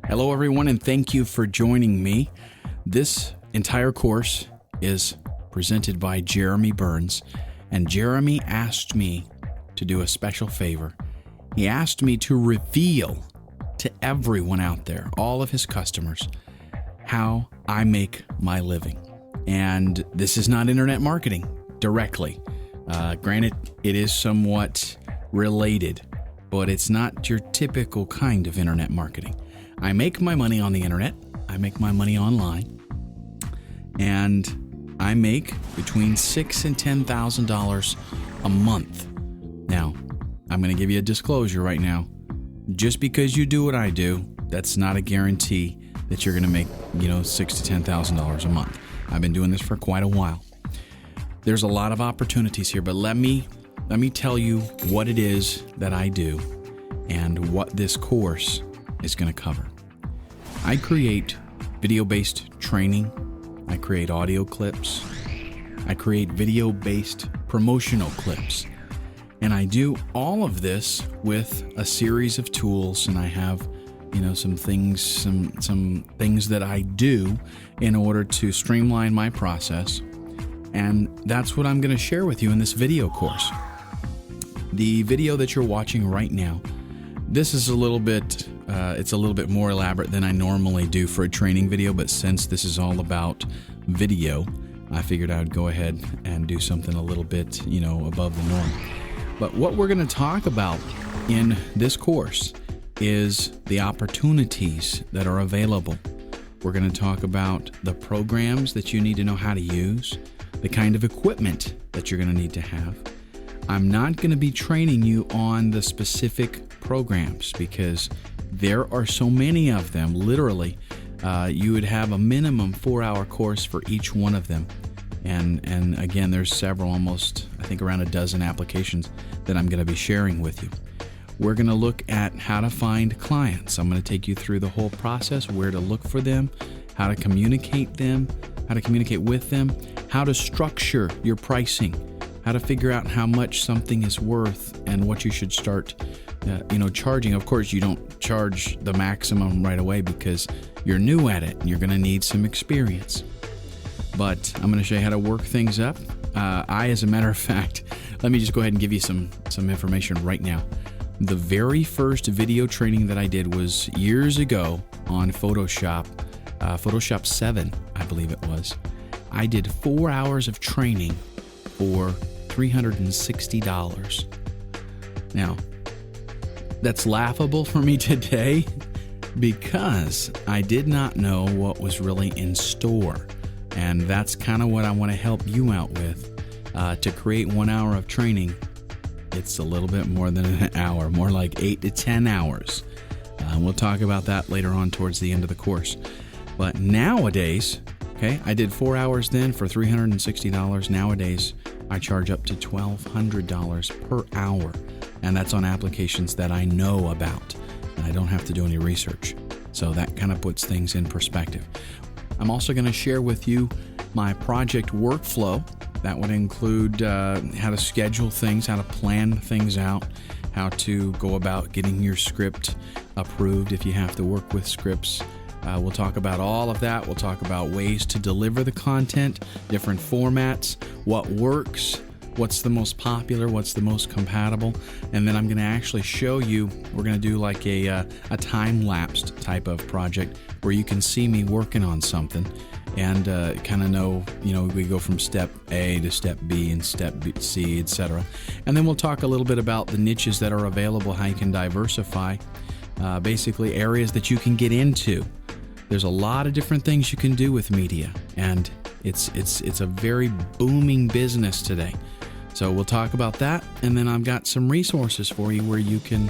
Hello, everyone, and thank you for joining me. This entire course is presented by Jeremy Burns, and Jeremy asked me to do a special favor. He asked me to reveal to everyone out there, all of his customers, how I make my living. And this is not internet marketing directly. Granted, it is somewhat related, but it's not your typical kind of internet marketing. I make my money on the internet. I make my money online. And I make between $6,000 and $10,000 a month. Now, I'm going to give you a disclosure right now. Just because you do what I do, that's not a guarantee that you're going to make, $6,000 to $10,000 a month. I've been doing this for quite a while. There's a lot of opportunities here, but let me tell you what it is that I do and what this course is going to cover. I create video-based training. I create audio clips. I create video-based promotional clips. And I do all of this with a series of tools, and I have some things that I do in order to streamline my process. And that's what I'm going to share with you in this video course. The video that you're watching right now, this is a little bit more elaborate than I normally do for a training video, but since this is all about video, I figured I would go ahead and do something a little bit, above the norm. But what we're going to talk about in this course is the opportunities that are available. We're going to talk about the programs that you need to know how to use, the kind of equipment that you're going to need to have. I'm not going to be training you on the specific programs because there are so many of them. Literally, you would have a minimum 4-hour course for each one of them. And again, there's several, almost, I think around a dozen applications that I'm going to be sharing with you. We're going to look at how to find clients. I'm going to take you through the whole process, where to look for them, how to communicate with them, how to structure your pricing, how to figure out how much something is worth and what you should start charging. Of course, you don't charge the maximum right away because you're new at it and you're going to need some experience. But I'm going to show you how to work things up. As a matter of fact, let me just go ahead and give you some information right now. The very first video training that I did was years ago on Photoshop 7, I believe it was. I did 4 hours of training for $360. Now, that's laughable for me today because I did not know what was really in store. And that's kind of what I want to help you out with. To create 1 hour of training, it's a little bit more than an hour, more like 8 to 10 hours. We'll talk about that later on towards the end of the course. But nowadays, I did 4 hours then for $360. Nowadays, I charge up to $1,200 per hour. And that's on applications that I know about. And I don't have to do any research. So that kind of puts things in perspective. I'm also going to share with you my project workflow. That would include how to schedule things, how to plan things out, how to go about getting your script approved if you have to work with scripts. We'll talk about all of that. We'll talk about ways to deliver the content, different formats, what works, what's the most popular, what's the most compatible. And then I'm going to actually show you, we're going to do like a time-lapsed type of project where you can see me working on something and kind of know, we go from step A to step B and step C, etc. And then we'll talk a little bit about the niches that are available, how you can diversify, basically areas that you can get into. There's a lot of different things you can do with media, and it's a very booming business today. So we'll talk about that, and then I've got some resources for you where you can,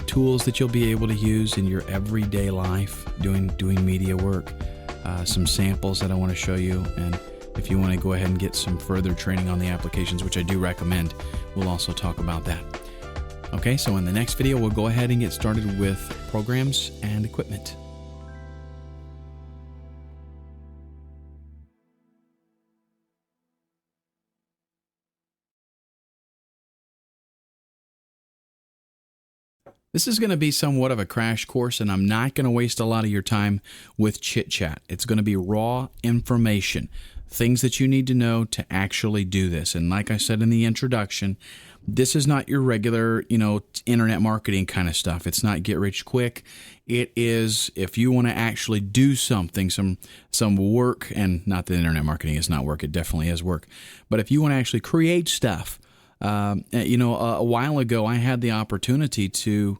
tools that you'll be able to use in your everyday life doing media work. Some samples that I want to show you, and if you want to go ahead and get some further training on the applications, which I do recommend, we'll also talk about that. Okay, so in the next video, we'll go ahead and get started with programs and equipment. This is going to be somewhat of a crash course, and I'm not going to waste a lot of your time with chit chat. It's going to be raw information, things that you need to know to actually do this. And like I said in the introduction, this is not your regular, internet marketing kind of stuff. It's not get rich quick. It is if you want to actually do something, some work, and not that internet marketing is not work. It definitely is work. But if you want to actually create stuff, a while ago, I had the opportunity to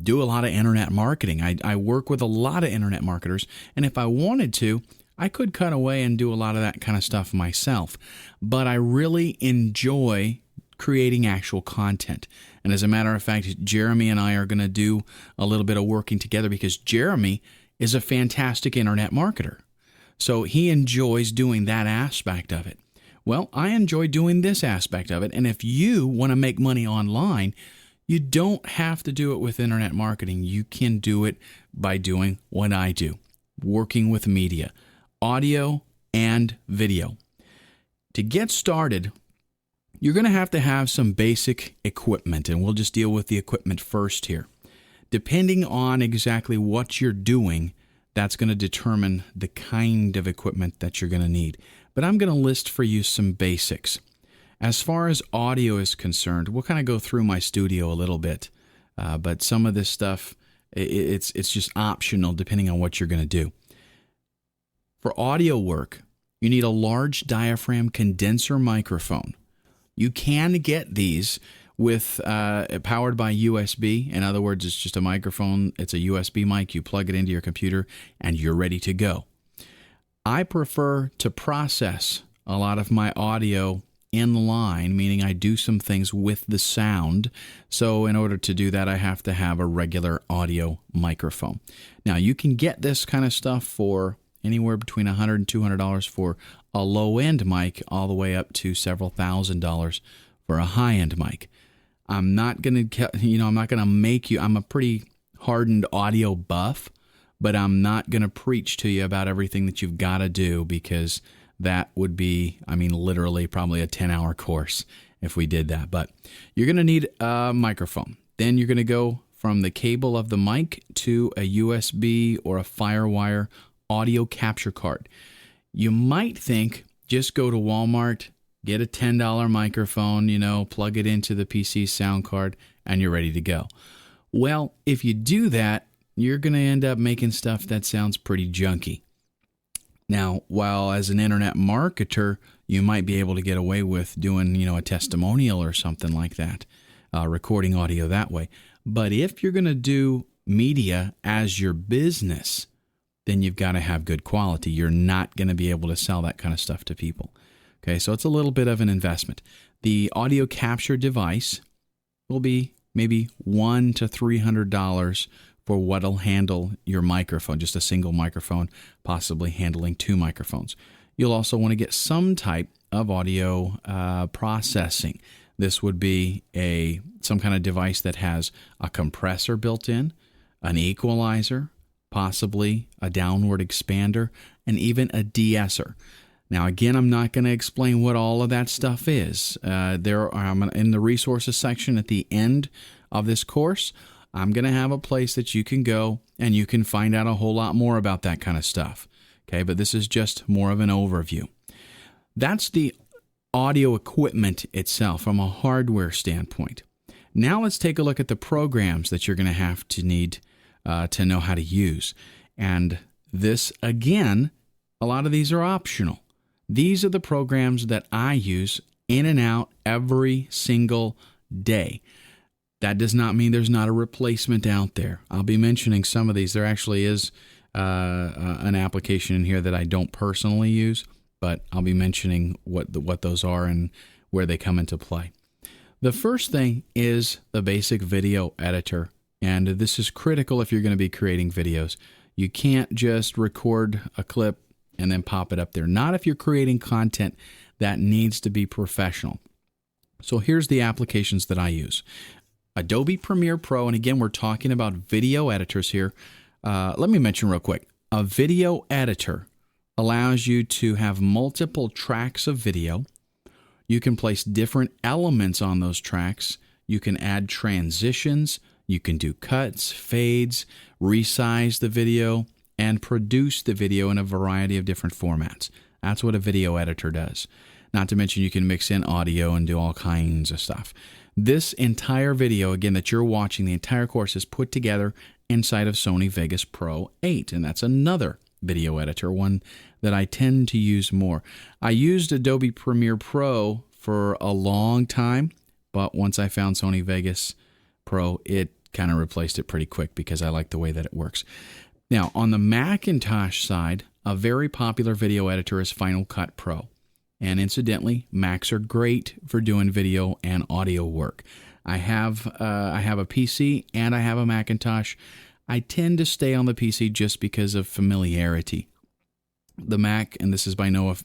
do a lot of internet marketing. I work with a lot of internet marketers, and if I wanted to, I could cut away and do a lot of that kind of stuff myself. But I really enjoy creating actual content. And as a matter of fact, Jeremy and I are going to do a little bit of working together because Jeremy is a fantastic internet marketer. So he enjoys doing that aspect of it. Well, I enjoy doing this aspect of it. And if you want to make money online, you don't have to do it with internet marketing. You can do it by doing what I do, working with media, audio and video. To get started, you're going to have some basic equipment, and we'll just deal with the equipment first here. Depending on exactly what you're doing, that's going to determine the kind of equipment that you're going to need. But I'm going to list for you some basics. As far as audio is concerned, we'll kind of go through my studio a little bit. But some of this stuff, it's just optional depending on what you're going to do. For audio work, you need a large diaphragm condenser microphone. You can get these with powered by USB. In other words, it's just a microphone. It's a USB mic. You plug it into your computer, and you're ready to go. I prefer to process a lot of my audio in line, meaning I do some things with the sound. So in order to do that, I have to have a regular audio microphone. Now, you can get this kind of stuff for anywhere between $100 and $200 for a low-end mic, all the way up to several $1,000s for a high-end mic. I'm not going to make you, I'm a pretty hardened audio buff, but I'm not going to preach to you about everything that you've got to do, because that would be, literally probably a 10-hour course if we did that. But you're going to need a microphone. Then you're going to go from the cable of the mic to a USB or a FireWire audio capture card. You might think just go to Walmart, get a $10 microphone, plug it into the PC sound card, and you're ready to go. Well, if you do that, you're going to end up making stuff that sounds pretty junky. Now, while as an internet marketer, you might be able to get away with doing, a testimonial or something like that, recording audio that way. But if you're going to do media as your business, then you've got to have good quality. You're not going to be able to sell that kind of stuff to people. Okay, so it's a little bit of an investment. The audio capture device will be maybe $100 to $300 for what'll handle your microphone, just a single microphone, possibly handling two microphones. You'll also want to get some type of audio processing. This would be some kind of device that has a compressor built in, an equalizer, possibly a downward expander, and even a de-esser. Now, again, I'm not going to explain what all of that stuff is. In the resources section at the end of this course, I'm going to have a place that you can go and you can find out a whole lot more about that kind of stuff. Okay, but this is just more of an overview. That's the audio equipment itself from a hardware standpoint. Now let's take a look at the programs that you're going to have to need to know how to use. And this, again, a lot of these are optional. These are the programs that I use in and out every single day. That does not mean there's not a replacement out there. I'll be mentioning some of these. There actually is an application in here that I don't personally use, but I'll be mentioning what those are and where they come into play. The first thing is the basic video editor, and this is critical if you're going to be creating videos. You can't just record a clip and then pop it up there. Not if you're creating content that needs to be professional. So here's the applications that I use. Adobe Premiere Pro, and again, we're talking about video editors here. Let me mention real quick. A video editor allows you to have multiple tracks of video. You can place different elements on those tracks. You can add transitions. You can do cuts, fades, resize the video, and produce the video in a variety of different formats. That's what a video editor does. Not to mention you can mix in audio and do all kinds of stuff. This entire video, again, that you're watching, the entire course is put together inside of Sony Vegas Pro 8, and that's another video editor, one that I tend to use more. I used Adobe Premiere Pro for a long time, but once I found Sony Vegas Pro, it kind of replaced it pretty quick because I like the way that it works. Now, on the Macintosh side, a very popular video editor is Final Cut Pro. And incidentally, Macs are great for doing video and audio work. I have a PC and I have a Macintosh. I tend to stay on the PC just because of familiarity. The Mac, and this is by no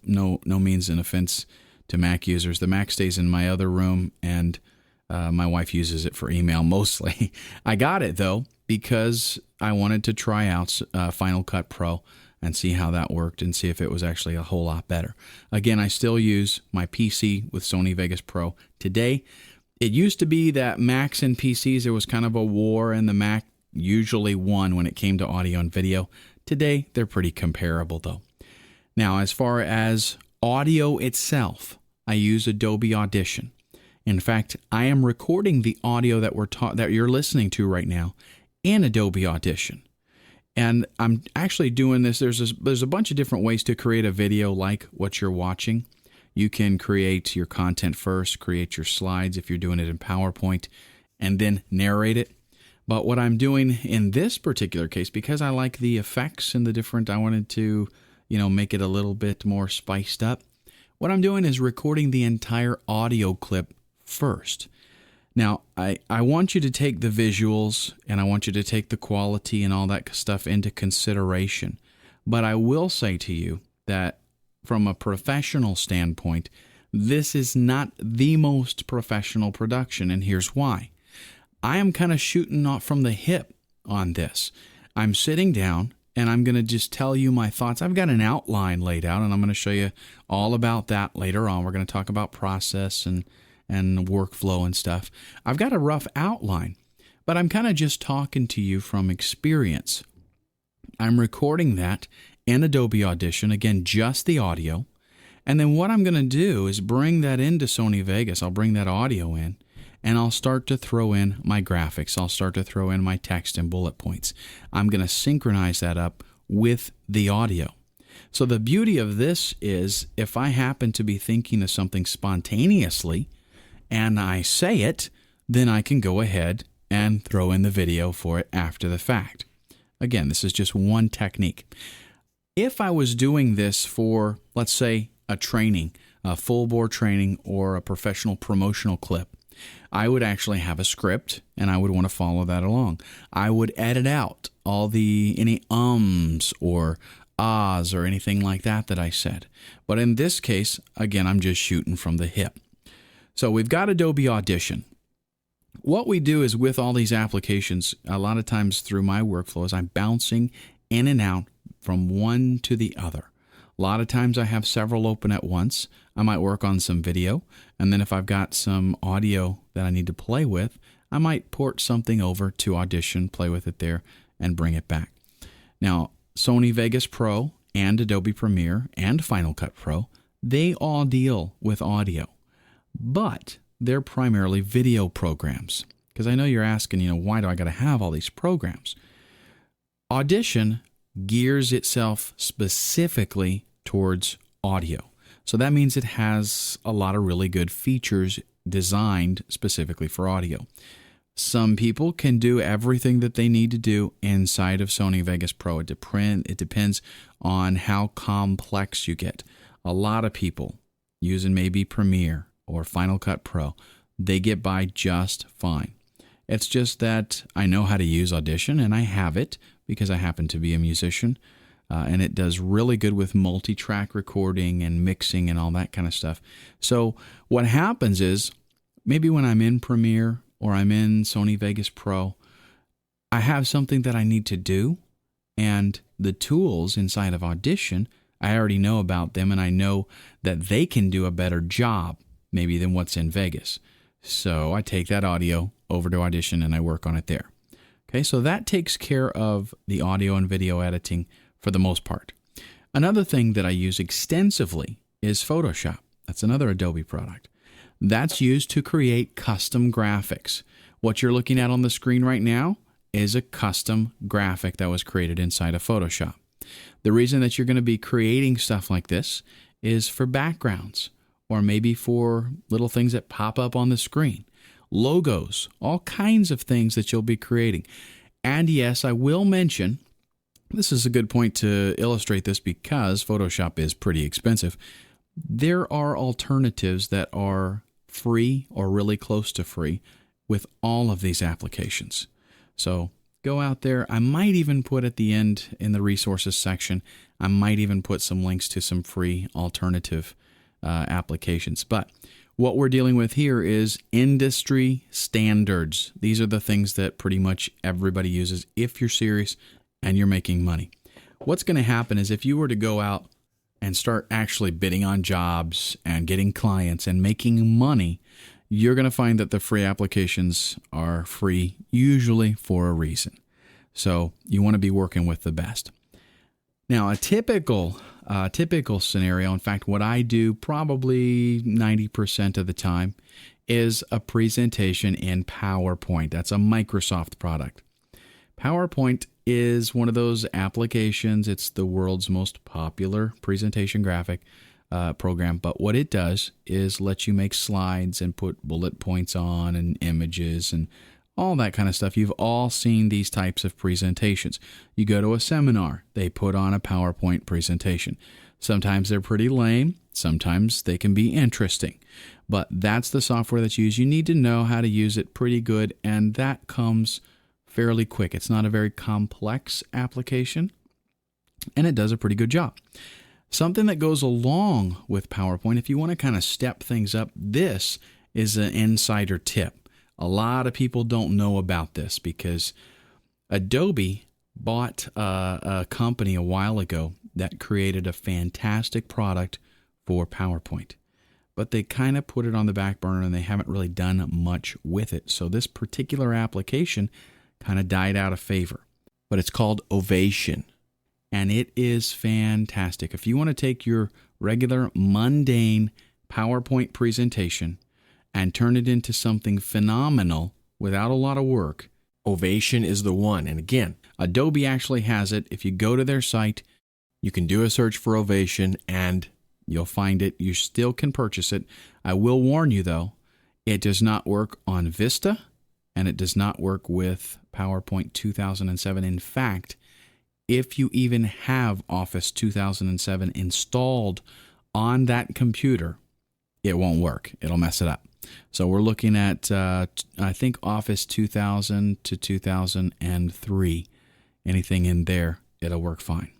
means an offense to Mac users, the Mac stays in my other room, and my wife uses it for email mostly. I got it though because I wanted to try out Final Cut Pro and see how that worked and see if it was actually a whole lot better. Again, I still use my PC with Sony Vegas Pro today. It used to be that Macs and PCs, there was kind of a war, and the Mac usually won when it came to audio and video. Today, they're pretty comparable though. Now, as far as audio itself, I use Adobe Audition. In fact, I am recording the audio that you're listening to right now in Adobe Audition. And I'm actually doing this. There's a bunch of different ways to create a video like what you're watching. You can create your content first, create your slides if you're doing it in PowerPoint, and then narrate it. But what I'm doing in this particular case, because I like the effects and I wanted to, make it a little bit more spiced up. What I'm doing is recording the entire audio clip first. Now, I want you to take the visuals and I want you to take the quality and all that stuff into consideration. But I will say to you that from a professional standpoint, this is not the most professional production, and here's why. I am kind of shooting off from the hip on this. I'm sitting down and I'm going to just tell you my thoughts. I've got an outline laid out, and I'm going to show you all about that later on. We're going to talk about process and workflow and stuff. I've got a rough outline, but I'm kind of just talking to you from experience. I'm recording that in Adobe Audition, again, just the audio. And then what I'm going to do is bring that into Sony Vegas. I'll bring that audio in, and I'll start to throw in my graphics. I'll start to throw in my text and bullet points. I'm going to synchronize that up with the audio. So the beauty of this is if I happen to be thinking of something spontaneously, and I say it, then I can go ahead and throw in the video for it after the fact. Again, this is just one technique. If I was doing this for, let's say, a training, a full bore training, or a professional promotional clip, I would actually have a script and I would want to follow that along. I would edit out any ums or ahs or anything like that I said. But in this case, again, I'm just shooting from the hip. So we've got Adobe Audition. What we do is with all these applications, a lot of times through my workflow, is I'm bouncing in and out from one to the other. A lot of times I have several open at once. I might work on some video, and then if I've got some audio that I need to play with, I might port something over to Audition, play with it there, and bring it back. Now, Sony Vegas Pro and Adobe Premiere and Final Cut Pro, they all deal with audio. But they're primarily video programs. Because I know you're asking, why do I got to have all these programs? Audition gears itself specifically towards audio. So that means it has a lot of really good features designed specifically for audio. Some people can do everything that they need to do inside of Sony Vegas Pro. It depends on how complex you get. A lot of people using maybe Premiere or Final Cut Pro, they get by just fine. It's just that I know how to use Audition, and I have it because I happen to be a musician, and it does really good with multi-track recording and mixing and all that kind of stuff. So what happens is maybe when I'm in Premiere or I'm in Sony Vegas Pro, I have something that I need to do, and the tools inside of Audition, I already know about them, and I know that they can do a better job maybe than what's in Vegas. So I take that audio over to Audition and I work on it there. Okay, so that takes care of the audio and video editing for the most part. Another thing that I use extensively is Photoshop. That's another Adobe product. That's used to create custom graphics. What you're looking at on the screen right now is a custom graphic that was created inside of Photoshop. The reason that you're going to be creating stuff like this is for backgrounds, or maybe for little things that pop up on the screen, logos, all kinds of things that you'll be creating. And yes, I will mention, this is a good point to illustrate this because Photoshop is pretty expensive. There are alternatives that are free or really close to free with all of these applications. So go out there. I might even put at the end in the resources section, I might even put some links to some free alternative applications. But what we're dealing with here is industry standards. These are the things that pretty much everybody uses if you're serious and you're making money. What's going to happen is if you were to go out and start actually bidding on jobs and getting clients and making money, you're going to find that the free applications are free, usually for a reason. So you want to be working with the best. Now, a typical scenario, in fact, what I do probably 90% of the time is a presentation in PowerPoint. That's a Microsoft product. PowerPoint is one of those applications. It's the world's most popular presentation graphic program. But what it does is let you make slides and put bullet points on and images and all that kind of stuff. You've all seen these types of presentations. You go to a seminar, they put on a PowerPoint presentation. Sometimes they're pretty lame. Sometimes they can be interesting. But that's the software that's used. You need to know how to use it pretty good, and that comes fairly quick. It's not a very complex application, and it does a pretty good job. Something that goes along with PowerPoint, if you want to kind of step things up, this is an insider tip. A lot of people don't know about this because Adobe bought a company a while ago that created a fantastic product for PowerPoint. But they kind of put it on the back burner and they haven't really done much with it. So this particular application kind of died out of favor. But it's called Ovation. And it is fantastic. If you want to take your regular mundane PowerPoint presentation and turn it into something phenomenal without a lot of work, Ovation is the one. And again, Adobe actually has it. If you go to their site, you can do a search for Ovation and you'll find it. You still can purchase it. I will warn you, though, it does not work on Vista and it does not work with PowerPoint 2007. In fact, if you even have Office 2007 installed on that computer, it won't work. It'll mess it up. So we're looking at, I think, Office 2000 to 2003. Anything in there, it'll work fine.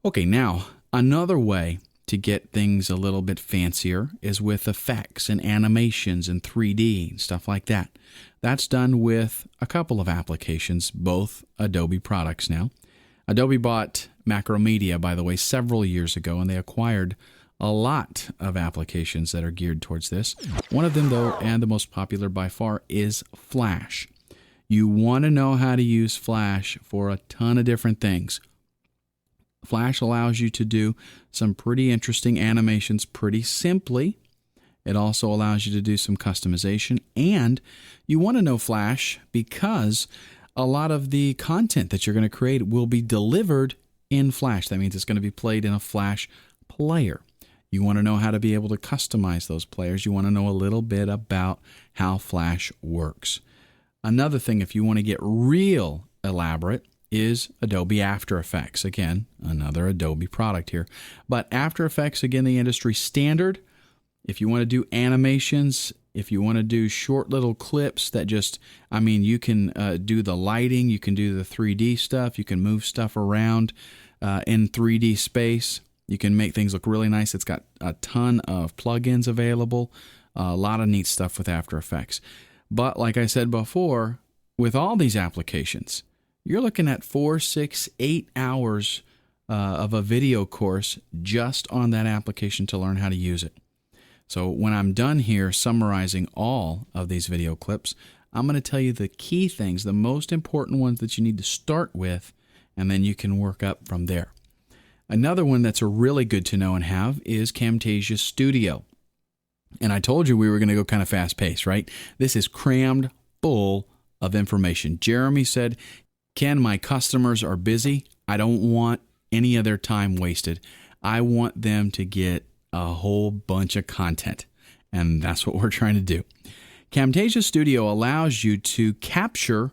Okay, now, another way to get things a little bit fancier is with effects and animations and 3D and stuff like that. That's done with a couple of applications, both Adobe products now. Adobe bought Macromedia, by the way, several years ago, and they acquired a lot of applications that are geared towards this. One of them, though, and the most popular by far, is Flash. You want to know how to use Flash for a ton of different things. Flash allows you to do some pretty interesting animations pretty simply. It also allows you to do some customization, and you want to know Flash because a lot of the content that you're going to create will be delivered in Flash. That means it's going to be played in a Flash player. You want to know how to be able to customize those players. You want to know a little bit about how Flash works. Another thing, if you want to get real elaborate, is Adobe After Effects. Again, another Adobe product here. But After Effects, again, the industry standard. If you want to do animations, if you want to do short little clips that just, you can do the lighting, you can do the 3D stuff, you can move stuff around in 3D space. You can make things look really nice. It's got a ton of plugins available, a lot of neat stuff with After Effects. But like I said before, with all these applications, you're looking at 4, 6, 8 hours of a video course just on that application to learn how to use it. So when I'm done here summarizing all of these video clips, I'm going to tell you the key things, the most important ones that you need to start with, and then you can work up from there. Another one that's a really good to know and have is Camtasia Studio. And I told you we were going to go kind of fast paced, right? This is crammed full of information. Jeremy said, Ken, my customers are busy. I don't want any of their time wasted. I want them to get a whole bunch of content. And that's what we're trying to do. Camtasia Studio allows you to capture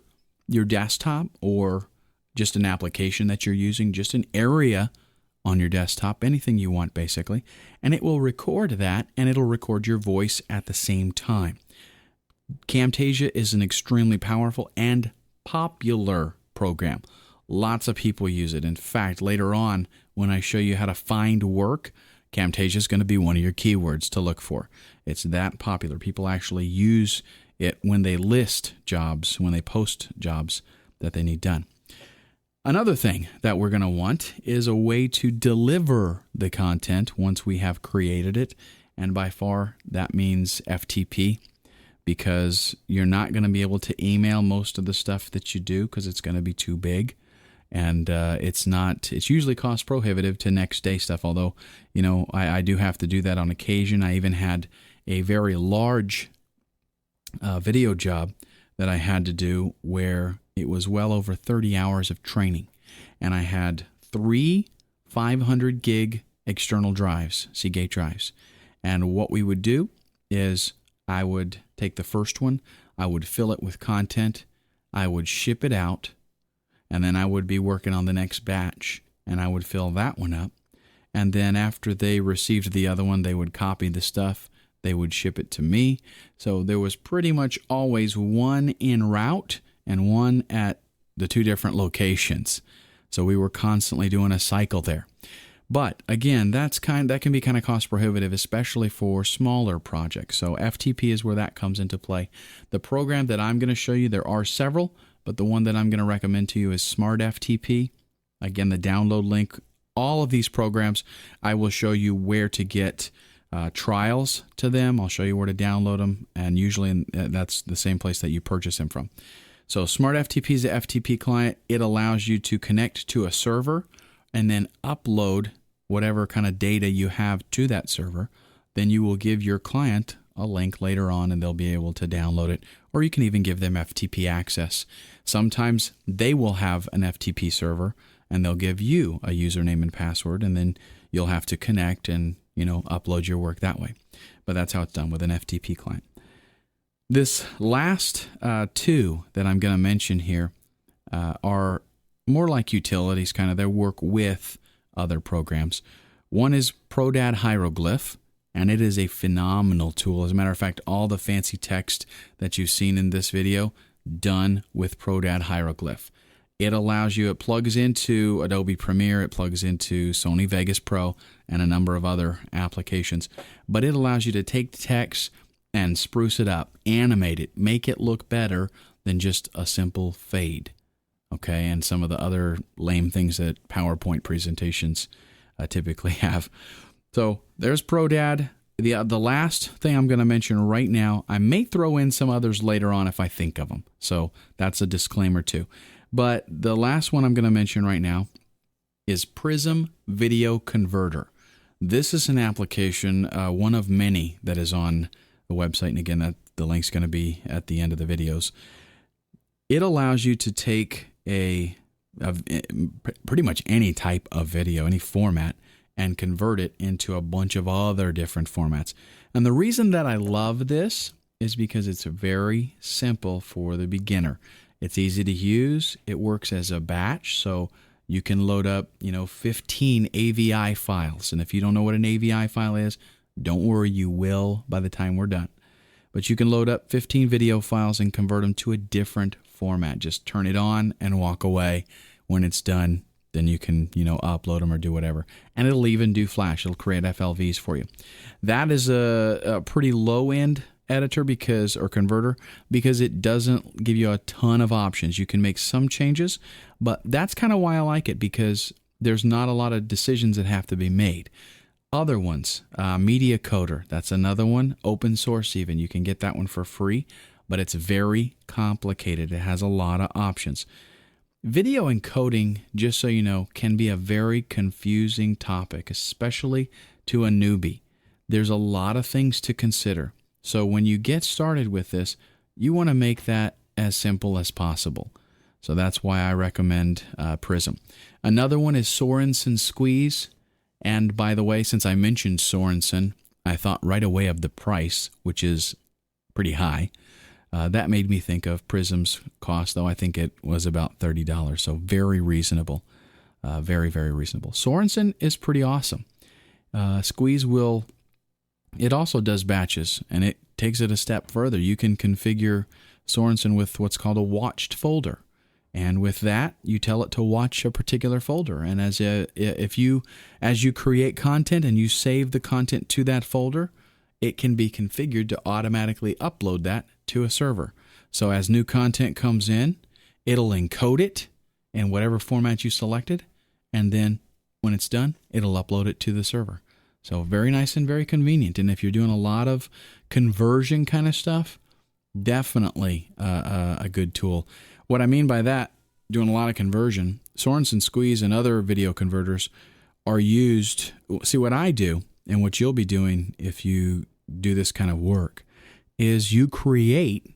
your desktop or just an application that you're using, just an area on your desktop, anything you want basically, and it will record that, and it'll record your voice at the same time. Camtasia is an extremely powerful and popular program. Lots of people use it. In fact, later on, when I show you how to find work, Camtasia is going to be one of your keywords to look for. It's that popular. People actually use it when they list jobs, when they post jobs that they need done. Another thing that we're going to want is a way to deliver the content once we have created it. And by far, that means FTP, because you're not going to be able to email most of the stuff that you do because it's going to be too big. And it's usually cost prohibitive to next day stuff. Although, I do have to do that on occasion. I even had a very large video job that I had to do where it was well over 30 hours of training. And I had 3 500 gig external drives, Seagate drives. And what we would do is I would take the first one, I would fill it with content, I would ship it out, and then I would be working on the next batch, and I would fill that one up. And then after they received the other one, they would copy the stuff, they would ship it to me. So there was pretty much always one en route and one at the 2 different locations. So we were constantly doing a cycle there. But again, that can be kind of cost prohibitive, especially for smaller projects. So FTP is where that comes into play. The program that I'm going to show you, there are several, but the one that I'm going to recommend to you is Smart FTP. Again, the download link, all of these programs, I will show you where to get trials to them. I'll show you where to download them, and usually that's the same place that you purchase them from. So Smart FTP is the FTP client. It allows you to connect to a server and then upload whatever kind of data you have to that server. Then you will give your client a link later on and they'll be able to download it, or you can even give them FTP access. Sometimes they will have an FTP server and they'll give you a username and password, and then you'll have to connect and upload your work that way. But that's how it's done with an FTP client. This last 2 that I'm going to mention here are more like utilities, kind of. They work with other programs. One is Prodad Hieroglyph, and it is a phenomenal tool. As a matter of fact, all the fancy text that you've seen in this video, done with Prodad Hieroglyph. It allows you, it plugs into Adobe Premiere, it plugs into Sony Vegas Pro, and a number of other applications. But it allows you to take text and spruce it up, animate it, make it look better than just a simple fade. Okay, and some of the other lame things that PowerPoint presentations typically have. So there's Prodad. The last thing I'm going to mention right now, I may throw in some others later on if I think of them. So that's a disclaimer too. But the last one I'm going to mention right now is Prism Video Converter. This is an application, one of many that is on the website. And again, the link's going to be at the end of the videos. It allows you to take pretty much any type of video, any format, and convert it into a bunch of other different formats. And the reason that I love this is because it's very simple for the beginner. It's easy to use. It works as a batch, so you can load up, 15 AVI files. And if you don't know what an AVI file is, don't worry, you will by the time we're done. But you can load up 15 video files and convert them to a different format. Just turn it on and walk away. When it's done, then you can, upload them or do whatever. And it'll even do Flash. It'll create FLVs for you. That is a pretty low-end editor or converter because it doesn't give you a ton of options. You can make some changes, but that's kind of why I like it, because there's not a lot of decisions that have to be made. Other ones, Media Coder, that's another one, open source even. You can get that one for free, but it's very complicated. It has a lot of options. Video encoding, just so you know, can be a very confusing topic, especially to a newbie. There's a lot of things to consider. So when you get started with this, you want to make that as simple as possible. So that's why I recommend Prism. Another one is Sorensen Squeeze. And by the way, since I mentioned Sorensen, I thought right away of the price, which is pretty high. That made me think of Prism's cost, though I think it was about $30. So very reasonable. Very, very reasonable. Sorensen is pretty awesome. Squeeze it also does batches, and it takes it a step further. You can configure Sorensen with what's called a watched folder. And with that, you tell it to watch a particular folder. And as you create content and you save the content to that folder, it can be configured to automatically upload that to a server. So as new content comes in, it'll encode it in whatever format you selected, and then when it's done, it'll upload it to the server. So very nice and very convenient. And if you're doing a lot of conversion kind of stuff, definitely a good tool. What I mean by that, doing a lot of conversion, Sorensen Squeeze and other video converters are used. See, what I do and what you'll be doing if you do this kind of work is you create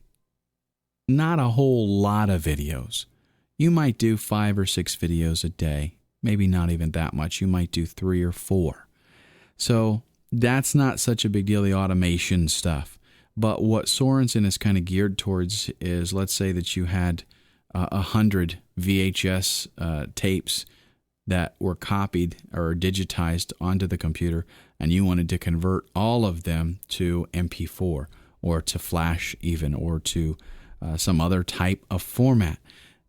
not a whole lot of videos. You might do 5 or 6 videos a day, maybe not even that much. You might do 3 or 4. So that's not such a big deal, the automation stuff. But what Sorensen is kind of geared towards is, let's say that you had 100 VHS tapes that were copied or digitized onto the computer, and you wanted to convert all of them to MP4 or to Flash even, or to some other type of format.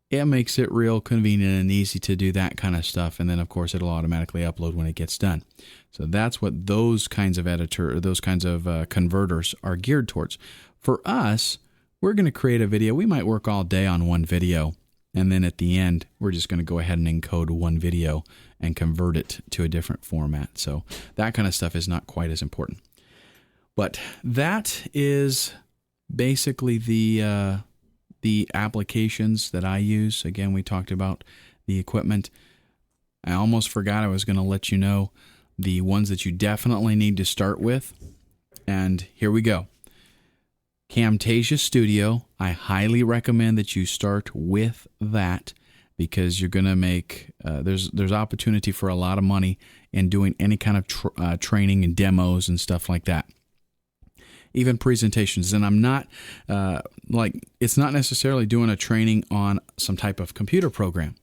It makes it real convenient and easy to do that kind of stuff. And then, of course, it'll automatically upload when it gets done. So that's what those kinds of converters are geared towards. For us, we're going to create a video. We might work all day on one video, and then at the end, we're just going to go ahead and encode one video and convert it to a different format. So that kind of stuff is not quite as important. But that is basically the applications that I use. Again, we talked about the equipment. I almost forgot I was going to let you know the ones that you definitely need to start with. And here we go. Camtasia Studio. I highly recommend that you start with that, because you're going to make, there's opportunity for a lot of money in doing any kind of training and demos and stuff like that. Even presentations. And I'm not it's not necessarily doing a training on some type of computer program.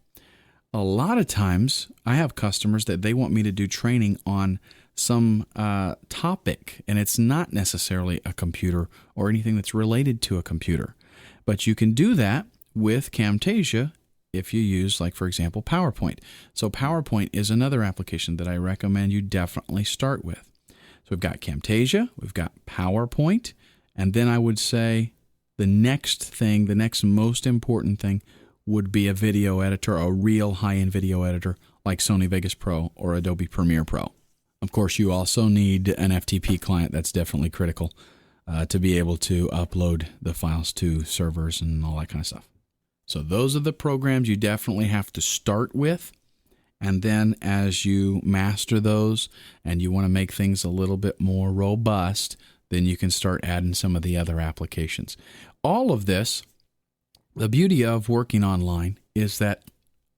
A lot of times I have customers that they want me to do training on some topic, and it's not necessarily a computer or anything that's related to a computer. But you can do that with Camtasia if you use, like, for example, PowerPoint. So PowerPoint is another application that I recommend you definitely start with. So we've got Camtasia, we've got PowerPoint, and then I would say the next most important thing would be a video editor, a real high-end video editor like Sony Vegas Pro or Adobe Premiere Pro. Of course, you also need an FTP client. That's definitely critical to be able to upload the files to servers and all that kind of stuff. So those are the programs you definitely have to start with. And then as you master those and you want to make things a little bit more robust, then you can start adding some of the other applications. All of this, the beauty of working online is that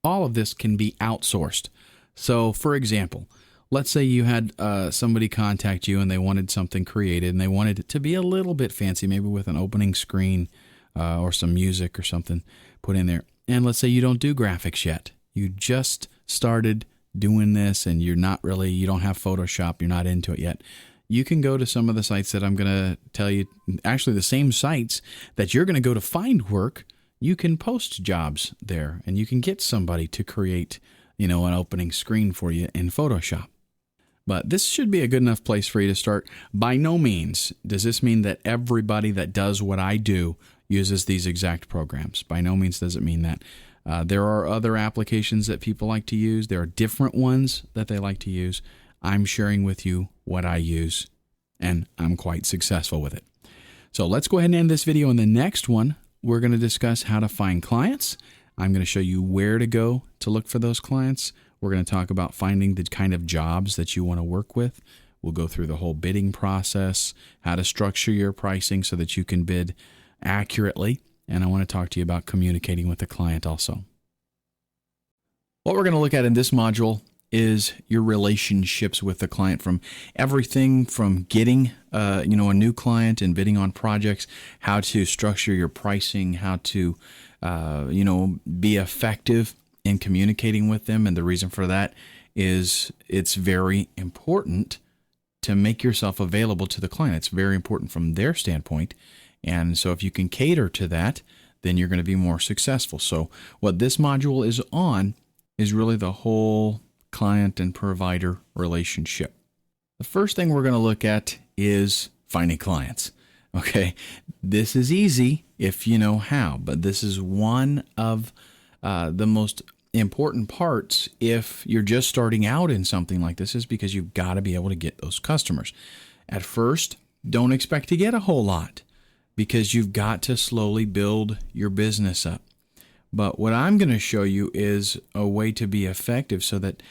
all of this can be outsourced. So, for example, let's say you had somebody contact you and they wanted something created and they wanted it to be a little bit fancy, maybe with an opening screen or some music or something put in there. And let's say you don't do graphics yet. You just started doing this and you don't have Photoshop, you're not into it yet. You can go to some of the sites that I'm going to tell you, actually the same sites that you're going to go to find work. You can post jobs there and you can get somebody to create, an opening screen for you in Photoshop. But this should be a good enough place for you to start. By no means does this mean that everybody that does what I do uses these exact programs. By no means does it mean that. There are other applications that people like to use. There are different ones that they like to use. I'm sharing with you what I use, and I'm quite successful with it. So let's go ahead and end this video. In the next one, we're going to discuss how to find clients. I'm going to show you where to go to look for those clients. We're going to talk about finding the kind of jobs that you want to work with. We'll go through the whole bidding process, how to structure your pricing so that you can bid accurately. And I want to talk to you about communicating with the client also. What we're going to look at in this module is your relationships with the client, from everything from getting a new client and bidding on projects, how to structure your pricing, how to be effective in communicating with them. And the reason for that is it's very important to make yourself available to the client. It's very important from their standpoint. And so if you can cater to that, then you're going to be more successful. So what this module is on is really the whole client and provider relationship. The first thing we're going to look at is finding clients. Okay, this is easy if you know how, but this is one of the most important parts if you're just starting out in something like this, is because you've got to be able to get those customers. At first, don't expect to get a whole lot because you've got to slowly build your business up. But what I'm going to show you is a way to be effective so that,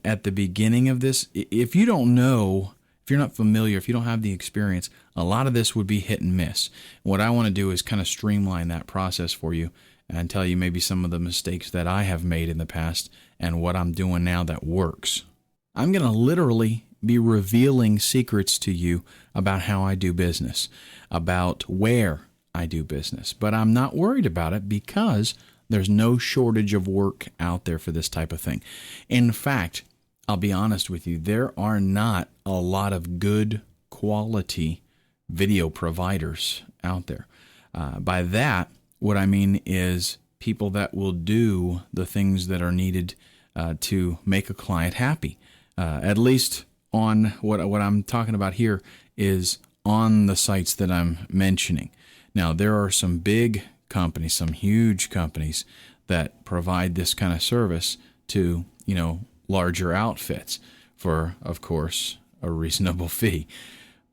at the beginning of this, if you don't know, if you're not familiar, if you don't have the experience, a lot of this would be hit and miss. What I want to do is kind of streamline that process for you and tell you maybe some of the mistakes that I have made in the past and what I'm doing now that works. I'm going to literally be revealing secrets to you about how I do business, about where I do business. But I'm not worried about it because there's no shortage of work out there for this type of thing. In fact, I'll be honest with you, there are not a lot of good quality video providers out there. By that, what I mean is people that will do the things that are needed to make a client happy. At least on what I'm talking about here is on the sites that I'm mentioning. Now, there are some big companies, some huge companies that provide this kind of service to, larger outfits for, of course, a reasonable fee.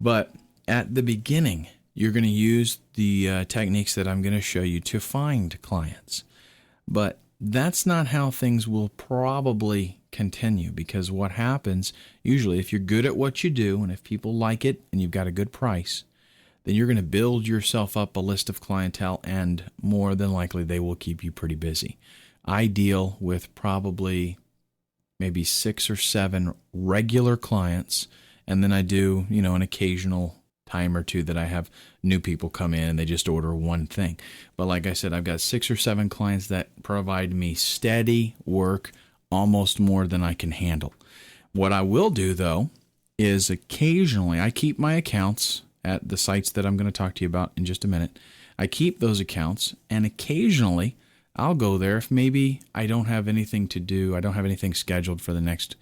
But at the beginning, you're going to use the techniques that I'm going to show you to find clients. But that's not how things will probably continue, because what happens usually, if you're good at what you do and if people like it and you've got a good price, then you're going to build yourself up a list of clientele, and more than likely they will keep you pretty busy. I deal with probably maybe 6 or 7 regular clients, and then I do, an occasional time or two that I have new people come in and they just order one thing. But like I said, I've got 6 or 7 clients that provide me steady work, almost more than I can handle. What I will do, though, is occasionally I keep my accounts at the sites that I'm going to talk to you about in just a minute. I keep those accounts, and occasionally I'll go there if maybe I don't have anything to do. I don't have anything scheduled for the next,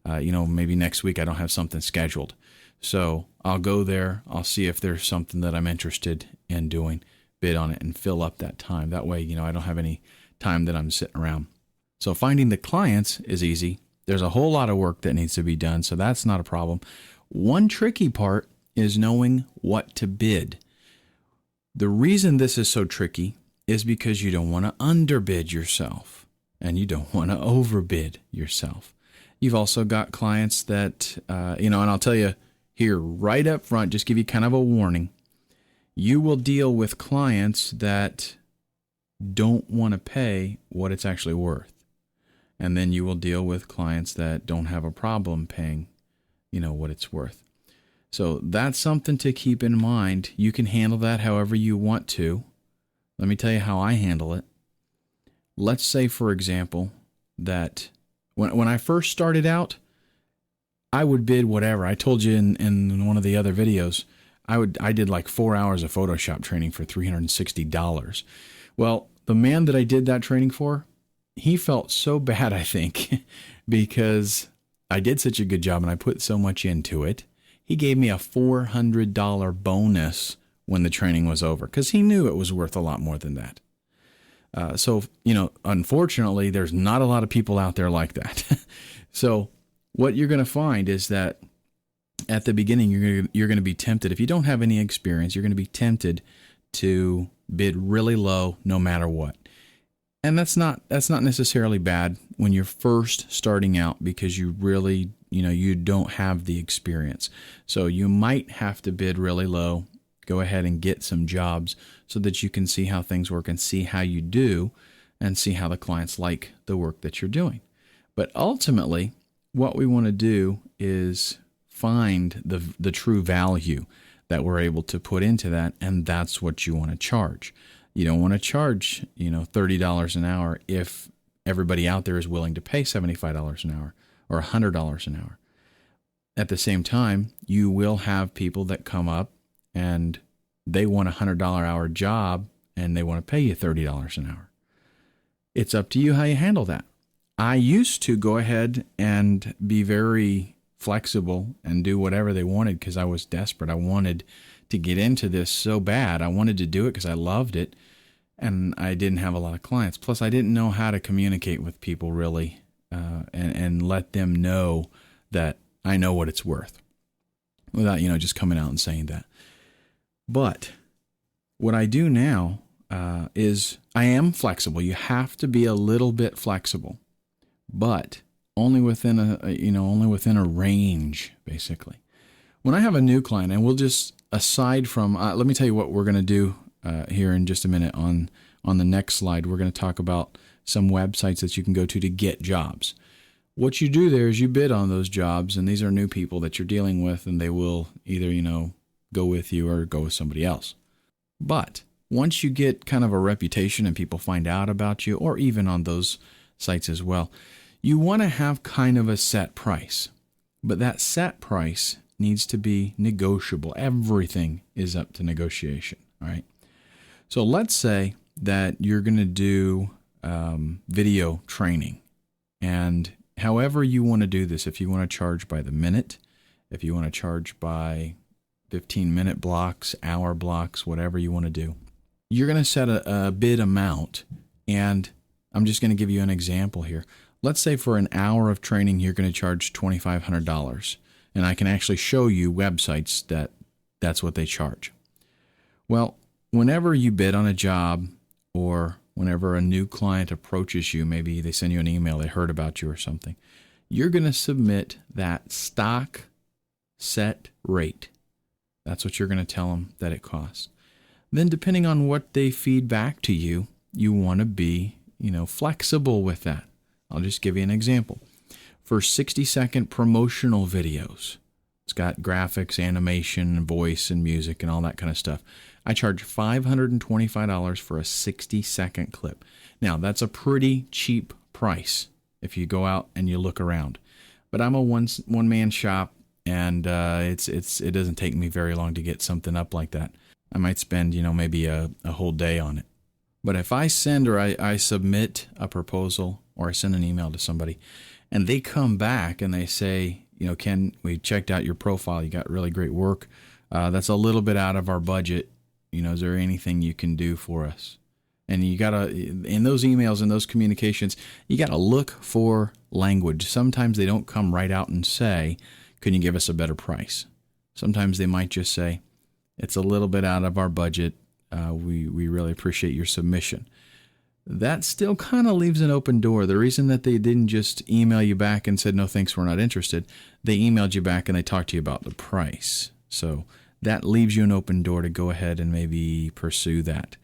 maybe next week I don't have something scheduled. So I'll go there. I'll see if there's something that I'm interested in doing, bid on it, and fill up that time. That way, I don't have any time that I'm sitting around. So finding the clients is easy. There's a whole lot of work that needs to be done, so that's not a problem. One tricky part is knowing what to bid. The reason this is so tricky is because you don't want to underbid yourself and you don't want to overbid yourself. You've also got clients that, and I'll tell you here right up front, just give you kind of a warning. You will deal with clients that don't want to pay what it's actually worth. And then you will deal with clients that don't have a problem paying, what it's worth. So that's something to keep in mind. You can handle that however you want to. Let me tell you how I handle it. Let's say, for example, that when I first started out, I would bid whatever. I told you in one of the other videos, I did like 4 hours of Photoshop training for $360. Well, the man that I did that training for, he felt so bad, I think, because I did such a good job and I put so much into it. He gave me a $400 bonus when the training was over because he knew it was worth a lot more than that. So, unfortunately, there's not a lot of people out there like that. So what you're going to find is that at the beginning, you're going to be tempted. If you don't have any experience, you're going to be tempted to bid really low no matter what. And that's not necessarily bad when you're first starting out, because you really, you don't have the experience. So you might have to bid really low, go ahead and get some jobs so that you can see how things work and see how you do and see how the clients like the work that you're doing. But ultimately, what we want to do is find the true value that we're able to put into that, and that's what you want to charge. You don't want to charge, $30 an hour if everybody out there is willing to pay $75 an hour or $100 an hour. At the same time, you will have people that come up and they want a $100 hour job and they want to pay you $30 an hour. It's up to you how you handle that. I used to go ahead and be very flexible and do whatever they wanted because I was desperate. I wanted to get into this so bad. I wanted to do it because I loved it, and I didn't have a lot of clients. Plus, I didn't know how to communicate with people really and let them know that I know what it's worth without, just coming out and saying that. But what I do now is I am flexible. You have to be a little bit flexible, but only within a range, basically. When I have a new client, and we'll just, aside from, let me tell you what we're going to do here in just a minute. On the next slide, we're going to talk about some websites that you can go to get jobs. What you do there is you bid on those jobs, and these are new people that you're dealing with, and they will either, go with you or go with somebody else. But once you get kind of a reputation and people find out about you, or even on those sites as well, you want to have kind of a set price. But that set price needs to be negotiable. Everything is up to negotiation, all right? So let's say that you're going to do video training. And however you want to do this, if you want to charge by the minute, if you want to charge by 15-minute blocks, hour blocks, whatever you want to do, you're going to set a bid amount. And I'm just going to give you an example here. Let's say for an hour of training, you're going to charge $2,500. And I can actually show you websites that's what they charge. Well, whenever you bid on a job, or whenever a new client approaches you, maybe they send you an email, they heard about you or something, you're going to submit that stock set rate. That's what you're going to tell them that it costs. Then depending on what they feed back to you, you want to be, flexible with that. I'll just give you an example. For 60-second promotional videos, it's got graphics, animation, voice, and music, and all that kind of stuff. I charge $525 for a 60-second clip. Now, that's a pretty cheap price if you go out and you look around. But I'm a one-man shop, and it doesn't take me very long to get something up like that. I might spend, maybe a whole day on it. But if I send or I submit a proposal, or I send an email to somebody, and they come back and they say, Ken, we checked out your profile. You got really great work. That's a little bit out of our budget. Is there anything you can do for us? And you got to, in those emails and those communications, you got to look for language. Sometimes they don't come right out and say, can you give us a better price? Sometimes they might just say, it's a little bit out of our budget. We really appreciate your submission. That still kind of leaves an open door. The reason that they didn't just email you back and said, no, thanks, we're not interested, they emailed you back and they talked to you about the price. So that leaves you an open door to go ahead and maybe pursue that.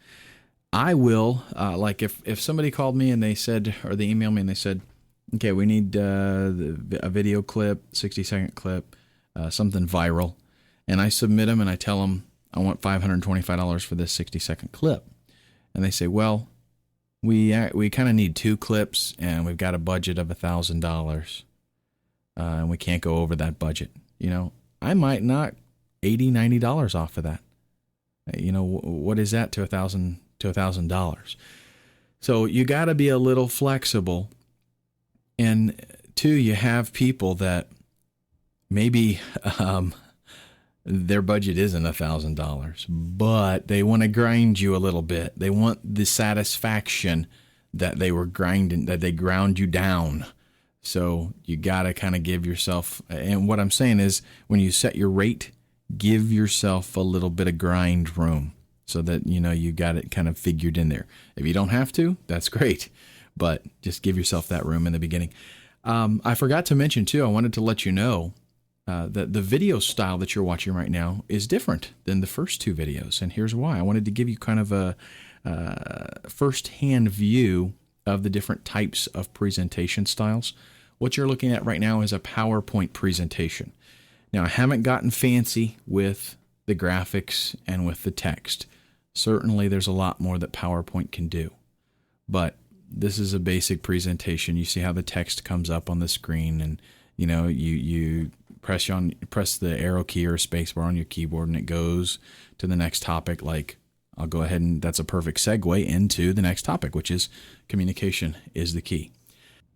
I will, like if somebody called me and they said, or they emailed me and they said, okay, we need a video clip, 60-second clip, something viral, and I submit them and I tell them I want $525 for this 60-second clip. And they say, well, we kind of need 2 clips and we've got a budget of $1,000 and we can't go over that budget. I might knock $80, $90 off of that. What is that to $1,000? So you got to be a little flexible. And 2, you have people that maybe their budget isn't $1,000, but they want to grind you a little bit. They want the satisfaction that they ground you down. So you got to kind of give yourself, and what I'm saying is when you set your rate, give yourself a little bit of grind room so that, you got it kind of figured in there. If you don't have to, that's great, but just give yourself that room in the beginning. I forgot to mention too, I wanted to let you know that the video style that you're watching right now is different than the first two videos. And here's why. I wanted to give you kind of a first-hand view of the different types of presentation styles. What you're looking at right now is a PowerPoint presentation. Now, I haven't gotten fancy with the graphics and with the text. Certainly, there's a lot more that PowerPoint can do. But this is a basic presentation. You see how the text comes up on the screen, and you press the arrow key or space bar on your keyboard, and it goes to the next topic. Like, I'll go ahead and that's a perfect segue into the next topic, which is communication is the key.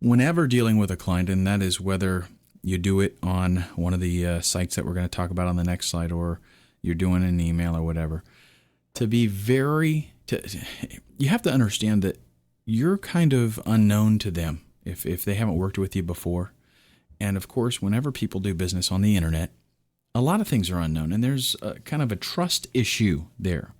Whenever dealing with a client, and that is whether you do it on one of the sites that we're going to talk about on the next slide, or you're doing an email or whatever, you have to understand that you're kind of unknown to them if they haven't worked with you before. And of course, whenever people do business on the internet, a lot of things are unknown, and there's kind of a trust issue there.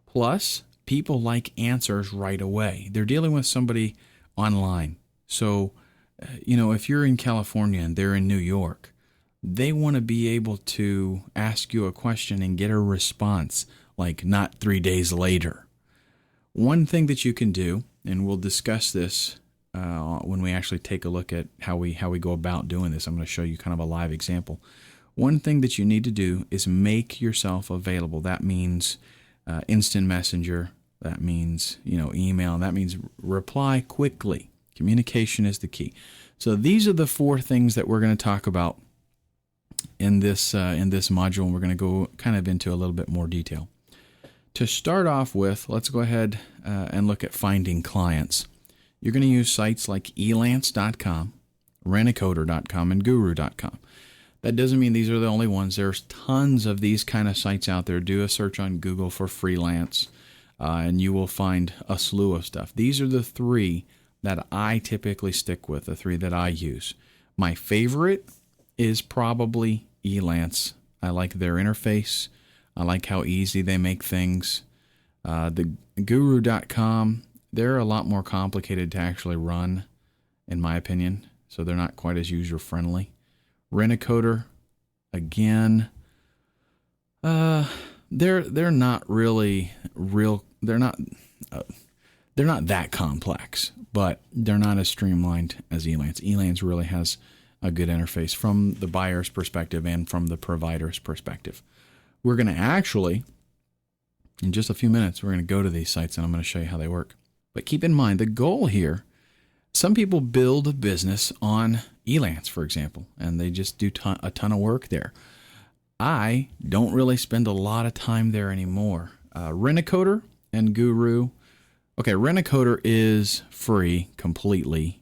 Plus, people like answers right away. They're dealing with somebody online. So, if you're in California and they're in New York, they want to be able to ask you a question and get a response, like not 3 days later. One thing that you can do, and we'll discuss this when we actually take a look at how we go about doing this. I'm going to show you kind of a live example. One thing that you need to do is make yourself available. That means instant messenger. That means, email. That means reply quickly. Communication is the key. So these are the 4 things that we're going to talk about in this module, and we're going to go kind of into a little bit more detail. To start off with, let's go ahead and look at finding clients. You're going to use sites like elance.com, rentacoder.com, and guru.com. That doesn't mean these are the only ones. There's tons of these kind of sites out there. Do a search on Google for freelance, and you will find a slew of stuff. These are the 3 that I typically stick with, the 3 that I use. My favorite is probably Elance. I like their interface. I like how easy they make things. The guru.com, they're a lot more complicated to actually run, in my opinion, so they're not quite as user-friendly. Rentacoder, again, they're not really real. They're not that complex, but they're not as streamlined as Elance. Elance really has a good interface from the buyer's perspective and from the provider's perspective. We're going to actually, in just a few minutes, we're going to go to these sites and I'm going to show you how they work. But keep in mind, the goal here, some people build a business on Elance, for example, and they just do a ton of work there. I don't really spend a lot of time there anymore. Rentacoder and Guru. Okay, Rentacoder is free completely.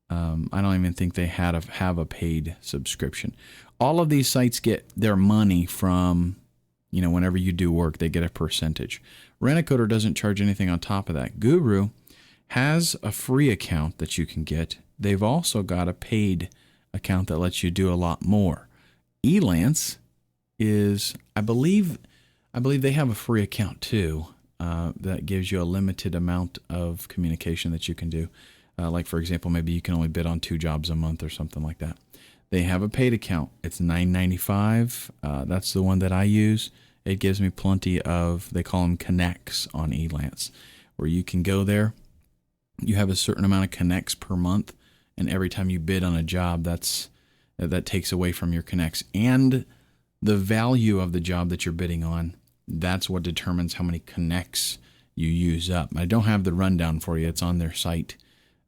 I don't even think they have a paid subscription. All of these sites get their money from, whenever you do work, they get a percentage. Rentacoder doesn't charge anything on top of that. Guru has a free account that you can get. They've also got a paid account that lets you do a lot more. Elance is, I believe they have a free account too. That gives you a limited amount of communication that you can do. Like, for example, maybe you can only bid on 2 jobs a month or something like that. They have a paid account. It's $9.95. That's the one that I use. It gives me plenty of, they call them connects on Elance, where you can go there. You have a certain amount of connects per month, and every time you bid on a job, that takes away from your connects. And the value of the job that you're bidding on, that's what determines how many connects you use up. I don't have the rundown for you. It's on their site.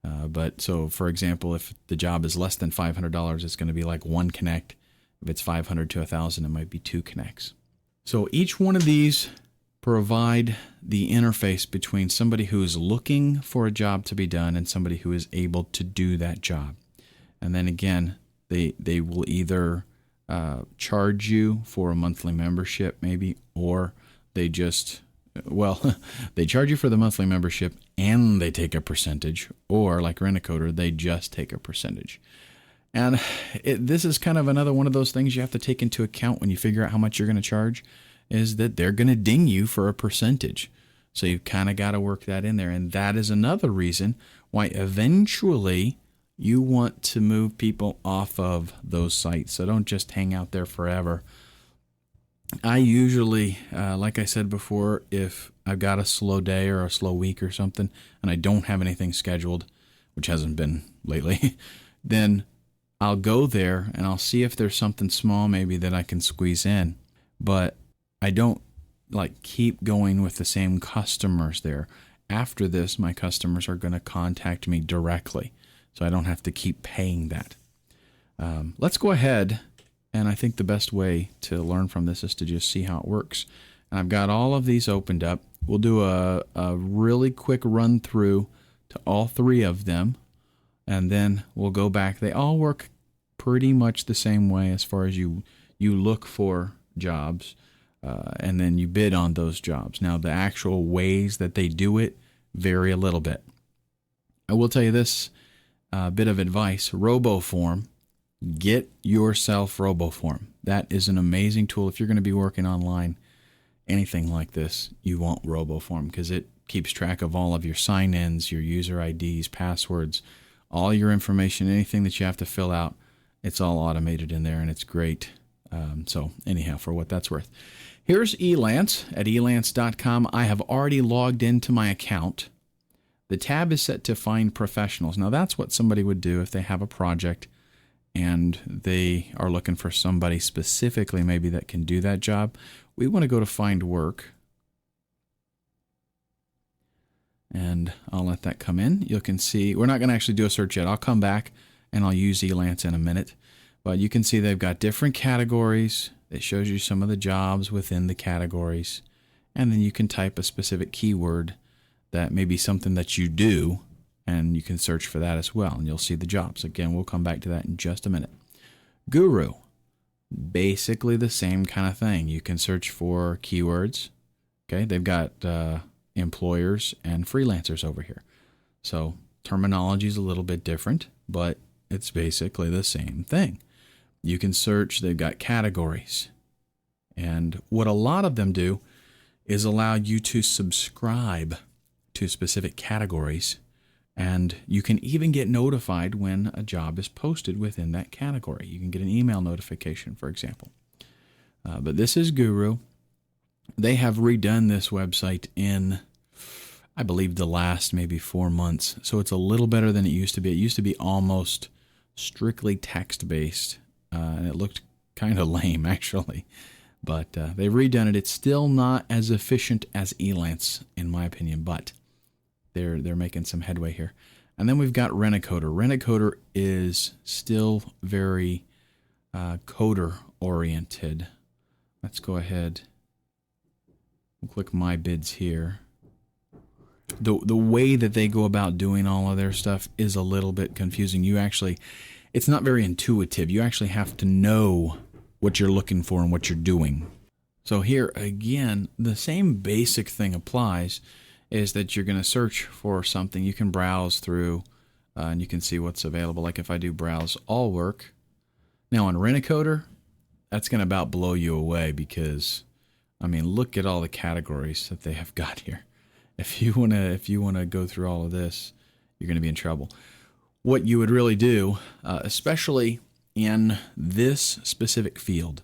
But so, for example, if the job is less than $500, it's going to be like 1 connect. If it's 500 to 1,000, it might be 2 connects. So each one of these provide the interface between somebody who is looking for a job to be done and somebody who is able to do that job. And then again, they will either charge you for a monthly membership maybe, or they just Well, they charge you for the monthly membership and they take a percentage, or like Rent-A-Coder, they just take a percentage. And this is kind of another one of those things you have to take into account when you figure out how much you're going to charge, is that they're going to ding you for a percentage. So you've kind of got to work that in there. And that is another reason why eventually you want to move people off of those sites. So don't just hang out there forever. I usually, like I said before, if I've got a slow day or a slow week or something, and I don't have anything scheduled, which hasn't been lately, then I'll go there and I'll see if there's something small maybe that I can squeeze in. But I don't like keep going with the same customers there. After this, my customers are going to contact me directly, so I don't have to keep paying that. Let's go ahead. And I think the best way to learn from this is to just see how it works. And I've got all of these opened up. We'll do a really quick run through to all three of them. And then we'll go back. They all work pretty much the same way as far as you look for jobs. And then you bid on those jobs. Now, the actual ways that they do it vary a little bit. I will tell you this bit of advice. RoboForm. Get yourself RoboForm. That is an amazing tool. If you're going to be working online, anything like this, you want RoboForm because it keeps track of all of your sign-ins, your user IDs, passwords, all your information, anything that you have to fill out. It's all automated in there, and it's great. So anyhow, for what that's worth. Here's Elance at elance.com. I have already logged into my account. The tab is set to Find Professionals. Now, that's what somebody would do if they have a project and they are looking for somebody specifically maybe that can do that job. We want to go to Find Work. And I'll let that come in. You can see, we're not going to actually do a search yet. I'll come back and I'll use Elance in a minute. But you can see they've got different categories. It shows you some of the jobs within the categories. And then you can type a specific keyword that may be something that you do, and you can search for that as well, and you'll see the jobs. Again, we'll come back to that in just a minute. Guru, basically the same kind of thing. You can search for keywords. Okay, they've got employers and freelancers over here. So terminology is a little bit different, but it's basically the same thing. You can search, they've got categories. And what a lot of them do is allow you to subscribe to specific categories. And you can even get notified when a job is posted within that category. You can get an email notification, for example. But this is Guru. They have redone this website in, I believe, the last maybe 4 months. So it's a little better than it used to be. It used to be almost strictly text-based. And it looked kind of lame, actually. But they've redone it. It's still not as efficient as Elance, in my opinion, but they're making some headway here. And then we've got Rent-A-Coder. Rent-A-Coder is still very coder-oriented. Let's go ahead and click My Bids here. The way that they go about doing all of their stuff is a little bit confusing. It's not very intuitive. You actually have to know what you're looking for and what you're doing. So here, again, the same basic thing applies, is that you're going to search for something. You can browse through and you can see what's available. Like if I do browse all work. Now on Rent-A-Coder, that's going to about blow you away because, I mean, look at all the categories that they have got here. If you want to go through all of this, you're going to be in trouble. What you would really do, especially in this specific field,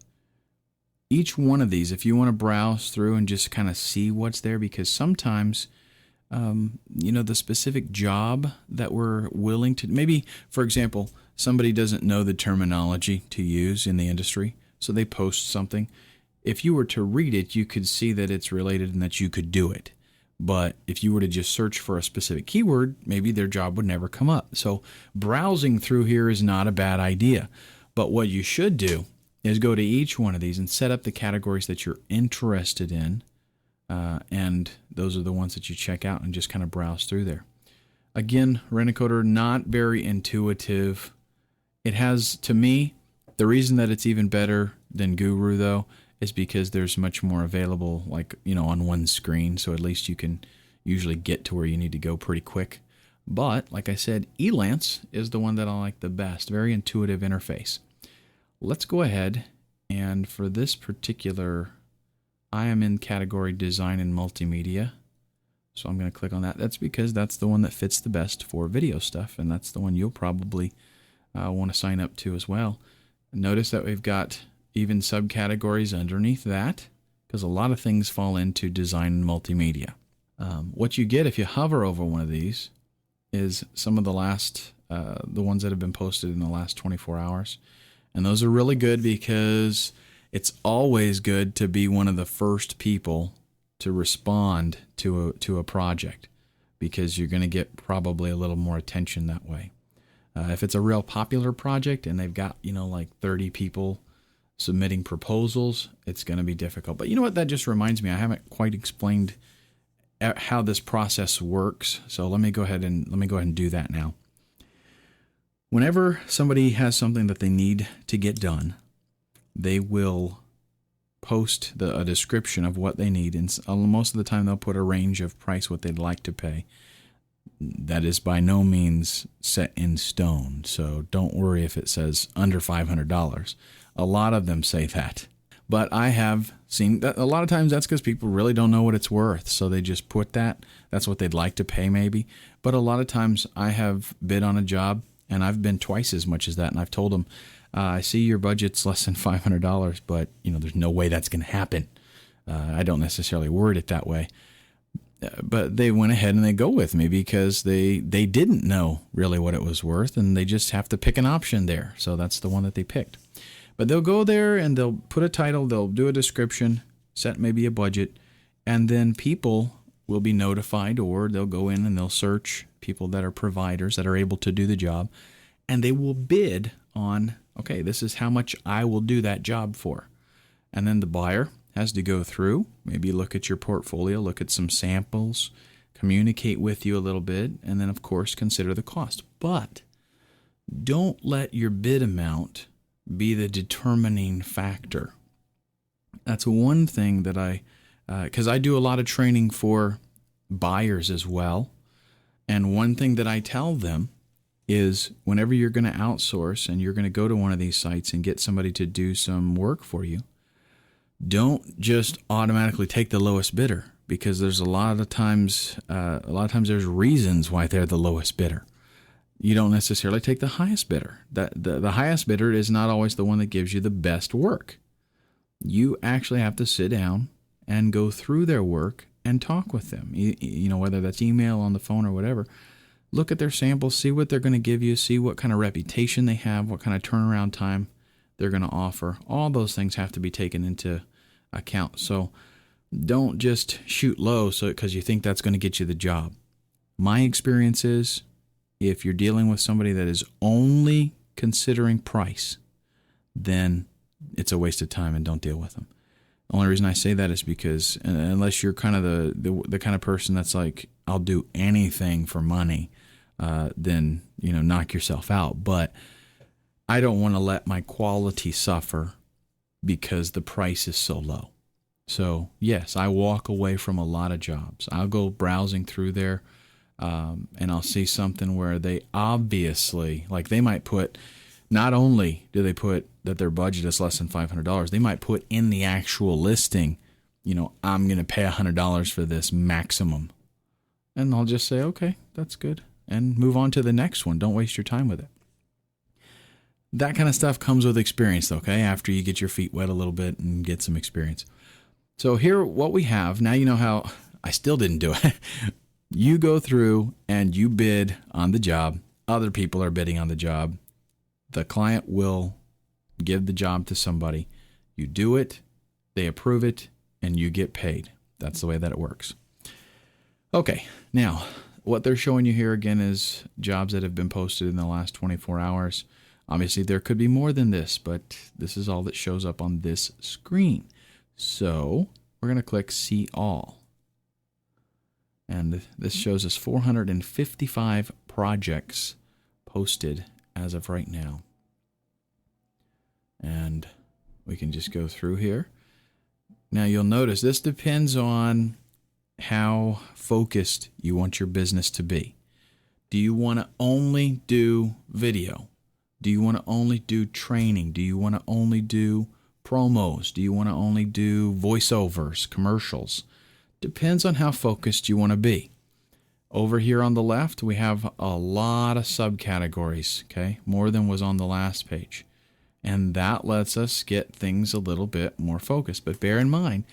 each one of these, if you want to browse through and just kind of see what's there, because sometimes, the specific job that we're willing to, maybe, for example, somebody doesn't know the terminology to use in the industry, so they post something. If you were to read it, you could see that it's related and that you could do it. But if you were to just search for a specific keyword, maybe their job would never come up. So browsing through here is not a bad idea. But what you should do is go to each one of these and set up the categories that you're interested in. And those are the ones that you check out and just kind of browse through there. Again, Rent-A-Coder, not very intuitive. It has, to me, the reason that it's even better than Guru, though, is because there's much more available, like, on one screen. So at least you can usually get to where you need to go pretty quick. But like I said, Elance is the one that I like the best. Very intuitive interface. Let's go ahead, and for this particular, I am in category design and multimedia. So I'm going to click on that. That's because that's the one that fits the best for video stuff, and that's the one you'll probably want to sign up to as well. Notice that we've got even subcategories underneath that, because a lot of things fall into design and multimedia. What you get if you hover over one of these is some of the ones that have been posted in the last 24 hours. And those are really good because it's always good to be one of the first people to respond to a project, because you're going to get probably a little more attention that way. If it's a real popular project and they've got, like 30 people submitting proposals, it's going to be difficult. But you know what? That just reminds me, I haven't quite explained how this process works. So let me go ahead and do that now. Whenever somebody has something that they need to get done, they will post a description of what they need, and most of the time they'll put a range of price what they'd like to pay. That is by no means set in stone, so don't worry if it says under $500. A lot of them say that. But I have seen that a lot of times that's because people really don't know what it's worth, so they just put that. That's what they'd like to pay maybe. But a lot of times I have bid on a job, and I've been twice as much as that, and I've told them, I see your budget's less than $500, but there's no way that's going to happen. I don't necessarily word it that way. But they went ahead and they go with me because they didn't know really what it was worth, and they just have to pick an option there. So that's the one that they picked. But they'll go there and they'll put a title, they'll do a description, set maybe a budget, and then people will be notified, or they'll go in and they'll search people that are providers that are able to do the job, and they will bid on, okay, this is how much I will do that job for. And then the buyer has to go through, maybe look at your portfolio, look at some samples, communicate with you a little bit, and then, of course, consider the cost. But don't let your bid amount be the determining factor. That's one thing that because I do a lot of training for buyers as well. And one thing that I tell them is whenever you're going to outsource and you're going to go to one of these sites and get somebody to do some work for you, don't just automatically take the lowest bidder, because there's a lot of times there's reasons why they're the lowest bidder. You don't necessarily take the highest bidder. The highest bidder is not always the one that gives you the best work. You actually have to sit down and go through their work and talk with them. Whether that's email, on the phone, or whatever. Look at their samples, see what they're going to give you, see what kind of reputation they have, what kind of turnaround time they're going to offer. All those things have to be taken into account. So don't just shoot low because you think that's going to get you the job. My experience is, if you're dealing with somebody that is only considering price, then it's a waste of time, and don't deal with them. The only reason I say that is because unless you're kind of the kind of person that's like, I'll do anything for money, then knock yourself out. But I don't want to let my quality suffer because the price is so low. So yes, I walk away from a lot of jobs. I'll go browsing through there. And I'll see something where they obviously, like, they might put, not only do they put that their budget is less than $500, they might put in the actual listing, I'm going to pay $100 for this maximum. And I'll just say, okay, that's good, and move on to the next one. Don't waste your time with it. That kind of stuff comes with experience, okay, after you get your feet wet a little bit and get some experience. So here, what we have, now you know how I still didn't do it. You go through and you bid on the job. Other people are bidding on the job. The client will give the job to somebody. You do it, they approve it, and you get paid. That's the way that it works. Okay, now what they're showing you here again is jobs that have been posted in the last 24 hours. Obviously, there could be more than this, but this is all that shows up on this screen. So we're going to click See All. And this shows us 455 projects posted as of right now. And we can just go through here. Now you'll notice this depends on how focused you want your business to be. Do you want to only do video? Do you want to only do training? Do you want to only do promos? Do you want to only do voiceovers, commercials? Depends on how focused you want to be. Over here on the left, we have a lot of subcategories, okay? More than was on the last page. And that lets us get things a little bit more focused. But bear in mind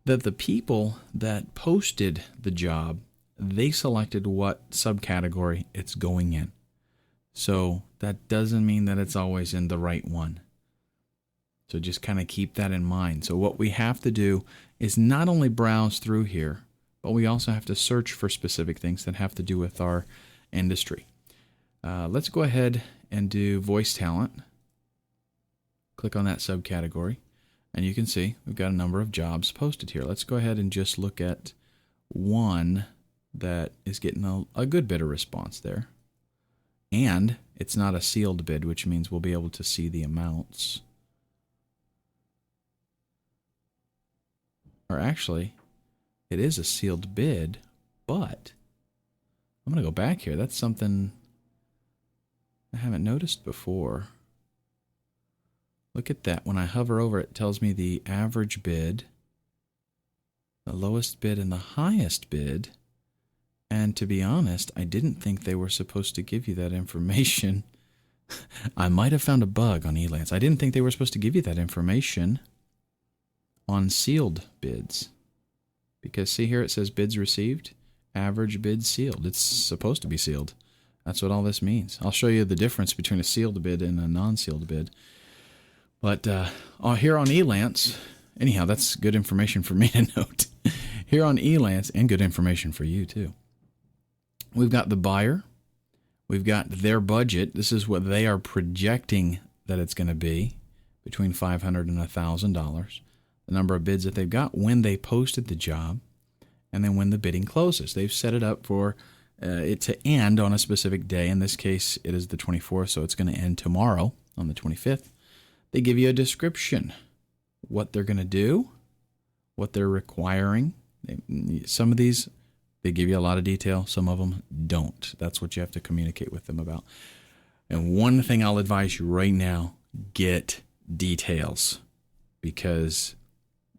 that the people that posted the job, they selected what subcategory it's going in. So that doesn't mean that it's always in the right one. So just kind of keep that in mind. So what we have to do is not only browse through here, but we also have to search for specific things that have to do with our industry. Let's go ahead and do voice talent. Click on that subcategory, and you can see we've got a number of jobs posted here. Let's go ahead and just look at one that is getting a good bit of response there. And it's not a sealed bid, which means we'll be able to see the amounts. Or actually, it is a sealed bid, but I'm going to go back here. That's something I haven't noticed before. Look at that. When I hover over it, it tells me the average bid, the lowest bid, and the highest bid. And to be honest, I didn't think they were supposed to give you that information. I might have found a bug on Elance. I didn't think they were supposed to give you that information on sealed bids. Because see here, it says bids received, average bid sealed. It's supposed to be sealed. That's what all this means. I'll show you the difference between a sealed bid and a non-sealed bid. But here on Elance, anyhow, that's good information for me to note. Here on Elance, and good information for you too. We've got the buyer. We've got their budget. This is what they are projecting that it's going to be, between $500 and $1,000. The number of bids that they've got when they posted the job, and then when the bidding closes. They've set it up for it to end on a specific day. In this case, it is the 24th, so it's going to end tomorrow on the 25th. They give you a description, what they're going to do, what they're requiring. Some of these, they give you a lot of detail. Some of them don't. That's what you have to communicate with them about. And one thing I'll advise you right now, get details, because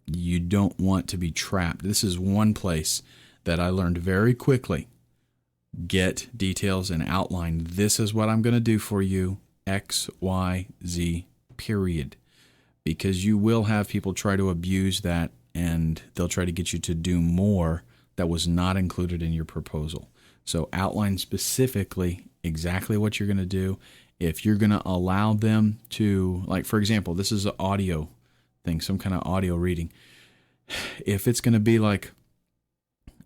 you don't want to be trapped. This is one place that I learned very quickly. Get details and outline. This is what I'm going to do for you, X, Y, Z, period. Because you will have people try to abuse that, and they'll try to get you to do more that was not included in your proposal. So outline specifically exactly what you're going to do. If you're going to allow them to, like, for example, this is an audio thing, some kind of audio reading. If it's going to be like,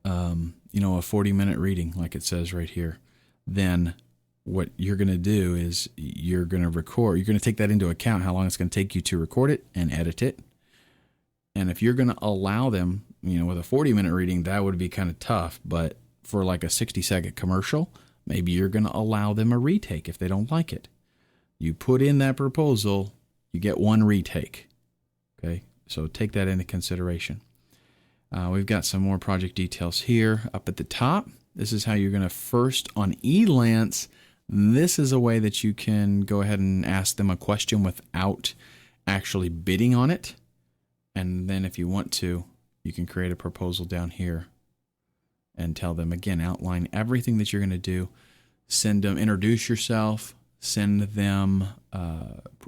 a 40-minute reading, like it says right here, then what you're going to do is you're going to record. You're going to take that into account, how long it's going to take you to record it and edit it. And if you're going to allow them, with a 40-minute reading, that would be kind of tough. But for like a 60-second commercial, maybe you're going to allow them a retake if they don't like it. You put in that proposal, you get one retake. Okay, so take that into consideration. We've got some more project details here up at the top. This is how you're going to first on Elance. This is a way that you can go ahead and ask them a question without actually bidding on it. And then if you want to, you can create a proposal down here and tell them, again, outline everything that you're going to do. Send them, introduce yourself, send them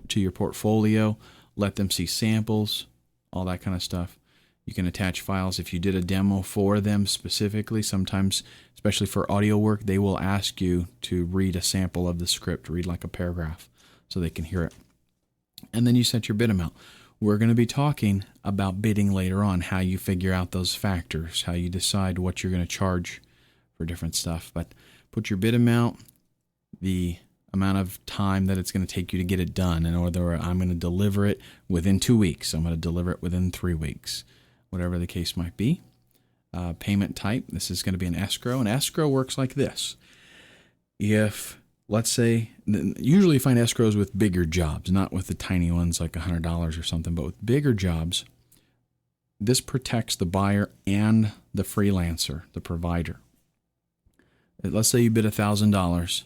to your portfolio, let them see samples, all that kind of stuff. You can attach files. If you did a demo for them specifically, sometimes, especially for audio work, they will ask you to read a sample of the script, read like a paragraph so they can hear it. And then you set your bid amount. We're going to be talking about bidding later on, how you figure out those factors, how you decide what you're going to charge for different stuff. But put your bid amount, the amount of time that it's going to take you to get it done. In order, I'm going to deliver it within 2 weeks. I'm going to deliver it within 3 weeks. Whatever the case might be. Payment type, this is going to be an escrow. And escrow works like this. If, let's say, usually you find escrows with bigger jobs, not with the tiny ones like $100 or something, but with bigger jobs, this protects the buyer and the freelancer, the provider. Let's say you bid $1,000.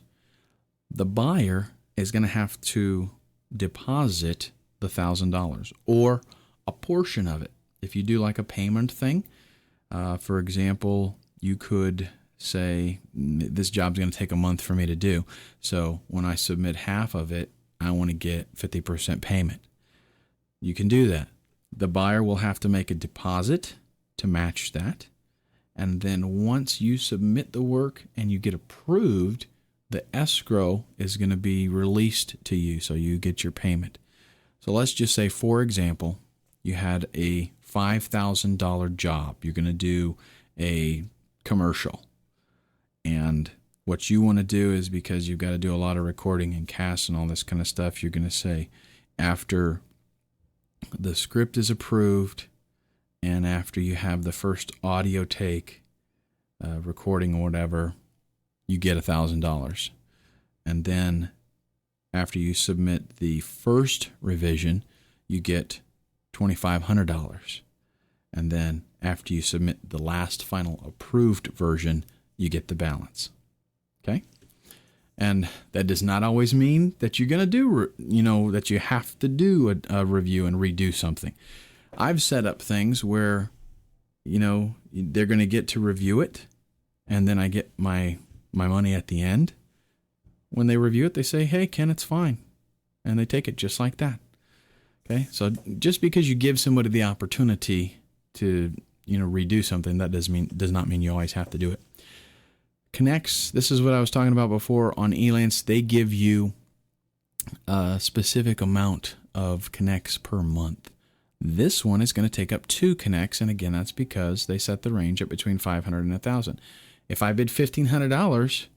The buyer is going to have to deposit the $1,000 or a portion of it. If you do like a payment thing, for example, you could say, this job's going to take a month for me to do. So when I submit half of it, I want to get 50% payment. You can do that. The buyer will have to make a deposit to match that. And then once you submit the work and you get approved, the escrow is going to be released to you, so you get your payment. So let's just say, for example, you had a $5,000 job. You're going to do a commercial. And what you want to do is, because you've got to do a lot of recording and casts and all this kind of stuff, you're going to say, after the script is approved and after you have the first audio take, recording or whatever, you get $1,000. And then after you submit the first revision, you get $2,500. And then after you submit the last final approved version, you get the balance. Okay? And that does not always mean that you're going to do, that you have to do a review and redo something. I've set up things where, they're going to get to review it, and then I get my money at the end. When they review it, they say, hey, Ken, it's fine. And they take it just like that. Okay? So just because you give somebody the opportunity to, redo something, that does not mean you always have to do it. Connects, this is what I was talking about before on Elance. They give you a specific amount of connects per month. This one is going to take up 2 connects, and again, that's because they set the range at between $500 and $1,000. If I bid $1,500,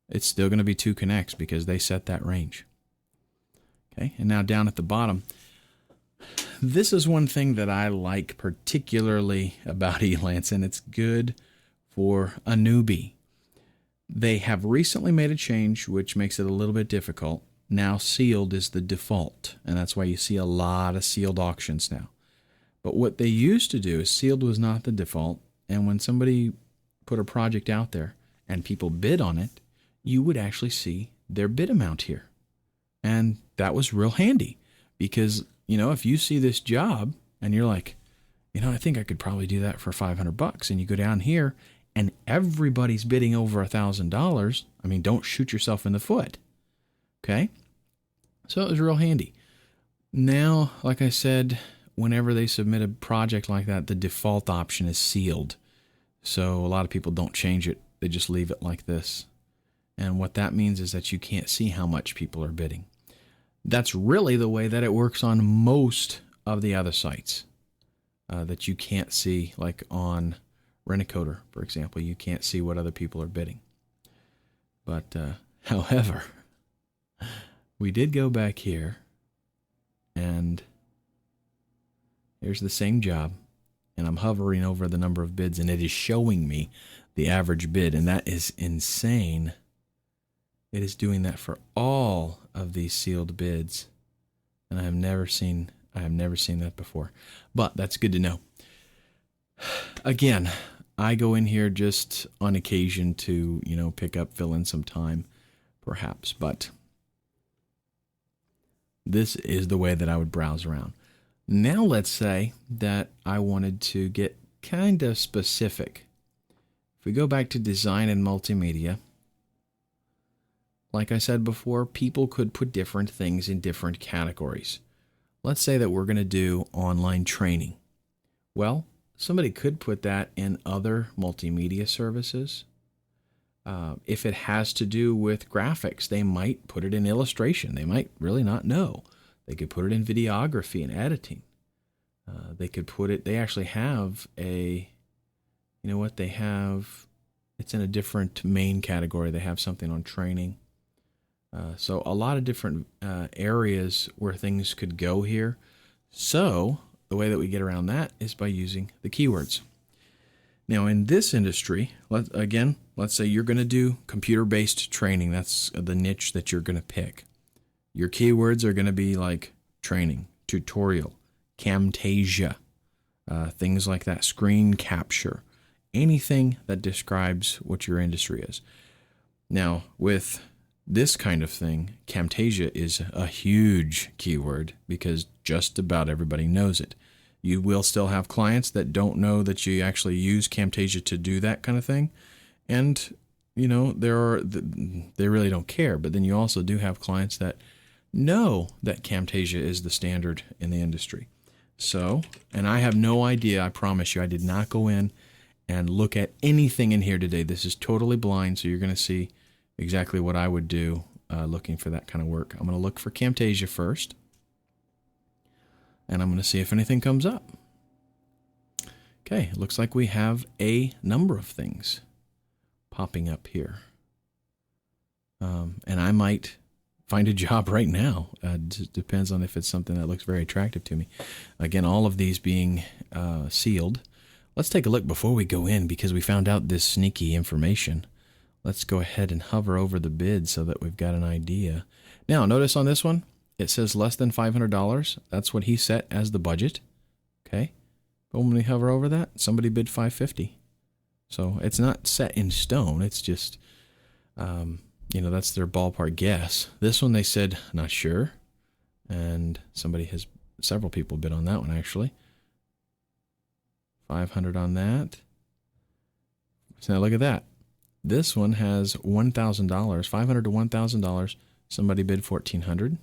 it's still going to be 2 connects because they set that range. Okay, and now down at the bottom, this is one thing that I like particularly about Elance, and it's good for a newbie. They have recently made a change which makes it a little bit difficult. Now sealed is the default, and that's why you see a lot of sealed auctions now. But what they used to do is sealed was not the default, and when somebody put a project out there and people bid on it, you would actually see their bid amount here. And that was real handy because, if you see this job and you're like, I think I could probably do that for $500, and you go down here and everybody's bidding over $1,000, don't shoot yourself in the foot. Okay? So it was real handy. Now, like I said, whenever they submit a project like that, the default option is sealed. So a lot of people don't change it. They just leave it like this. And what that means is that you can't see how much people are bidding. That's really the way that it works on most of the other sites that you can't see, like on Rent-A-Coder, for example. You can't see what other people are bidding. But, however, we did go back here, and here's the same job, and I'm hovering over the number of bids, and it is showing me the average bid, and that is insane. It is doing that for all of these sealed bids, and I have never seen that before. But that's good to know. Again, I go in here just on occasion to, pick up, fill in some time, perhaps. But this is the way that I would browse around. Now let's say that I wanted to get kind of specific. If we go back to design and multimedia, like I said before, people could put different things in different categories. Let's say that we're going to do online training. Well, somebody could put that in other multimedia services. If it has to do with graphics, they might put it in illustration. They might really not know. They could put it in videography and editing. They could put it, they actually have it's in a different main category. They have something on training. So a lot of different areas where things could go here. So the way that we get around that is by using the keywords. Now in this industry, let's say you're going to do computer-based training. That's the niche that you're going to pick. Your keywords are going to be like training, tutorial, Camtasia, things like that, screen capture, anything that describes what your industry is. Now, with this kind of thing, Camtasia is a huge keyword because just about everybody knows it. You will still have clients that don't know that you actually use Camtasia to do that kind of thing. And, you know, they really don't care. But then you also do have clients that know that Camtasia is the standard in the industry. So, and I have no idea, I promise you, I did not go in and look at anything in here today. This is totally blind, so you're going to see exactly what I would do looking for that kind of work. I'm going to look for Camtasia first, and I'm going to see if anything comes up. Okay, it looks like we have a number of things popping up here. And I might find a job right now. It depends on if it's something that looks very attractive to me. Again, all of these being sealed. Let's take a look before we go in because we found out this sneaky information. Let's go ahead and hover over the bid so that we've got an idea. Now, notice on this one, it says less than $500. That's what he set as the budget. Okay. But when we hover over that, somebody bid $550. So it's not set in stone. It's just, you know, that's their ballpark guess. This one they said, not sure. And several people bid on that one actually. 500 on that. So now look at that. This one has $1,000, $500 to $1,000. Somebody bid $1,400.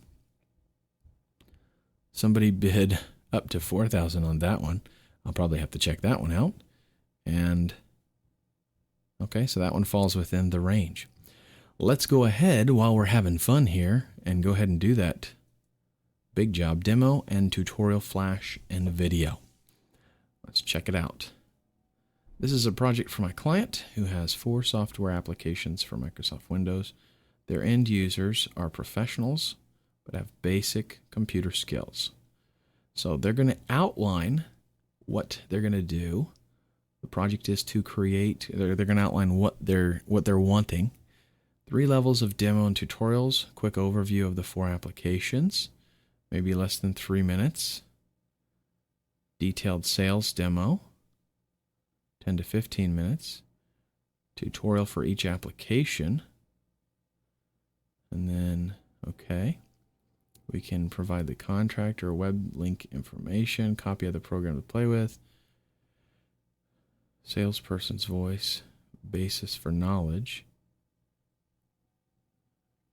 Somebody bid up to $4,000 on that one. I'll probably have to check that one out. And okay, so that one falls within the range. Let's go ahead while we're having fun here and go ahead and do that big job demo and tutorial flash and video. Let's check it out. This is a project for my client who has 4 software applications for Microsoft Windows. Their end users are professionals but have basic computer skills. So they're going to outline what they're going to do. The project is to create, they're going to outline what they're wanting. 3 levels of demo and tutorials, quick overview of the 4 applications, maybe less than 3 minutes. Detailed sales demo, 10 to 15 minutes. Tutorial for each application. And then, okay, we can provide the contractor web link information, copy of the program to play with, salesperson's voice, basis for knowledge.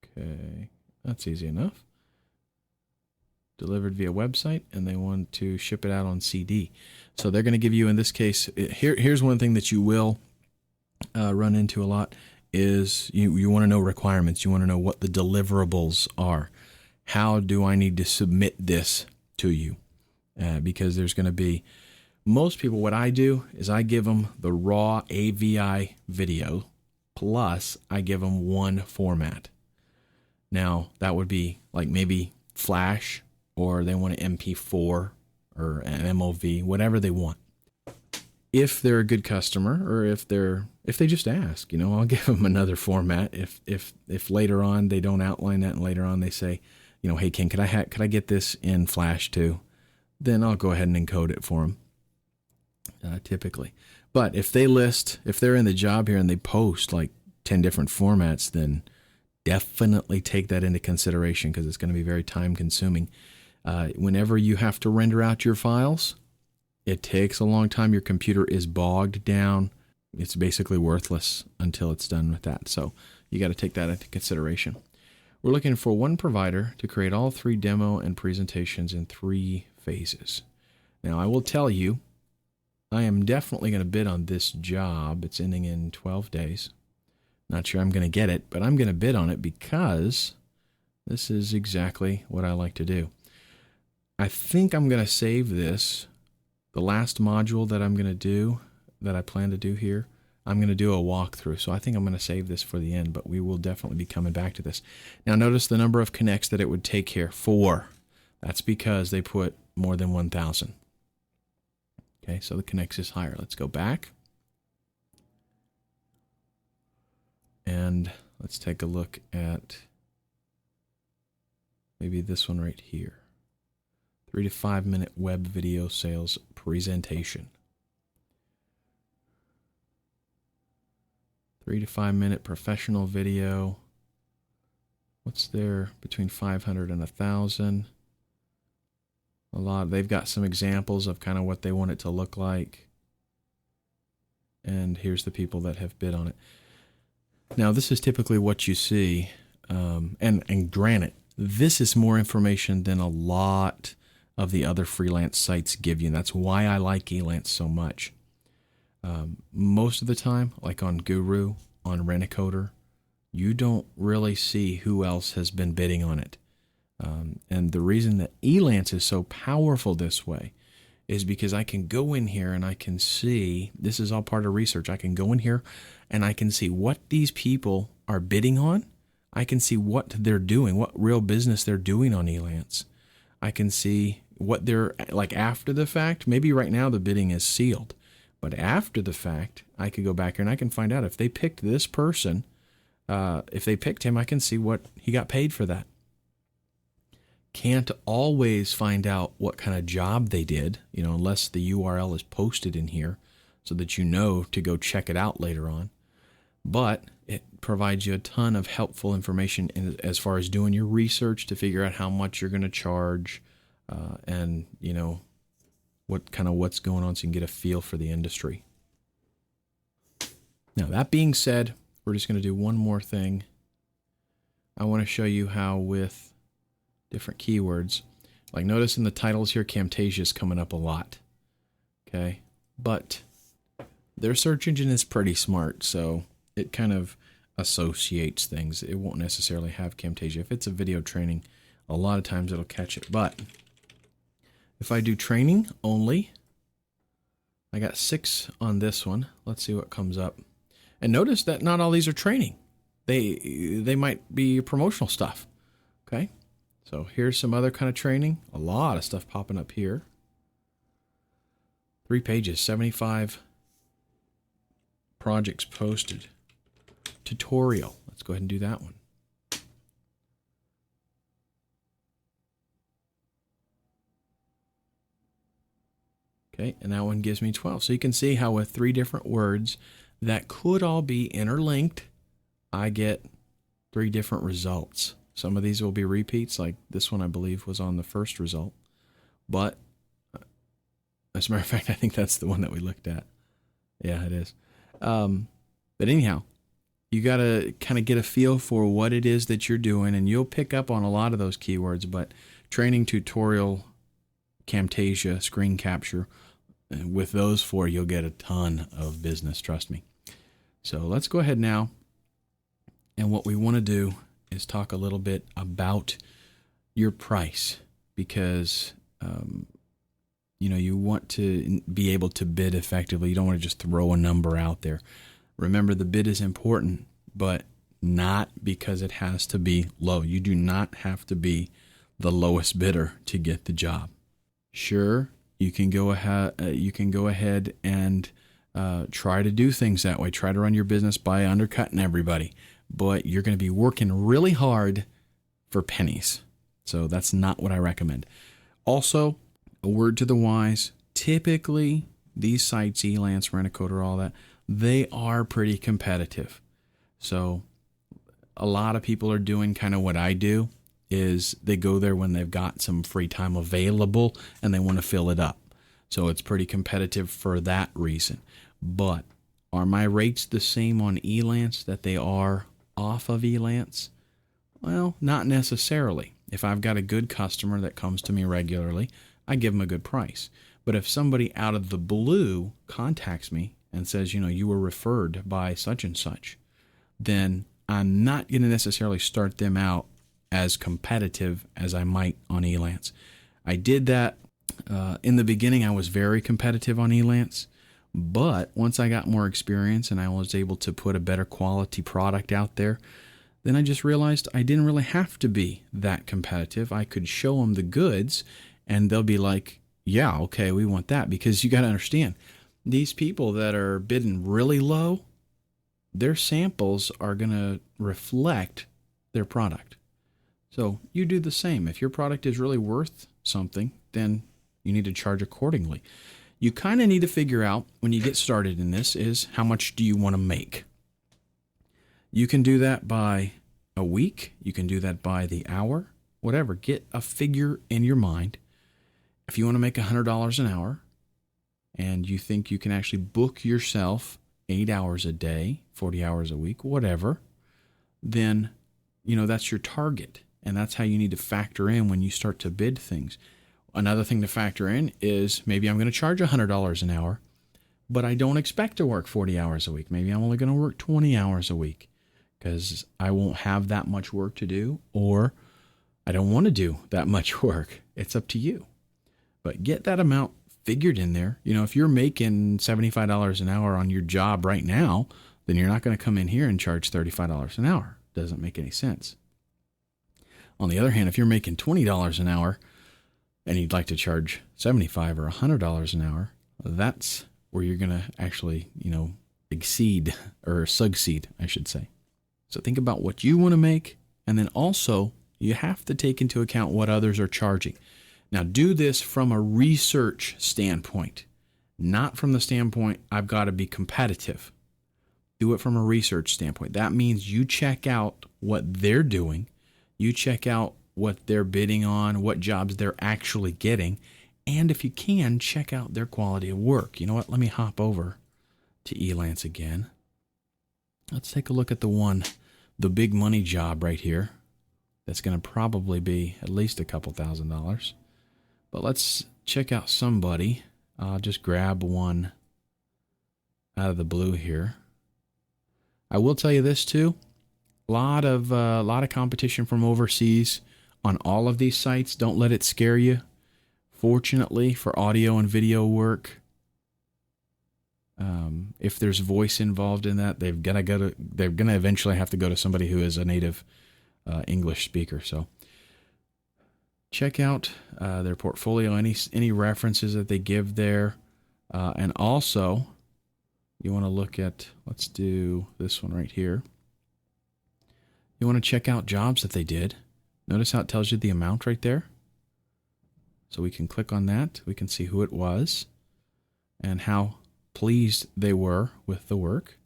Okay, that's easy enough. Delivered via website, and they want to ship it out on CD. So they're going to give you, in this case, here's one thing that you will run into a lot is you want to know requirements. You want to know what the deliverables are. How do I need to submit this to you? Because there's going to be, most people, what I do is I give them the raw AVI video, plus I give them one format. Now, that would be like maybe Flash, or they want an MP4 or an MOV, whatever they want. If they're a good customer, or if they just ask, you know, I'll give them another format. If later on they don't outline that, and later on they say, you know, hey Ken, could I get this in Flash too? Then I'll go ahead and encode it for them. Typically, but if they're in the job here and they post like 10 different formats, then definitely take that into consideration because it's going to be very time consuming. Whenever you have to render out your files, it takes a long time. Your computer is bogged down. It's basically worthless until it's done with that. So you got to take that into consideration. We're looking for one provider to create all 3 demo and presentations in 3 phases. Now, I will tell you, I am definitely going to bid on this job. It's ending in 12 days. Not sure I'm going to get it, but I'm going to bid on it because this is exactly what I like to do. I think I'm going to save this. The last module that I'm going to do, that I plan to do here, I'm going to do a walkthrough. So I think I'm going to save this for the end, but we will definitely be coming back to this. Now notice the number of connects that it would take here, 4. That's because they put more than 1,000. Okay, so the connects is higher. Let's go back. And let's take a look at maybe this one right here. 3 to 5 minute web video sales presentation. 3 to 5 minute professional video. What's there? Between 500 and 1,000. A lot. They've got some examples of kind of what they want it to look like. And here's the people that have bid on it. Now, this is typically what you see. And granted, this is more information than a lot of the other freelance sites give you. And that's why I like Elance so much. Most of the time, like on Guru, on Rent-A-Coder, you don't really see who else has been bidding on it. And the reason that Elance is so powerful this way is because I can go in here and I can see, this is all part of research, I can go in here and I can see what these people are bidding on. I can see what they're doing, what real business they're doing on Elance. I can see what they're, like after the fact, maybe right now the bidding is sealed, but after the fact, I could go back here and I can find out if they picked this person, if they picked him, I can see what he got paid for that. Can't always find out what kind of job they did, unless the URL is posted in here so that you know to go check it out later on. But it provides you a ton of helpful information as far as doing your research to figure out how much you're going to charge and, what's going on so you can get a feel for the industry. Now, that being said, we're just going to do one more thing. I want to show you how with different keywords, like notice in the titles here, Camtasia is coming up a lot. Okay. But their search engine is pretty smart. So it kind of associates things. It won't necessarily have Camtasia. If it's a video training, a lot of times it'll catch it. But if I do training only, I got 6 on this one. Let's see what comes up. And notice that not all these are training. They might be promotional stuff. Okay. So here's some other kind of training. A lot of stuff popping up here. 3 pages, 75 projects posted. Tutorial. Let's go ahead and do that one. Okay, and that one gives me 12. So you can see how with 3 different words that could all be interlinked, I get 3 different results. Some of these will be repeats, like this one I believe was on the first result. But as a matter of fact, I think that's the one that we looked at. Yeah, it is. But anyhow, you got to kind of get a feel for what it is that you're doing, and you'll pick up on a lot of those keywords. But training, tutorial, Camtasia, screen capture, with those 4, you'll get a ton of business, trust me. So let's go ahead now. And what we want to do is talk a little bit about your price, because you want to be able to bid effectively. You don't want to just throw a number out there. Remember, the bid is important, but not because it has to be low. You do not have to be the lowest bidder to get the job. Sure, you can go ahead and try to do things that way. Try to run your business by undercutting everybody, but you're going to be working really hard for pennies. So that's not what I recommend. Also, a word to the wise, typically these sites, Elance, Rent-A-Coder, all that, they are pretty competitive. So a lot of people are doing kind of what I do, is they go there when they've got some free time available and they want to fill it up. So it's pretty competitive for that reason. But are my rates the same on Elance that they are off of Elance? Well, not necessarily. If I've got a good customer that comes to me regularly, I give them a good price. But if somebody out of the blue contacts me and says, you were referred by such and such, then I'm not going to necessarily start them out as competitive as I might on Elance. I did that in the beginning. I was very competitive on Elance, but once I got more experience and I was able to put a better quality product out there, then I just realized I didn't really have to be that competitive. I could show them the goods and they'll be like, yeah, okay, we want that. Because you got to understand, these people that are bidding really low, their samples are going to reflect their product. So you do the same. If your product is really worth something, then you need to charge accordingly. You kind of need to figure out when you get started in this is how much do you want to make? You can do that by a week. You can do that by the hour, whatever. Get a figure in your mind. If you want to make $100 an hour and you think you can actually book yourself 8 hours a day, 40 hours a week, whatever, then, that's your target. And that's how you need to factor in when you start to bid things. Another thing to factor in is maybe I'm going to charge $100 an hour, but I don't expect to work 40 hours a week. Maybe I'm only going to work 20 hours a week because I won't have that much work to do, or I don't want to do that much work. It's up to you. But get that amount figured in there. If you're making $75 an hour on your job right now, then you're not going to come in here and charge $35 an hour. Doesn't make any sense. On the other hand, if you're making $20 an hour and you'd like to charge $75 or $100 an hour, that's where you're going to actually, exceed or succeed, I should say. So think about what you want to make, and then also you have to take into account what others are charging. Now, do this from a research standpoint, not from the standpoint I've got to be competitive. Do it from a research standpoint. That means you check out what they're doing. You check out what they're bidding on, what jobs they're actually getting, and if you can, check out their quality of work. You know what? Let me hop over to Elance again. Let's take a look at the big money job right here. That's going to probably be at least a couple $1,000s. But let's check out somebody. I'll just grab one out of the blue here. I will tell you this too. A lot of competition from overseas on all of these sites. Don't let it scare you. Fortunately, for audio and video work, if there's voice involved in that, they're gonna eventually have to go to somebody who is a native English speaker. So check out their portfolio, any references that they give there, and also you want to look at. Let's do this one right here. You want to check out jobs that they did. Notice how it tells you the amount right there. So we can click on that. We can see who it was and how pleased they were with the work.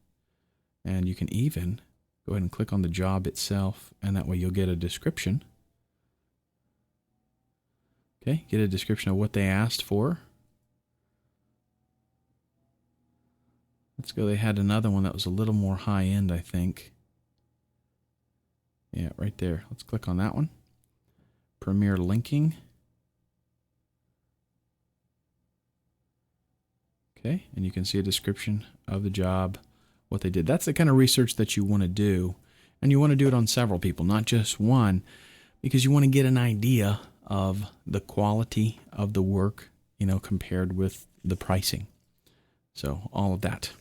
And you can even go ahead and click on the job itself, and that way you'll get a description. Okay, get a description of what they asked for. Let's go. They had another one that was a little more high end, I think. Yeah, right there. Let's click on that one. Premier linking. Okay, and you can see a description of the job, what they did. That's the kind of research that you want to do. And you want to do it on several people, not just one, because you want to get an idea of the quality of the work, compared with the pricing. So all of that.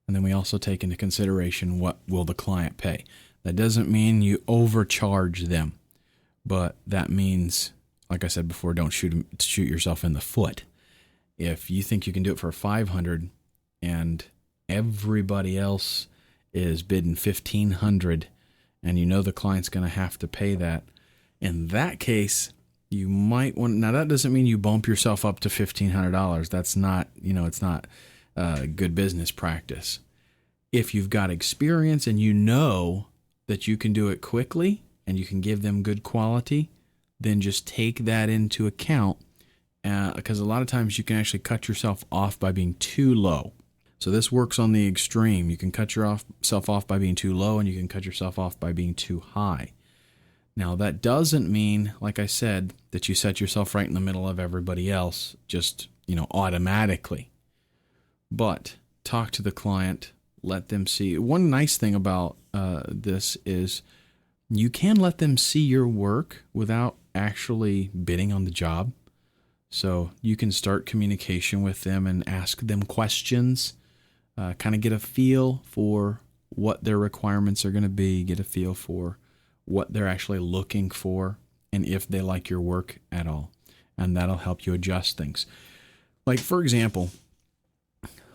And then we also take into consideration what will the client pay. That doesn't mean you overcharge them, but that means, like I said before, don't shoot yourself in the foot. If you think you can do it for $500 and everybody else is bidding $1,500 and the client's going to have to pay that, in that case, you might want. Now that doesn't mean you bump yourself up to $1,500. That's not, it's not good business practice. If you've got experience and that you can do it quickly and you can give them good quality, then just take that into account. Because a lot of times you can actually cut yourself off by being too low. So this works on the extreme. You can cut yourself off by being too low, and you can cut yourself off by being too high. Now, that doesn't mean, like I said, that you set yourself right in the middle of everybody else, just, automatically. But talk to the client, let them see. One nice thing about this is you can let them see your work without actually bidding on the job. So you can start communication with them and ask them questions, kind of get a feel for what their requirements are going to be, get a feel for what they're actually looking for, and if they like your work at all. And that'll help you adjust things. Like, for example,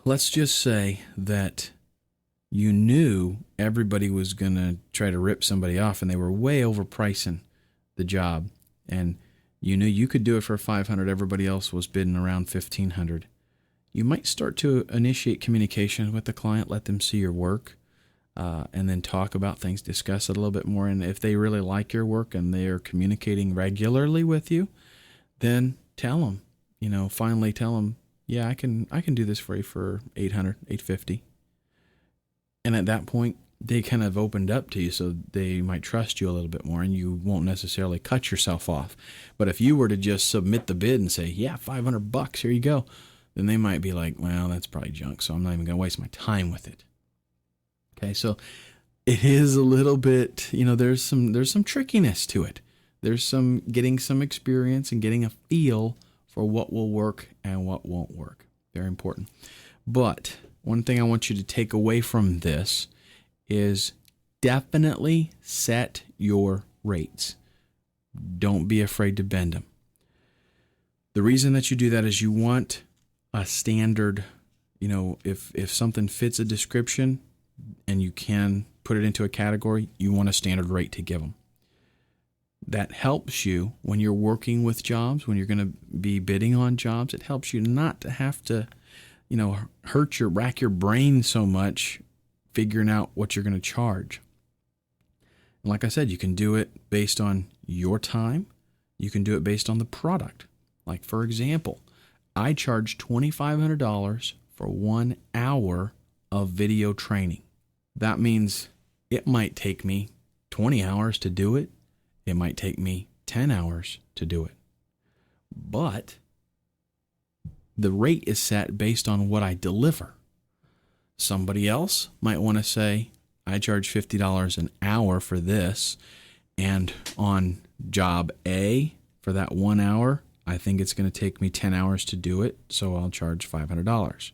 let's just say that you knew everybody was going to try to rip somebody off and they were way overpricing the job. And You knew you could do it for 500. Everybody else was bidding around 1,500. You might start to initiate communication with the client, let them see your work, and then talk about things, discuss it a little bit more. And if they really like your work and they are communicating regularly with you, then tell them, finally tell them, yeah, I can do this for you for 800, 850. And at that point, they kind of opened up to you, so they might trust you a little bit more, and you won't necessarily cut yourself off. But if you were to just submit the bid and say, yeah, $500, here you go, then they might be like, well, that's probably junk, so I'm not even going to waste my time with it. Okay, so it is a little bit, there's some trickiness to it. There's some getting some experience and getting a feel for what will work and what won't work. Very important. But one thing I want you to take away from this is definitely set your rates. Don't be afraid to bend them. The reason that you do that is you want a standard, if something fits a description and you can put it into a category, you want a standard rate to give them. That helps you when you're working with jobs, when you're going to be bidding on jobs. It helps you not to have to, rack your brain so much figuring out what you're going to charge. And like I said, you can do it based on your time. You can do it based on the product. Like, for example, I charge $2,500 for 1 hour of video training. That means it might take me 20 hours to do it. It might take me 10 hours to do it. But the rate is set based on what I deliver. Somebody else might want to say, I charge $50 an hour for this, and on job A, for that 1 hour, I think it's going to take me 10 hours to do it, so I'll charge $500.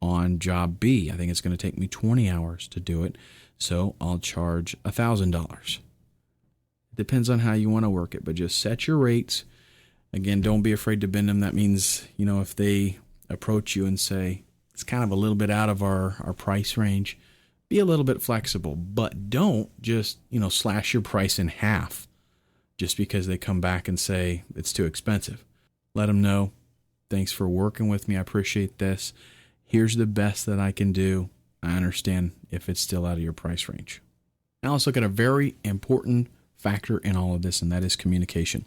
On job B, I think it's going to take me 20 hours to do it, so I'll charge $1,000. Depends on how you want to work it, but just set your rates. Again, don't be afraid to bend them. That means, if they approach you and say, it's kind of a little bit out of our price range, be a little bit flexible, but don't just, slash your price in half just because they come back and say it's too expensive. Let them know, thanks for working with me. I appreciate this. Here's the best that I can do. I understand if it's still out of your price range. Now let's look at a very important factor in all of this, and that is communication.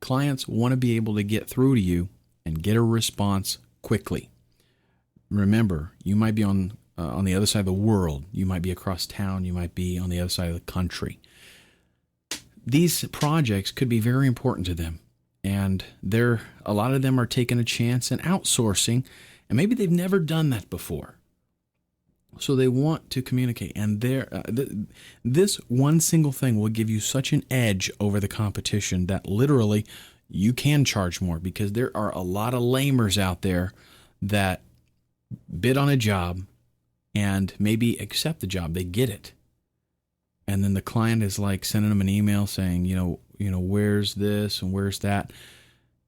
Clients want to be able to get through to you and get a response quickly. Remember, you might be on the other side of the world. You might be across town. You might be on the other side of the country. These projects could be very important to them, and a lot of them are taking a chance and outsourcing, and maybe they've never done that before. So they want to communicate, and this one single thing will give you such an edge over the competition that literally you can charge more, because there are a lot of lamers out there that bid on a job and maybe accept the job. They get it. And then the client is like sending them an email saying, where's this and where's that?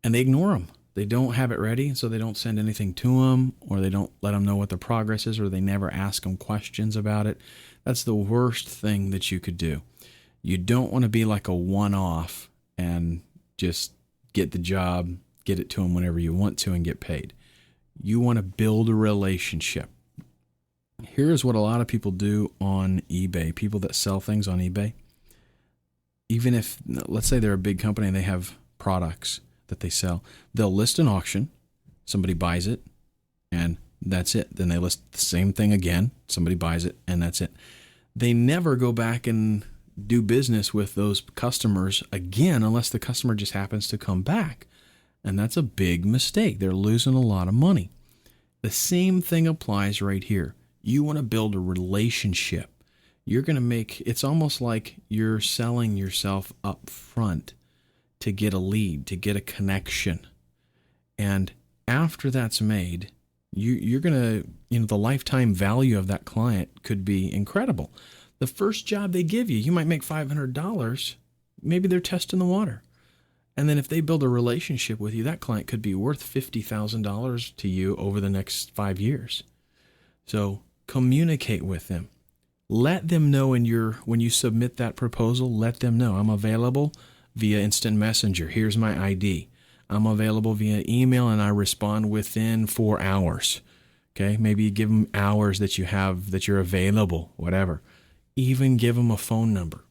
And they ignore them. They don't have it ready, so they don't send anything to them, or they don't let them know what the progress is, or they never ask them questions about it. That's the worst thing that you could do. You don't want to be like a one-off and just get the job, get it to them whenever you want to, and get paid. You want to build a relationship. Here's what a lot of people do on eBay, people that sell things on eBay. Even if, let's say they're a big company and they have products that they sell, they'll list an auction, somebody buys it, and that's it. Then they list the same thing again, somebody buys it, and that's it. They never go back and do business with those customers again unless the customer just happens to come back. And that's a big mistake. They're losing a lot of money. The same thing applies right here. You want to build a relationship. You're going to it's almost like you're selling yourself up front to get a lead, to get a connection. And after that's made, you're going to, the lifetime value of that client could be incredible. The first job they give you, you might make $500. Maybe they're testing the water. And then if they build a relationship with you, that client could be worth $50,000 to you over the next 5 years. So communicate with them. Let them know when you submit that proposal, let them know I'm available. via instant messenger. Here's my ID. I'm available via email and I respond within 4 hours. Okay, maybe you give them hours that you have, that you're available, whatever. Even give them a phone number.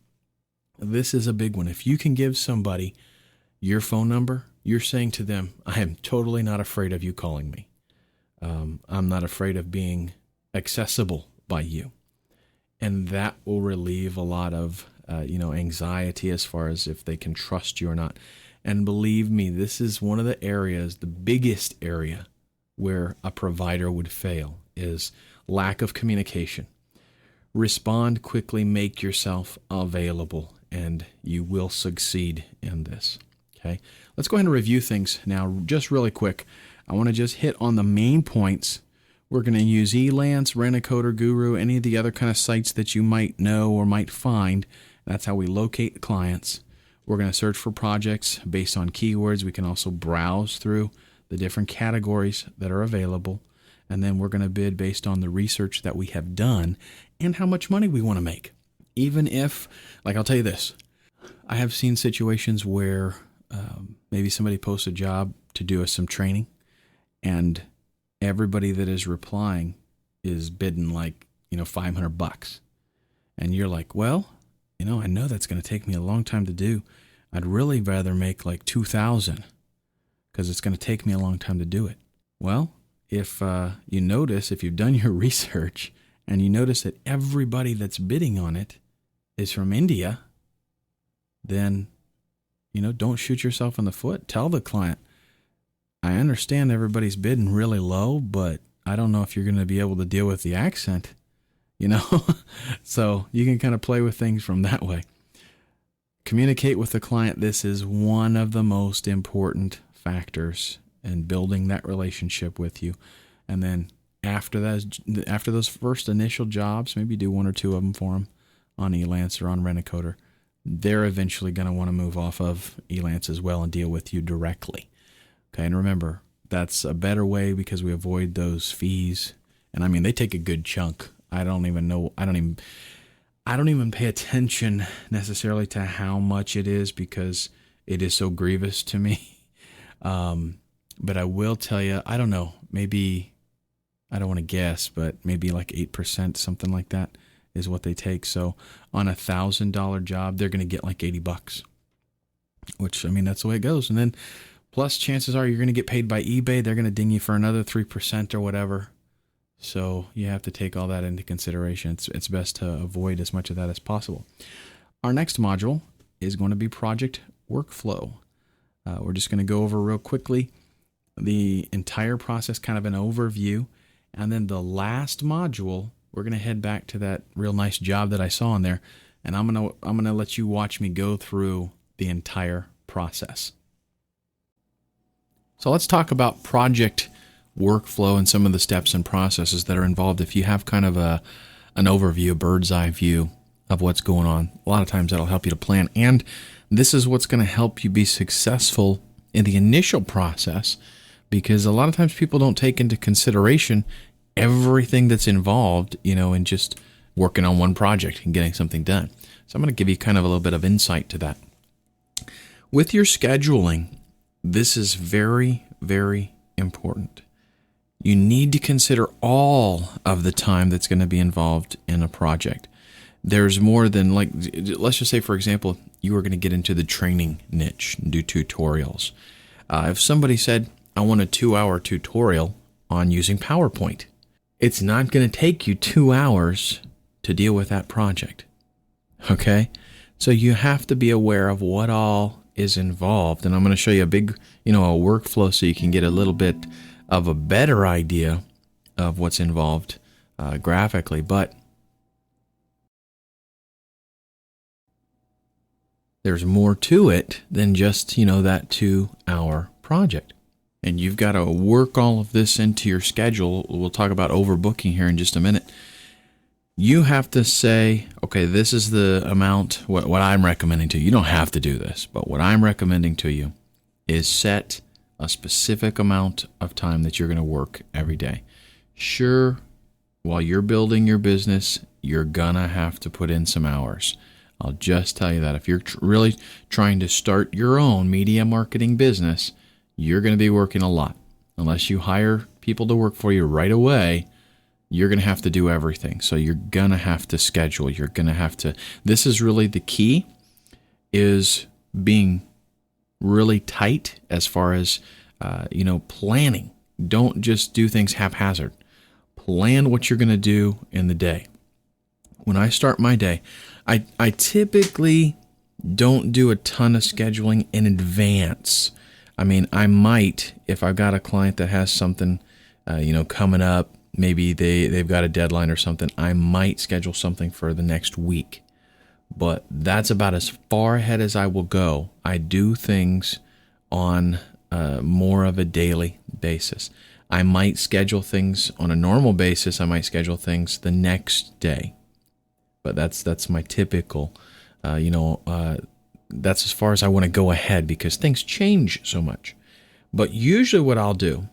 This is a big one. If you can give somebody your phone number, you're saying to them, I am totally not afraid of you calling me. I'm not afraid of being accessible by you. And that will relieve a lot of anxiety as far as if they can trust you or not. And believe me, this is one of the areas, the biggest area where a provider would fail is lack of communication. Respond quickly, make yourself available, and you will succeed in this. Okay, let's go ahead and review things now just really quick. I want to just hit on the main points. We're going to use Elance, Rent-A-Coder Guru, any of the other kind of sites that you might know or might find. That's how we locate the clients. We're going to search for projects based on keywords. We can also browse through the different categories that are available. And then we're going to bid based on the research that we have done and how much money we want to make. Even if, like I'll tell you this, I have seen situations where maybe somebody posts a job to do some training and everybody that is replying is bidding like, $500. And you're like, well, I know that's going to take me a long time to do. I'd really rather make like 2,000 because it's going to take me a long time to do it. Well, if you notice, if you've done your research and you notice that everybody that's bidding on it is from India, then, don't shoot yourself in the foot. Tell the client, I understand everybody's bidding really low, but I don't know if you're going to be able to deal with the accent, So you can kind of play with things from that way. Communicate with the client. This is one of the most important factors in building that relationship with you. And then after those first initial jobs, maybe do one or two of them for them on Elance or on Rent-A-Coder. They're eventually going to want to move off of Elance as well and deal with you directly. Okay, and remember, that's a better way because we avoid those fees. And I mean, they take a good chunk. I don't even pay attention necessarily to how much it is because it is so grievous to me. But I will tell you, I don't know, maybe, I don't want to guess, but maybe like 8%, something like that is what they take. So on $1,000 job, they're going to get like $80, which, that's the way it goes. And then plus chances are you're going to get paid by eBay. They're going to ding you for another 3% or whatever. So you have to take all that into consideration. It's best to avoid as much of that as possible. Our next module is going to be project workflow. We're just going to go over real quickly the entire process, kind of an overview. And then the last module, we're going to head back to that real nice job that I saw in there. And I'm going to let you watch me go through the entire process. So let's talk about project workflow and some of the steps and processes that are involved. If you have kind of an overview, a bird's eye view of what's going on, a lot of times that'll help you to plan. And this is what's going to help you be successful in the initial process, because a lot of times people don't take into consideration everything that's involved, in just working on one project and getting something done. So I'm going to give you kind of a little bit of insight to that. With your scheduling, this is very, very important. You need to consider all of the time that's going to be involved in a project. There's more than, let's just say, for example, you are going to get into the training niche and do tutorials. If somebody said, I want a 2-hour tutorial on using PowerPoint, it's not going to take you 2 hours to deal with that project. Okay? So you have to be aware of what all is involved. And I'm going to show you a big, a workflow so you can get a little bit of a better idea of what's involved graphically. But there's more to it than just, that 2-hour project. And you've got to work all of this into your schedule. We'll talk about overbooking here in just a minute. You have to say, okay, this is the amount, what I'm recommending to you. You don't have to do this, but what I'm recommending to you is set a specific amount of time that you're going to work every day. Sure, while you're building your business, you're going to have to put in some hours. I'll just tell you that. If you're really trying to start your own media marketing business, you're going to be working a lot. Unless you hire people to work for you right away, you're going to have to do everything. So you're going to have to schedule. You're going to have to. This is really the key, is being really tight as far as, planning. Don't just do things haphazard. Plan what you're going to do in the day. When I start my day, I typically don't do a ton of scheduling in advance. I mean, I might, if I've got a client that has something, coming up, maybe they've got a deadline or something, I might schedule something for the next week. But that's about as far ahead as I will go. I do things on more of a daily basis. I might schedule things on a normal basis. I might schedule things the next day. But that's my typical, that's as far as I want to go ahead because things change so much. But usually what I'll do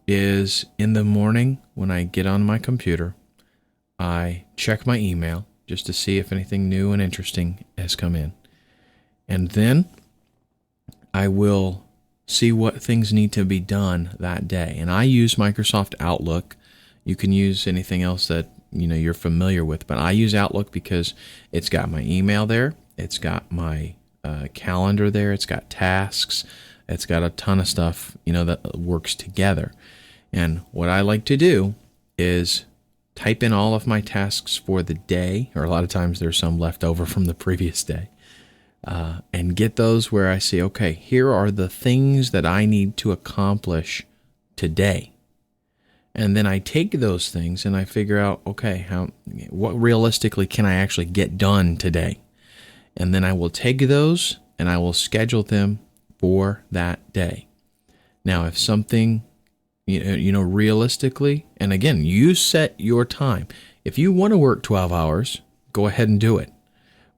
is in the morning when I get on my computer, I check my email just to see if anything new and interesting has come in. And then I will see what things need to be done that day. And I use Microsoft Outlook. You can use anything else that you're familiar with, but I use Outlook because it's got my email there, it's got my calendar there, it's got tasks, it's got a ton of stuff that works together. And what I like to do is type in all of my tasks for the day, or a lot of times there's some left over from the previous day, and get those where I see, okay, here are the things that I need to accomplish today. And then I take those things and I figure out, okay, what realistically can I actually get done today? And then I will take those and I will schedule them for that day. Now, if something, realistically, and again, you set your time. If you want to work 12 hours, go ahead and do it.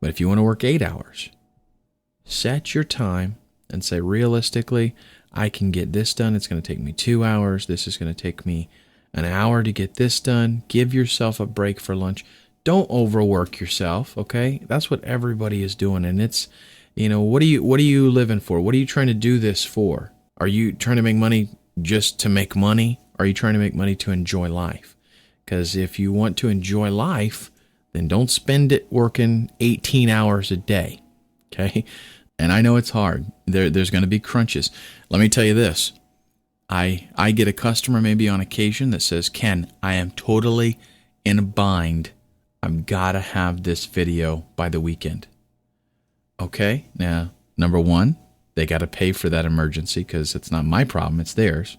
But if you want to work 8 hours, set your time and say, realistically, I can get this done. It's going to take me 2 hours. This is going to take me an hour to get this done. Give yourself a break for lunch. Don't overwork yourself, okay? That's what everybody is doing. And it's, what are you living for? What are you trying to do this for? Are you trying to make money just to make money? Are you trying to make money to enjoy life? Because if you want to enjoy life, then don't spend it working 18 hours a day, okay? And I know it's hard. There's going to be crunches. Let me tell you this. I get a customer maybe on occasion that says, Ken, I am totally in a bind. I've got to have this video by the weekend. Okay, now, number one, they got to pay for that emergency because it's not my problem, it's theirs.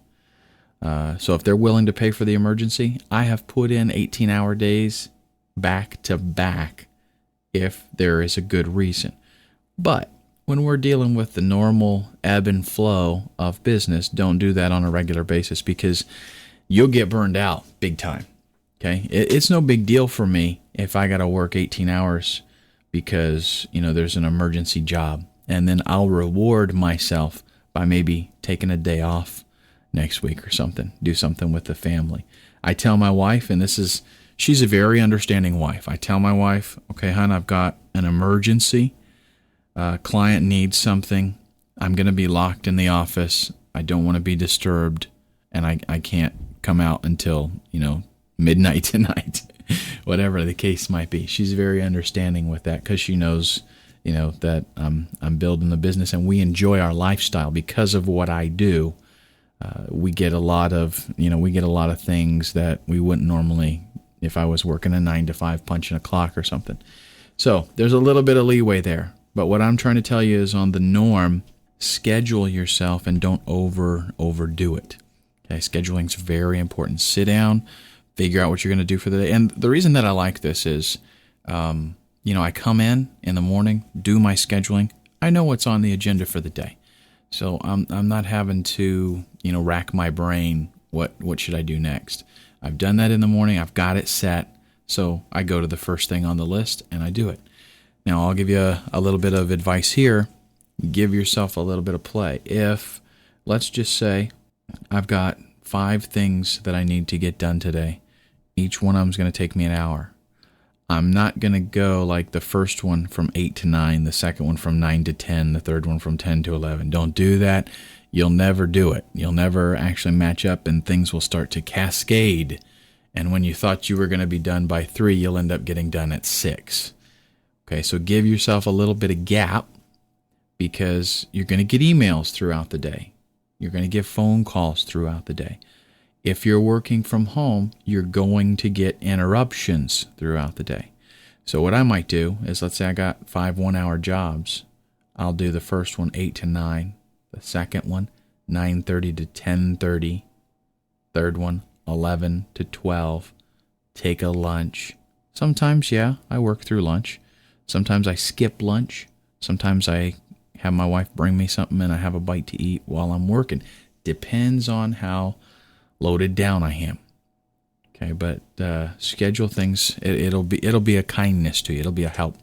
So if they're willing to pay for the emergency, I have put in 18-hour days back to back if there is a good reason. But when we're dealing with the normal ebb and flow of business, don't do that on a regular basis because you'll get burned out big time. Okay, it's no big deal for me if I got to work 18 hours because there's an emergency job, and then I'll reward myself by maybe taking a day off next week or something. Do something with the family. I tell my wife, and she's a very understanding wife. I tell my wife, okay, hon, I've got an emergency. Client needs something. I'm going to be locked in the office. I don't want to be disturbed, and I can't come out until, midnight tonight, whatever the case might be. She's very understanding with that because she knows, that I'm building the business and we enjoy our lifestyle because of what I do. We get a lot of things that we wouldn't normally if I was working a 9-to-5 punching a clock or something. So there's a little bit of leeway there. But what I'm trying to tell you is on the norm, schedule yourself and don't overdo it. Okay, scheduling is very important. Sit down, figure out what you're going to do for the day. And the reason that I like this is, I come in the morning, do my scheduling. I know what's on the agenda for the day. So I'm not having to, rack my brain. What should I do next? I've done that in the morning. I've got it set. So I go to the first thing on the list and I do it. Now, I'll give you a little bit of advice here. Give yourself a little bit of play. If, let's just say, I've got 5 things that I need to get done today. Each one of them is going to take me an hour. I'm not going to go like the first one from 8 to 9, the second one from 9 to 10, the third one from 10 to 11. Don't do that. You'll never do it. You'll never actually match up, and things will start to cascade. And when you thought you were going to be done by 3, you'll end up getting done at 6. Okay, so give yourself a little bit of gap, because you're going to get emails throughout the day. You're going to get phone calls throughout the day. If you're working from home, you're going to get interruptions throughout the day. So what I might do is, let's say I got 5 one-hour jobs. I'll do the first one 8 to 9, the second one 9:30 to 10:30, third one 11 to 12, take a lunch. Sometimes, yeah, I work through lunch. Sometimes I skip lunch. Sometimes I have my wife bring me something and I have a bite to eat while I'm working. Depends on how loaded down I am. Okay, but schedule things. It'll be a kindness to you. It'll be a help.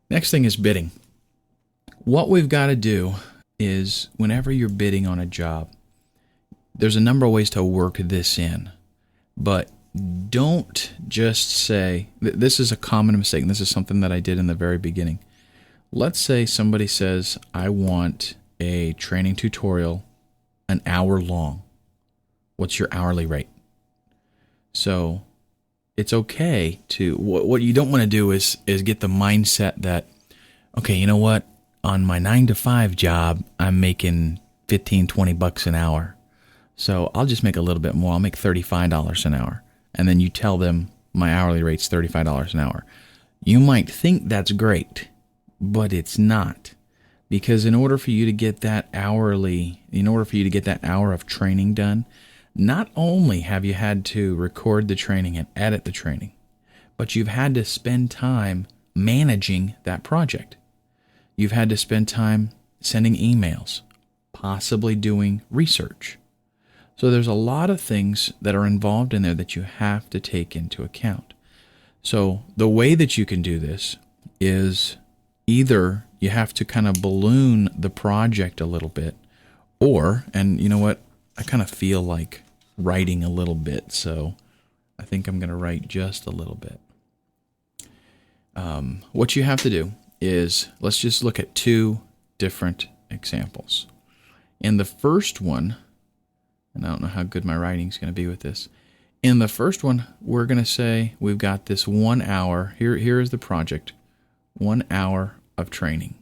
Next thing is bidding. What we've got to do is, whenever you're bidding on a job, there's a number of ways to work this in, but don't just say, this is a common mistake, and this is something that I did in the very beginning. Let's say somebody says, I want a training tutorial an hour long. What's your hourly rate? So it's okay to, what you don't want to do is get the mindset that, okay, you know what? On my 9 to 5 job, I'm making 15, 20 bucks an hour. So I'll just make a little bit more. I'll make $35 an hour. And then you tell them my hourly rate's $35 an hour. You might think that's great, but it's not. Because in order for you to get that hour of training done, not only have you had to record the training and edit the training, but you've had to spend time managing that project. You've had to spend time sending emails, possibly doing research. So there's a lot of things that are involved in there that you have to take into account. So the way that you can do this is, either you have to kind of balloon the project a little bit, or, and you know what, I kind of feel like writing a little bit, so I think I'm going to write just a little bit. What you have to do is, let's just look at 2 different examples. In the first one, and I don't know how good my writing's going to be with this. In the first one, we're going to say we've got this 1 hour. Here is the project. 1 hour of training.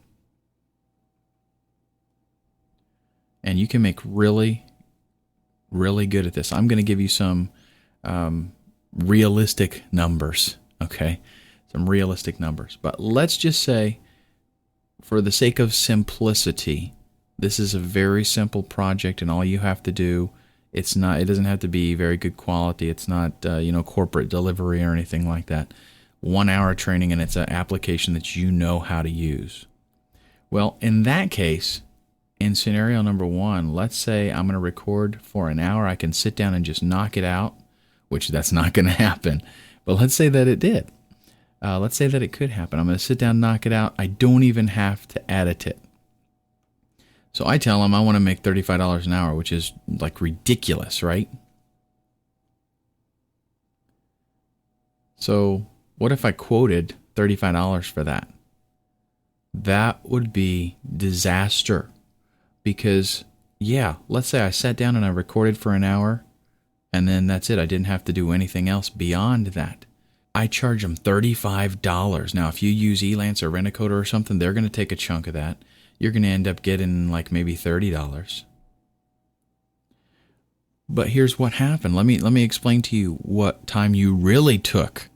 And you can make really, really good at this. I'm going to give you some realistic numbers, okay? Some realistic numbers. But let's just say, for the sake of simplicity, this is a very simple project, and all you have to do, it doesn't have to be very good quality. It's not, corporate delivery or anything like that. 1 hour training, and it's an application that you know how to use. Well, in that case, in scenario number 1, let's say I'm going to record for an hour. I can sit down and just knock it out, which that's not going to happen. But let's say that it did. Let's say that it could happen. I'm going to sit down, knock it out. I don't even have to edit it. So I tell them I want to make $35 an hour, which is like ridiculous, right? So what if I quoted $35 for that? That would be disaster. Because, yeah, let's say I sat down and I recorded for an hour, and then that's it. I didn't have to do anything else beyond that. I charge them $35. Now, if you use Elance or Rent-A-Coder or something, they're going to take a chunk of that. You're going to end up getting like maybe $30. But here's what happened. Let me explain to you what time you really took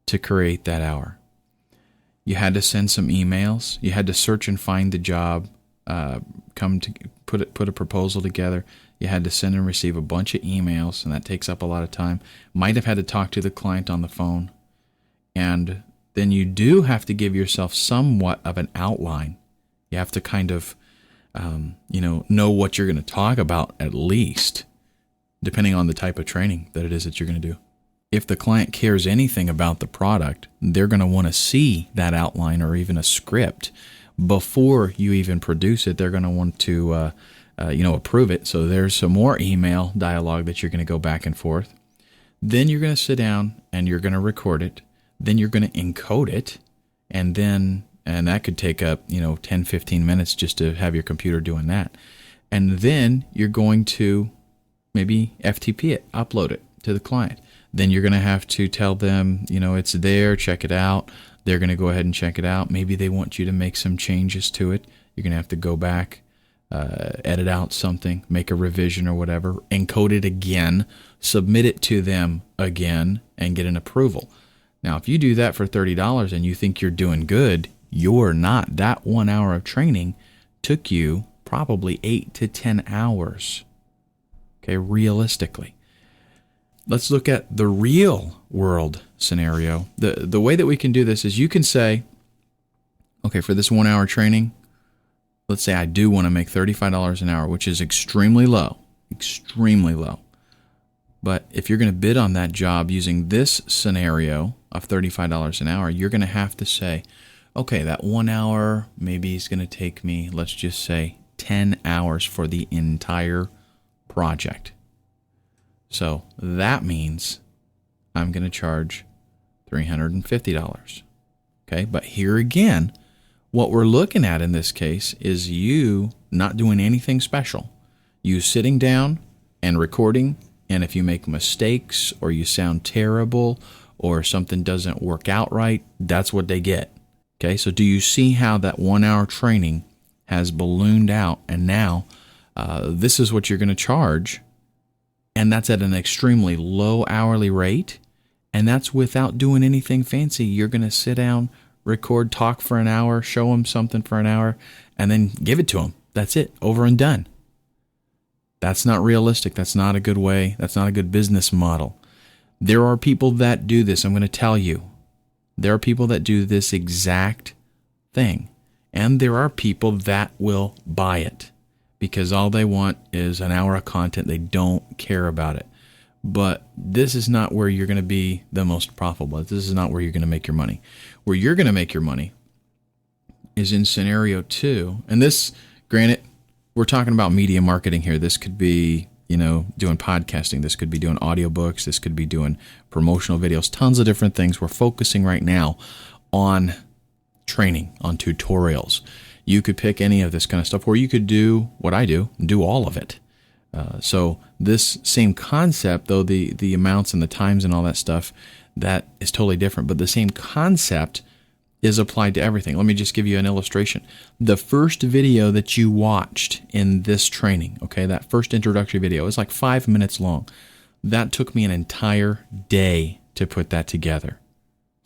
to create that hour. You had to send some emails. You had to search and find the job. Put a proposal together. You had to send and receive a bunch of emails, and that takes up a lot of time. Might have had to talk to the client on the phone. And then you do have to give yourself somewhat of an outline. You have to kind of, know what you're going to talk about, at least, depending on the type of training that it is that you're going to do. If the client cares anything about the product, they're going to want to see that outline or even a script before you even produce it. They're going to want to, approve it. So there's some more email dialogue that you're going to go back and forth. Then you're going to sit down and you're going to record it. Then you're going to encode it, and that could take up 10, 15 minutes just to have your computer doing that. And then you're going to maybe FTP it, upload it to the client. Then you're going to have to tell them, it's there, check it out. They're going to go ahead and check it out. Maybe they want you to make some changes to it. You're going to have to go back, edit out something, make a revision or whatever, encode it again, submit it to them again, and get an approval. Now, if you do that for $30 and you think you're doing good, you're not. That 1 hour of training took you probably 8 to 10 hours. Okay, realistically. Let's look at the real world scenario. The way that we can do this is you can say, okay, for this 1 hour training, let's say I do want to make $35 an hour, which is extremely low. But if you're going to bid on that job using this scenario of $35 an hour, you're going to have to say, okay, that 1 hour maybe is going to take me, let's just say, 10 hours for the entire project. So that means I'm going to charge $350. Okay, but here again, what we're looking at in this case is you not doing anything special. You sitting down and recording, and if you make mistakes or you sound terrible or something doesn't work out right, that's what they get. Okay, so do you see how that 1 hour training has ballooned out, and now this is what you're going to charge, and that's at an extremely low hourly rate, and that's without doing anything fancy. You're going to sit down, record, talk for an hour, show them something for an hour, and then give it to them. That's it, over and done. That's not realistic. That's not a good way. That's not a good business model. There are people that do this. I'm going to tell you. There are people that do this exact thing. And there are people that will buy it because all they want is an hour of content. They don't care about it. But this is not where you're going to be the most profitable. This is not where you're going to make your money. Where you're going to make your money is in scenario 2. And this, granted, we're talking about media marketing here. This could be, doing podcasting. This could be doing audiobooks. This could be doing promotional videos, tons of different things. We're focusing right now on training, on tutorials. You could pick any of this kind of stuff, or you could do what I do all of it. So this same concept, though the amounts and the times and all that stuff, that is totally different. But the same concept is applied to everything. Let me just give you an illustration. The first video that you watched in this training, okay, that first introductory video is like 5 minutes long. That took me an entire day to put that together.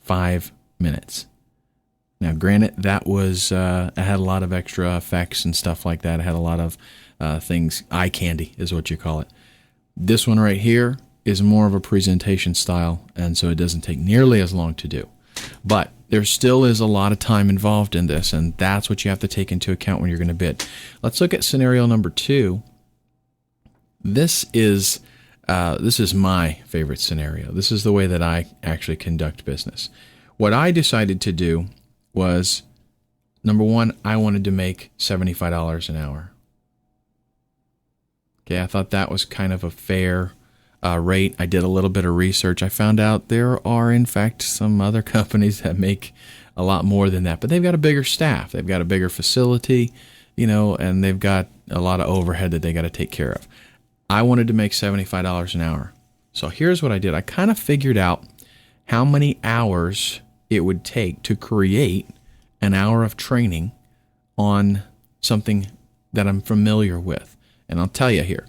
5 minutes. Now, granted, that was, I had a lot of extra effects and stuff like that. I had a lot of things, eye candy is what you call it. This one right here is more of a presentation style, and so it doesn't take nearly as long to do. But there still is a lot of time involved in this, and that's what you have to take into account when you're going to bid. Let's look at scenario number 2. This is my favorite scenario. This is the way that I actually conduct business. What I decided to do was, number 1, I wanted to make $75 an hour. Okay, I thought that was kind of a fair rate. I did a little bit of research. I found out there are, in fact, some other companies that make a lot more than that, but they've got a bigger staff. They've got a bigger facility, and they've got a lot of overhead that they got to take care of. I wanted to make $75 an hour. So here's what I did. I kind of figured out how many hours it would take to create an hour of training on something that I'm familiar with. And I'll tell you here,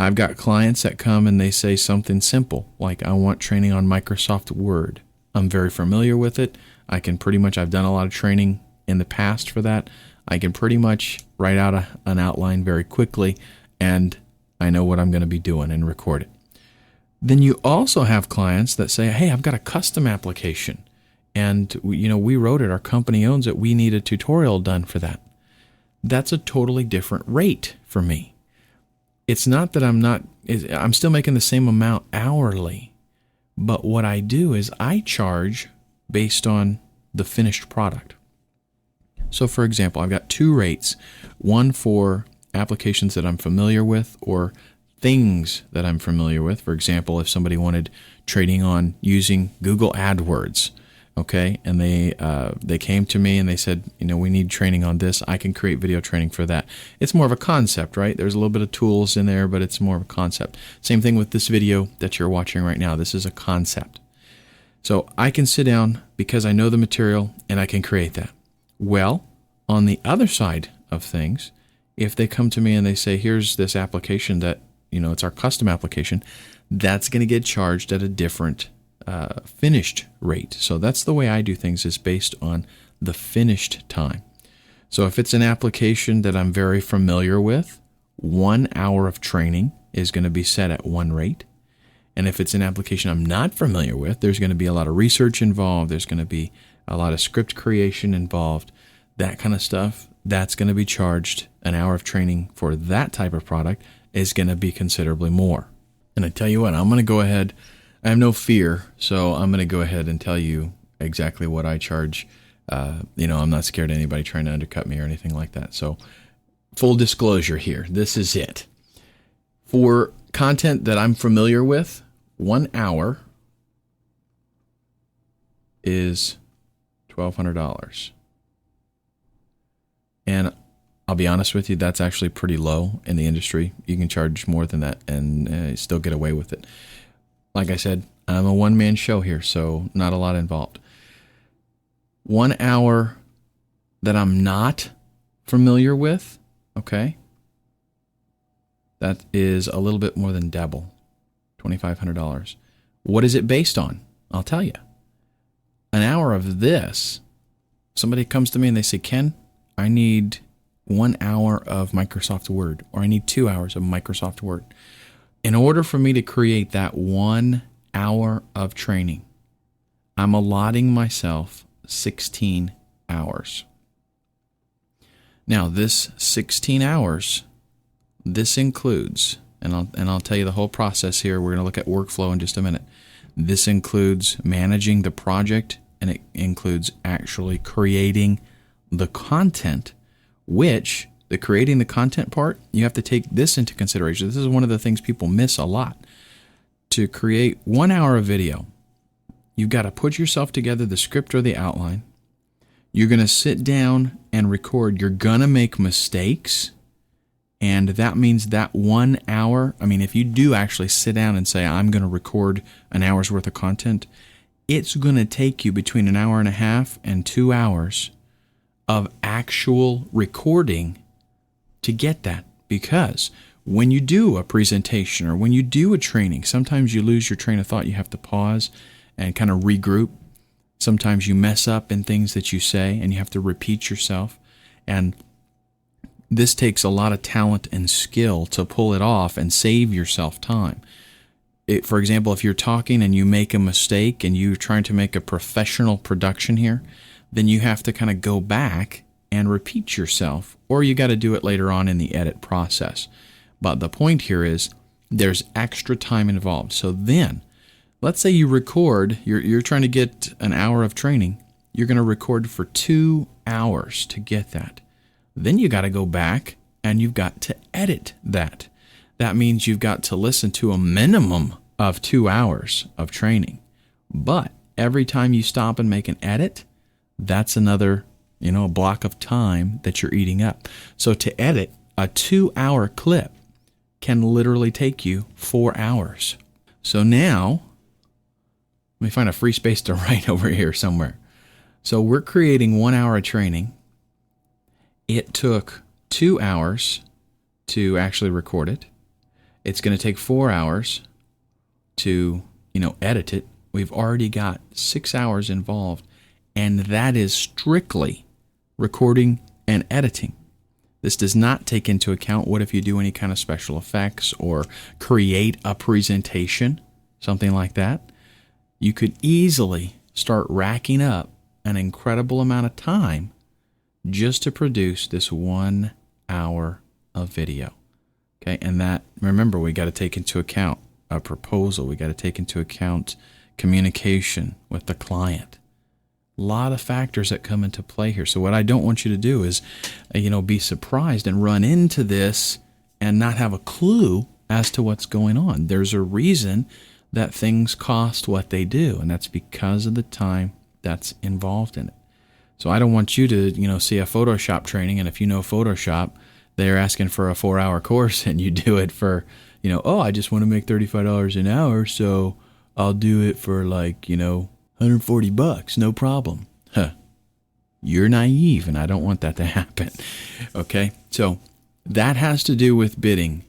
I've got clients that come and they say something simple, like I want training on Microsoft Word. I'm very familiar with it. I've done a lot of training in the past for that. I can pretty much write out an outline very quickly, and I know what I'm going to be doing and record it. Then you also have clients that say, hey, I've got a custom application, and we wrote it, our company owns it, we need a tutorial done for that. That's a totally different rate for me. It's not that I'm still making the same amount hourly, but what I do is I charge based on the finished product. So for example, I've got 2 rates, one for applications that I'm familiar with or things that I'm familiar with. For example, if somebody wanted training on using Google AdWords, okay, and they came to me and they said, we need training on this, I can create video training for that. It's more of a concept, right? There's a little bit of tools in there, but it's more of a concept. Same thing with this video that you're watching right now. This is a concept. So I can sit down because I know the material and I can create that. Well, on the other side of things, if they come to me and they say, here's this application that, it's our custom application, that's going to get charged at a different finished rate. So that's the way I do things, is based on the finished time. So if it's an application that I'm very familiar with, 1 hour of training is going to be set at one rate. And if it's an application I'm not familiar with, there's going to be a lot of research involved. There's going to be a lot of script creation involved, that kind of stuff. That's going to be charged. An hour of training for that type of product is going to be considerably more. And I tell you what, I'm going to go ahead. I have no fear, so I'm going to go ahead and tell you exactly what I charge. I'm not scared of anybody trying to undercut me or anything like that. So full disclosure here, this is it. For content that I'm familiar with, 1 hour is $1,200. And I'll be honest with you, that's actually pretty low in the industry. You can charge more than that and still get away with it. Like I said, I'm a one-man show here, so not a lot involved. 1 hour that I'm not familiar with, okay, that is a little bit more than double, $2,500. What is it based on? I'll tell you. An hour of this, somebody comes to me and they say, Ken, I need 1 hour of Microsoft Word, or I need 2 hours of Microsoft Word. In order for me to create that 1 hour of training, I'm allotting myself 16 hours. Now, this 16 hours, this includes, and I'll tell you the whole process here. We're going to look at workflow in just a minute. This includes managing the project, and it includes actually creating the content, which the creating the content part, you have to take this into consideration. This is one of the things people miss a lot. To create 1 hour of video, you've got to put yourself together, the script or the outline. You're going to sit down and record. You're going to make mistakes. And that means that 1 hour, if you do actually sit down and say, I'm going to record an hour's worth of content, it's going to take you between an hour and a half and 2 hours of actual recording to get that. Because when you do a presentation or when you do a training, sometimes you lose your train of thought. You have to pause and kind of regroup. Sometimes you mess up in things that you say and you have to repeat yourself. And this takes a lot of talent and skill to pull it off and save yourself time. For example, if you're talking and you make a mistake and you're trying to make a professional production here, then you have to kind of go back and repeat yourself, or you got to do it later on in the edit process. But the point here is there's extra time involved. So then, let's say you record, you're trying to get an hour of training. You're going to record for 2 hours to get that. Then you got to go back and you've got to edit that. That means you've got to listen to a minimum of 2 hours of training. But every time you stop and make an edit, that's another, a block of time that you're eating up. So to edit a 2 hour clip can literally take you 4 hours. So now, let me find a free space to write over here somewhere. So we're creating 1 hour of training. It took 2 hours to actually record it. It's going to take 4 hours to, edit it. We've already got 6 hours involved, and that is strictly recording and editing. This does not take into account what if you do any kind of special effects or create a presentation, something like that. You could easily start racking up an incredible amount of time just to produce this 1 hour of video. Okay, and that, remember, we got to take into account a proposal. We got to take into account communication with the client. A lot of factors that come into play here. So what I don't want you to do is, be surprised and run into this and not have a clue as to what's going on. There's a reason that things cost what they do, and that's because of the time that's involved in it. So I don't want you to, see a Photoshop training, and if you know Photoshop, they're asking for a 4-hour course, and you do it for, I just want to make $35 an hour, so I'll do it for $140, no problem. You're naive, and I don't want that to happen. Okay, so that has to do with bidding.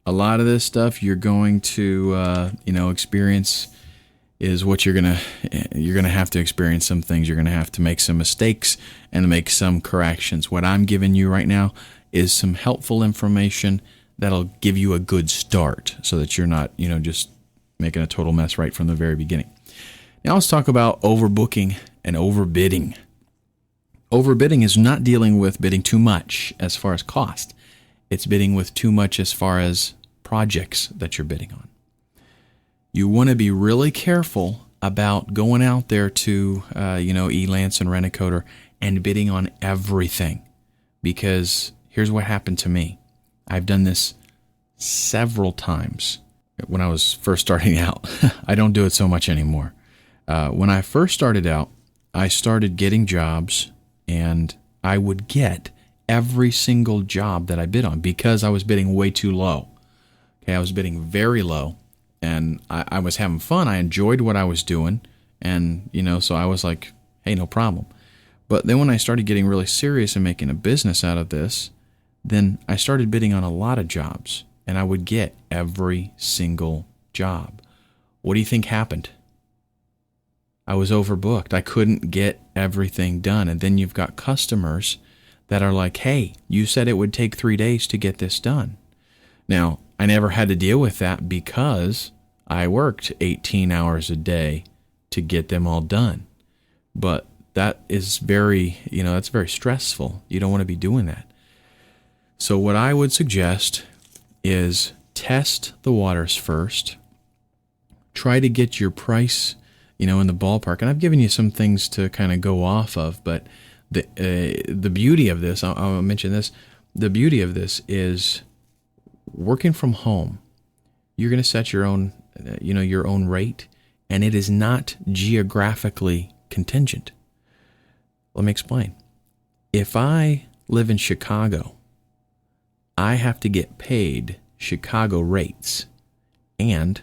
A lot of this stuff you're going to, experience is what you're gonna have to experience some things. You're gonna have to make some mistakes and make some corrections. What I'm giving you right now is some helpful information that'll give you a good start, so that you're not, just making a total mess right from the very beginning. Now let's talk about overbooking and overbidding. Overbidding is not dealing with bidding too much as far as cost. It's bidding with too much as far as projects that you're bidding on. You want to be really careful about going out there to, Elance and Rent-A-Coder and bidding on everything. Because here's what happened to me. I've done this several times when I was first starting out. I don't do it so much anymore. When I first started out, I started getting jobs, and I would get every single job that I bid on because I was bidding way too low. Okay, I was bidding very low, and I was having fun. I enjoyed what I was doing, and, so I was like, hey, no problem. But then when I started getting really serious and making a business out of this, then I started bidding on a lot of jobs, and I would get every single job. What do you think happened? I was overbooked. I couldn't get everything done. And then you've got customers that are like, hey, you said it would take 3 days to get this done. Now, I never had to deal with that because I worked 18 hours a day to get them all done. But that is that's very stressful. You don't want to be doing that. So what I would suggest is test the waters first. Try to get your price in the ballpark. And I've given you some things to kind of go off of, but the beauty of this, I'll mention this, the beauty of this is working from home. You're going to set your own, your own rate, and it is not geographically contingent. Let me explain. If I live in Chicago, I have to get paid Chicago rates, and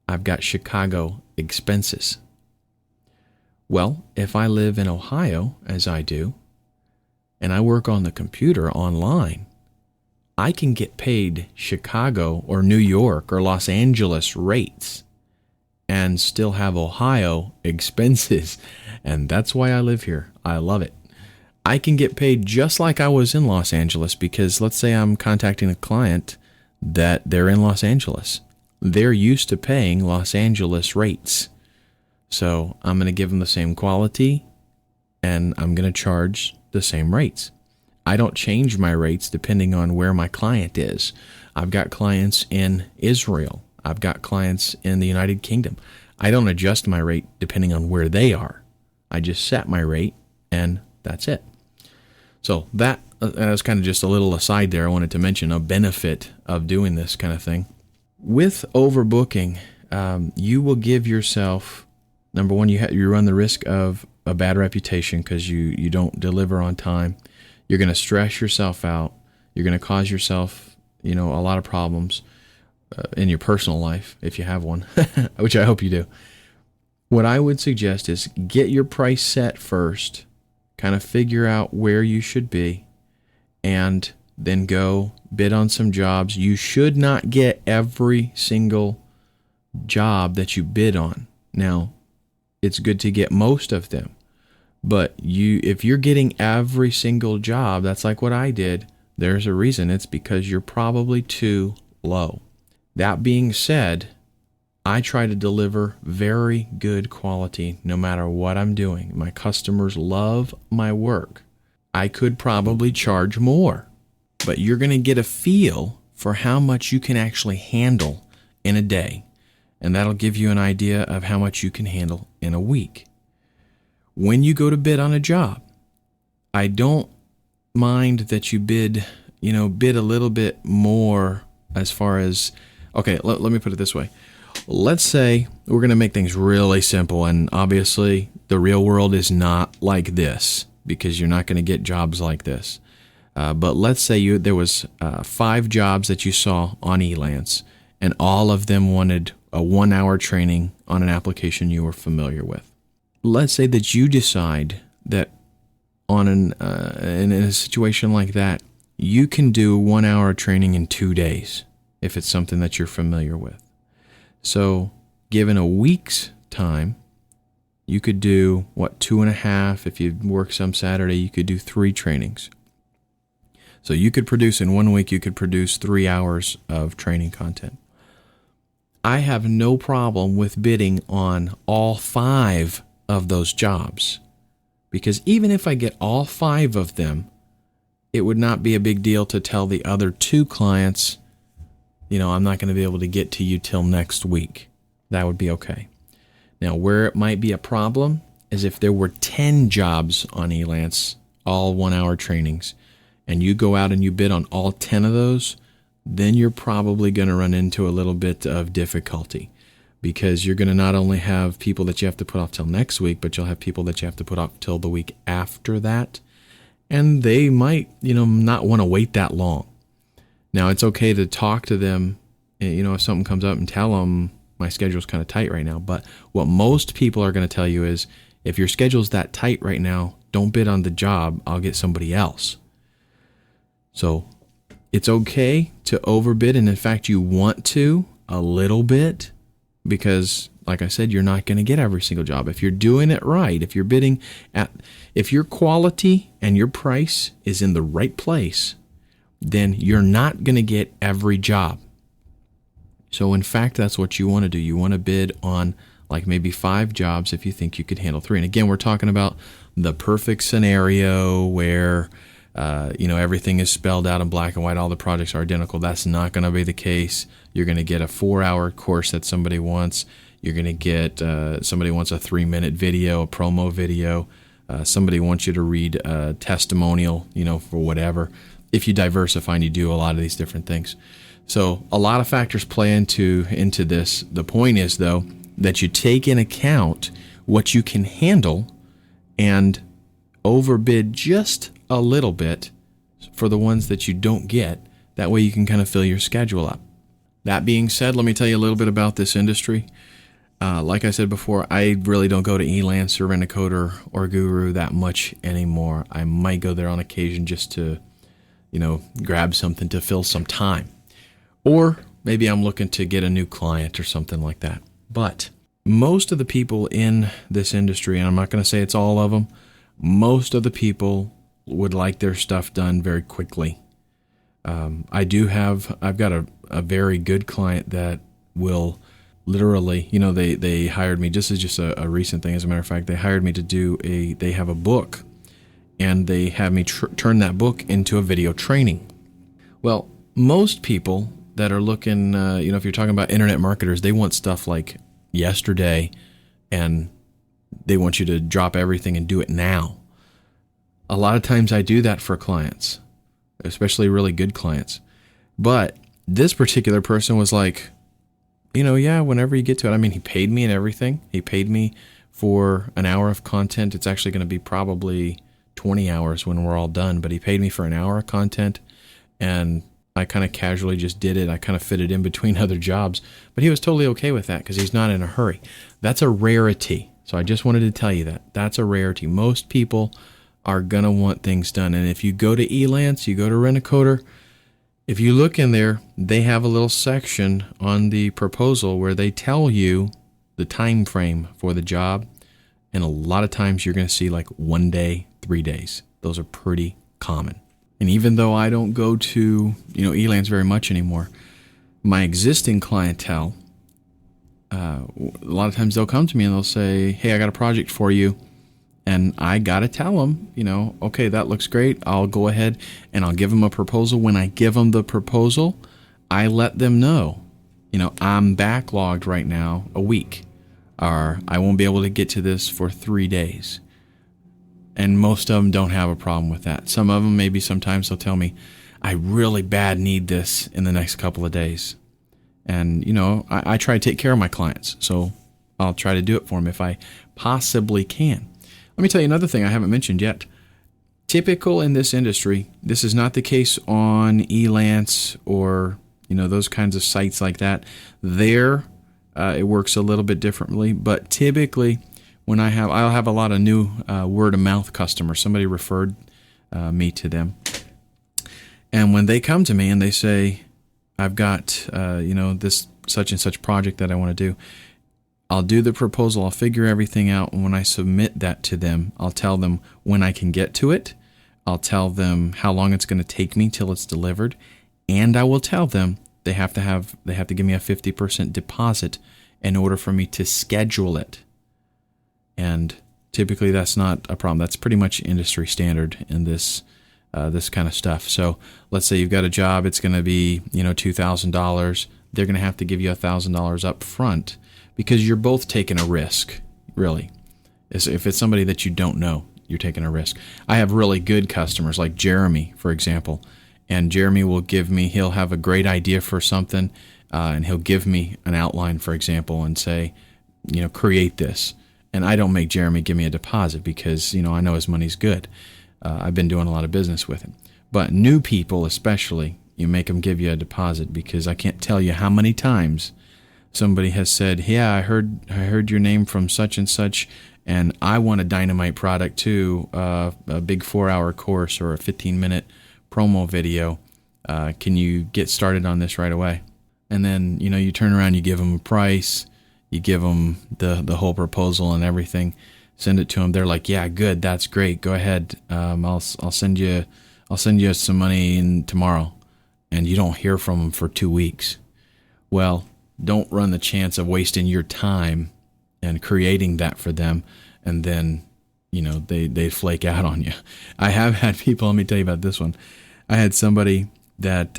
I've got Chicago expenses. Well, if I live in Ohio, as I do, and I work on the computer online, I can get paid Chicago or New York or Los Angeles rates and still have Ohio expenses. And that's why I live here. I love it. I can get paid just like I was in Los Angeles because let's say I'm contacting a client that they're in Los Angeles. They're used to paying Los Angeles rates. So I'm going to give them the same quality, and I'm going to charge the same rates. I don't change my rates depending on where my client is. I've got clients in Israel. I've got clients in the United Kingdom. I don't adjust my rate depending on where they are. I just set my rate, and that's it. So that was kind of just a little aside there. I wanted to mention a benefit of doing this kind of thing. With overbooking, you will give yourself, number one, you run the risk of a bad reputation because you don't deliver on time. You're going to stress yourself out. You're going to cause yourself, a lot of problems in your personal life if you have one, which I hope you do. What I would suggest is get your price set first, kind of figure out where you should be, and then go bid on some jobs. You should not get every single job that you bid on. Now, it's good to get most of them, but if you're getting every single job, that's like what I did, there's a reason. It's because you're probably too low. That being said, I try to deliver very good quality no matter what I'm doing. My customers love my work. I could probably charge more, but you're going to get a feel for how much you can actually handle in a day, and that'll give you an idea of how much you can handle in a week. When you go to bid on a job, I don't mind that you bid a little bit more as far as Okay, let me put it this way. Let's say we're going to make things really simple, and obviously the real world is not like this because you're not going to get jobs like this. But let's say there was 5 jobs that you saw on Elance, and all of them wanted a 1-hour training on an application you were familiar with. Let's say that you decide that in a situation like that, you can do 1-hour training in 2 days if it's something that you're familiar with. So given a week's time, you could do 2.5. If you work some Saturday, you could do 3 trainings. So you could produce in 1 week, you could produce 3 hours of training content. I have no problem with bidding on all 5 of those jobs, because even if I get all 5 of them, it would not be a big deal to tell the other 2 clients, I'm not going to be able to get to you till next week. That would be okay. Now, where it might be a problem is if there were 10 jobs on Elance, all 1-hour trainings, and you go out and you bid on all 10 of those, then you're probably going to run into a little bit of difficulty, because you're going to not only have people that you have to put off till next week, but you'll have people that you have to put off till the week after that. And they might, not want to wait that long. Now, it's okay to talk to them, if something comes up, and tell them my schedule's kind of tight right now. But what most people are going to tell you is, if your schedule's that tight right now, don't bid on the job. I'll get somebody else. So it's okay to overbid. And in fact, you want to a little bit, because like I said, you're not going to get every single job. If you're doing it right, if your quality and your price is in the right place, then you're not going to get every job. So in fact, that's what you want to do. You want to bid on like maybe 5 jobs if you think you could handle 3. And again, we're talking about the perfect scenario where everything is spelled out in black and white. All the projects are identical. That's not going to be the case. You're going to get a 4-hour course that somebody wants. You're going to get somebody wants a 3-minute video, a promo video. Somebody wants you to read a testimonial, for whatever. If you diversify and you do a lot of these different things. So a lot of factors play into this. The point is, though, that you take in account what you can handle and overbid just a little bit for the ones that you don't get. That way you can kind of fill your schedule up. That being said, let me tell you a little bit about this industry. Like I said before, I really don't go to Elance or Rent-A-Coder or Guru that much anymore. I might go there on occasion just to grab something to fill some time. Or maybe I'm looking to get a new client or something like that. But most of the people in this industry, and I'm not going to say it's all of them, most of the people would like their stuff done very quickly. I've got a very good client that will literally, they hired me, just as a recent thing, as a matter of fact, they hired me to they have a book, and they have me turn that book into a video training. Well, most people that are looking, if you're talking about internet marketers, they want stuff like yesterday, and they want you to drop everything and do it now. A lot of times I do that for clients, especially really good clients. But this particular person was like, whenever you get to it. I mean, he paid me and everything. He paid me for an hour of content. It's actually going to be probably 20 hours when we're all done, but he paid me for an hour of content, and I kind of casually just did it. I kind of fit it in between other jobs, but he was totally okay with that because he's not in a hurry. That's a rarity. So I just wanted to tell you that. That's a rarity. Most people are going to want things done. And if you go to Elance, you go to Rent-A-Coder, if you look in there, they have a little section on the proposal where they tell you the time frame for the job. And a lot of times you're going to see like 1 day, 3 days. Those are pretty common. And even though I don't go to, Elance very much anymore, my existing clientele, a lot of times they'll come to me and they'll say, hey, I got a project for you. And I got to tell them, okay, that looks great. I'll go ahead and I'll give them a proposal. When I give them the proposal, I let them know, I'm backlogged right now a week, or I won't be able to get to this for 3 days. And most of them don't have a problem with that. Some of them, maybe sometimes they'll tell me, I really bad need this in the next couple of days. And, I try to take care of my clients. So I'll try to do it for them if I possibly can. Let me tell you another thing I haven't mentioned yet. Typical in this industry, this is not the case on Elance or, those kinds of sites like that. There, it works a little bit differently. But typically, I'll have a lot of new word of mouth customers. Somebody referred me to them. And when they come to me and they say, I've got, this such and such project that I want to do, I'll do the proposal. I'll figure everything out. And when I submit that to them, I'll tell them when I can get to it. I'll tell them how long it's going to take me till it's delivered. And I will tell them they have to give me a 50% deposit in order for me to schedule it. And typically that's not a problem. That's pretty much industry standard in this kind of stuff. So let's say you've got a job, it's going to be, $2,000. They're going to have to give you $1,000 up front because you're both taking a risk, really. If it's somebody that you don't know, you're taking a risk. I have really good customers like Jeremy, for example, and Jeremy he'll have a great idea for something, and he'll give me an outline, for example, and say, create this. And I don't make Jeremy give me a deposit because, I know his money's good. I've been doing a lot of business with him. But new people especially, you make them give you a deposit because I can't tell you how many times somebody has said, yeah, I heard your name from such and such, and I want a Dynamite product too, a big 4-hour course or a 15-minute promo video. Can you get started on this right away? And then, you turn around, you give them a price, you give them the whole proposal and everything, send it to them. They're like, yeah, good, that's great. Go ahead. I'll send you some money in tomorrow. And you don't hear from them for 2 weeks. Well, don't run the chance of wasting your time and creating that for them, and then, they flake out on you. I have had people, let me tell you about this one. I had somebody that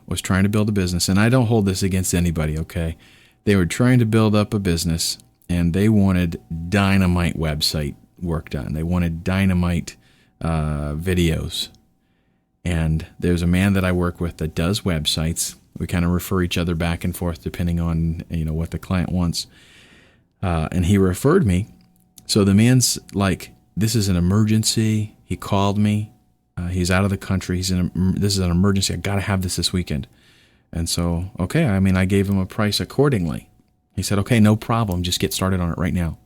was trying to build a business, and I don't hold this against anybody, okay? They were trying to build up a business, and they wanted Dynamite website work done. They wanted Dynamite videos. And there's a man that I work with that does websites. We kind of refer each other back and forth depending on, what the client wants. And he referred me. So the man's like, this is an emergency. He called me. He's out of the country. This is an emergency. I got to have this weekend. And so, okay, I gave him a price accordingly. He said, okay, no problem. Just get started on it right now.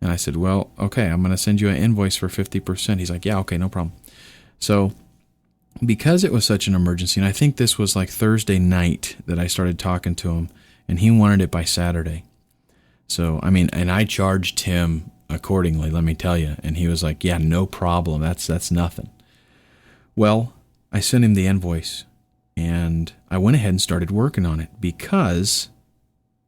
And I said, well, okay, I'm going to send you an invoice for 50%. He's like, yeah, okay, no problem. So because it was such an emergency, and I think this was like Thursday night that I started talking to him, and he wanted it by Saturday. So, and I charged him accordingly, let me tell you. And he was like, yeah, no problem. That's nothing. Well, I sent him the invoice, and I went ahead and started working on it because,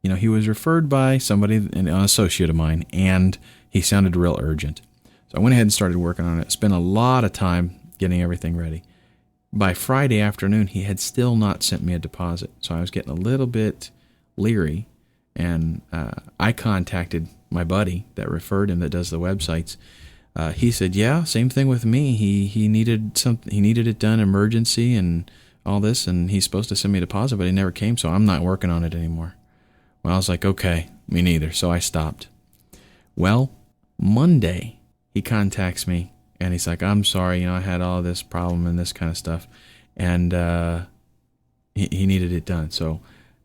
he was referred by somebody, an associate of mine, and he sounded real urgent. So I went ahead and started working on it. Spent a lot of time getting everything ready. By Friday afternoon, he had still not sent me a deposit. So I was getting a little bit leery, and I contacted my buddy that referred him that does the websites. He said, yeah, same thing with me. He needed it done emergency and all this, and he's supposed to send me a deposit, but he never came, so I'm not working on it anymore. Well, I was like, okay, me neither. So I stopped. Well, Monday, he contacts me. And he's like, I'm sorry, I had all this problem and this kind of stuff. And he needed it done. So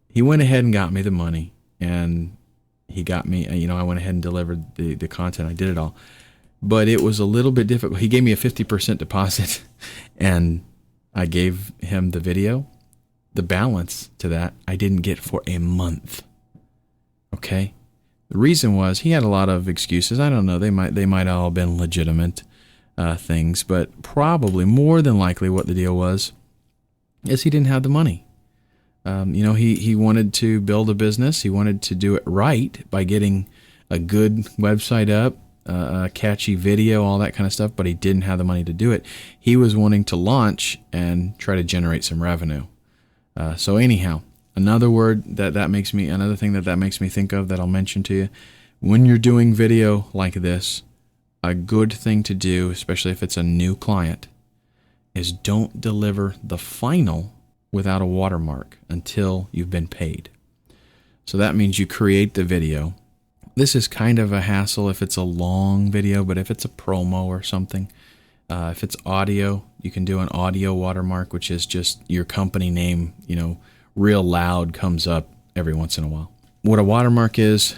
he went ahead and got me the money. And he got me, I went ahead and delivered the content. I did it all. But it was a little bit difficult. He gave me a 50% deposit. And I gave him the video. The balance to that, I didn't get for a month. Okay? The reason was he had a lot of excuses. I don't know. They might all have been legitimate things, but probably more than likely what the deal was is he didn't have the money. He wanted to build a business. He wanted to do it right by getting a good website up, a catchy video, all that kind of stuff, but he didn't have the money to do it. He was wanting to launch and try to generate some revenue. So anyhow, another thing that makes me think of that I'll mention to you, when you're doing video like this, a good thing to do, especially if it's a new client, is don't deliver the final without a watermark until you've been paid. So that means you create the video. This is kind of a hassle if it's a long video, but if it's a promo or something, if it's audio, you can do an audio watermark, which is just your company name, real loud comes up every once in a while. What a watermark is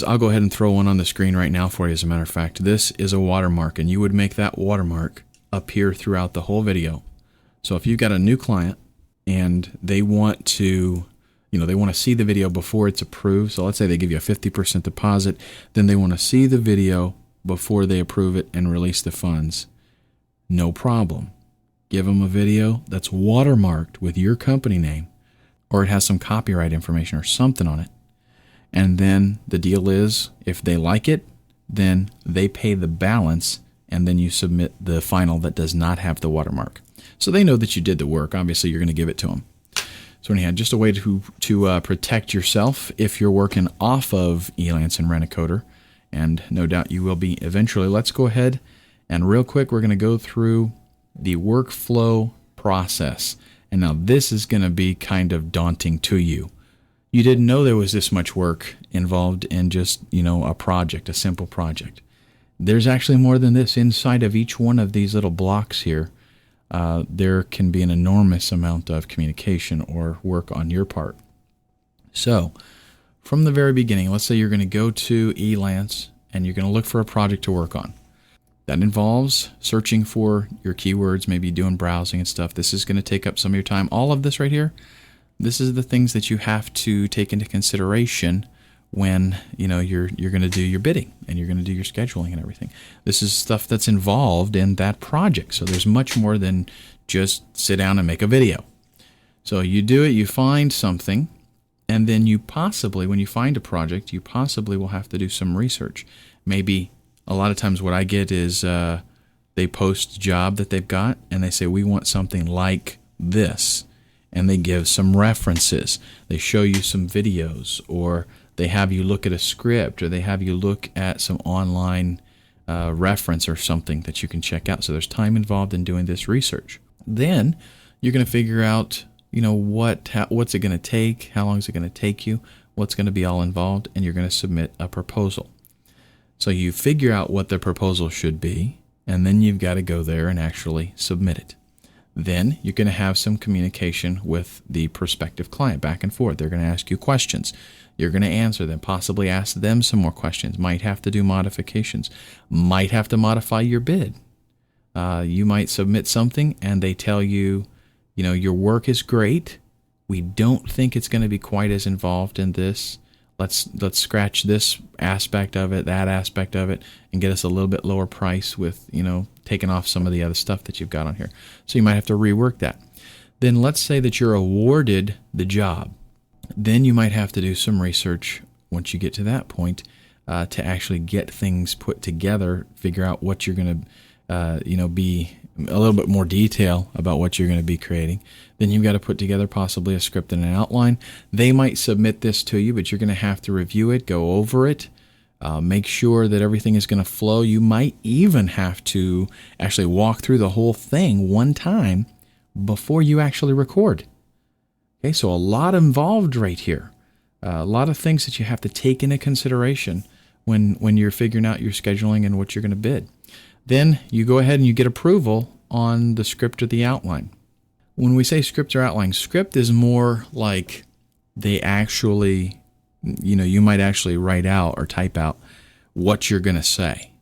I'll go ahead and throw one on the screen right now for you. As a matter of fact, this is a watermark, and you would make that watermark appear throughout the whole video. So if you've got a new client and they want to, they want to see the video before it's approved. So let's say they give you a 50% deposit, then they want to see the video before they approve it and release the funds. No problem. Give them a video that's watermarked with your company name, or it has some copyright information or something on it. And then the deal is, if they like it, then they pay the balance, and then you submit the final that does not have the watermark. So they know that you did the work. Obviously, you're going to give it to them. So anyhow, just a way to protect yourself if you're working off of Elance and Rent-A-Coder, and no doubt you will be eventually. Let's go ahead and real quick, we're going to go through the workflow process. And now this is going to be kind of daunting to you. You didn't know there was this much work involved in just, a project, a simple project. There's actually more than this. Inside of each one of these little blocks here, there can be an enormous amount of communication or work on your part. So, from the very beginning, let's say you're going to go to Elance and you're going to look for a project to work on. That involves searching for your keywords, maybe doing browsing and stuff. This is going to take up some of your time. All of this right here, this is the things that you have to take into consideration when you're going to do your bidding and you're going to do your scheduling and everything. This is stuff that's involved in that project. So there's much more than just sit down and make a video. So you do it, you find something, and then you possibly, when you find a project, you possibly will have to do some research. Maybe a lot of times what I get is they post a job that they've got and they say, we want something like this. And they give some references. They show you some videos, or they have you look at a script, or they have you look at some online reference or something that you can check out. So there's time involved in doing this research. Then you're going to figure out, what's it going to take? How long is it going to take you? What's going to be all involved? And you're going to submit a proposal. So you figure out what the proposal should be, and then you've got to go there and actually submit it. Then you're going to have some communication with the prospective client back and forth. They're going to ask you questions. You're going to answer them, possibly ask them some more questions, might have to do modifications, might have to modify your bid. You might submit something and they tell you, your work is great. We don't think it's going to be quite as involved in this. Let's scratch this aspect of it, that aspect of it, and get us a little bit lower price with, taking off some of the other stuff that you've got on here. So you might have to rework that. Then let's say that you're awarded the job. Then you might have to do some research once you get to that point to actually get things put together, figure out what you're going to, be a little bit more detail about what you're going to be creating. Then you've got to put together possibly a script and an outline. They might submit this to you, but you're going to have to review it, go over it, make sure that everything is going to flow. You might even have to actually walk through the whole thing one time before you actually record. Okay, so a lot involved right here. A lot of things that you have to take into consideration when you're figuring out your scheduling and what you're going to bid. Then you go ahead and you get approval on the script or the outline. When we say script or outline, script is more like they actually, you might actually write out or type out what you're going to say.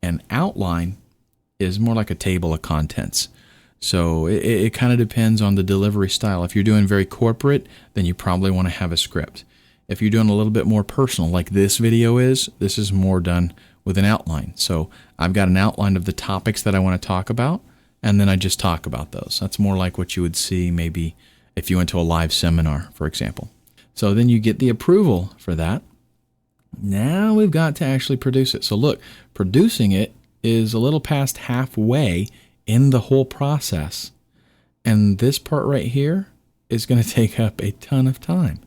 An outline is more like a table of contents. So it kind of depends on the delivery style. If you're doing very corporate, then you probably want to have a script. If you're doing a little bit more personal, like this video is, this is more done with an outline. So I've got an outline of the topics that I want to talk about, and then I just talk about those. That's more like what you would see maybe if you went to a live seminar, for example. So then you get the approval for that. Now we've got to actually produce it. So look, producing it is a little past halfway in the whole process. And this part right here is going to take up a ton of time,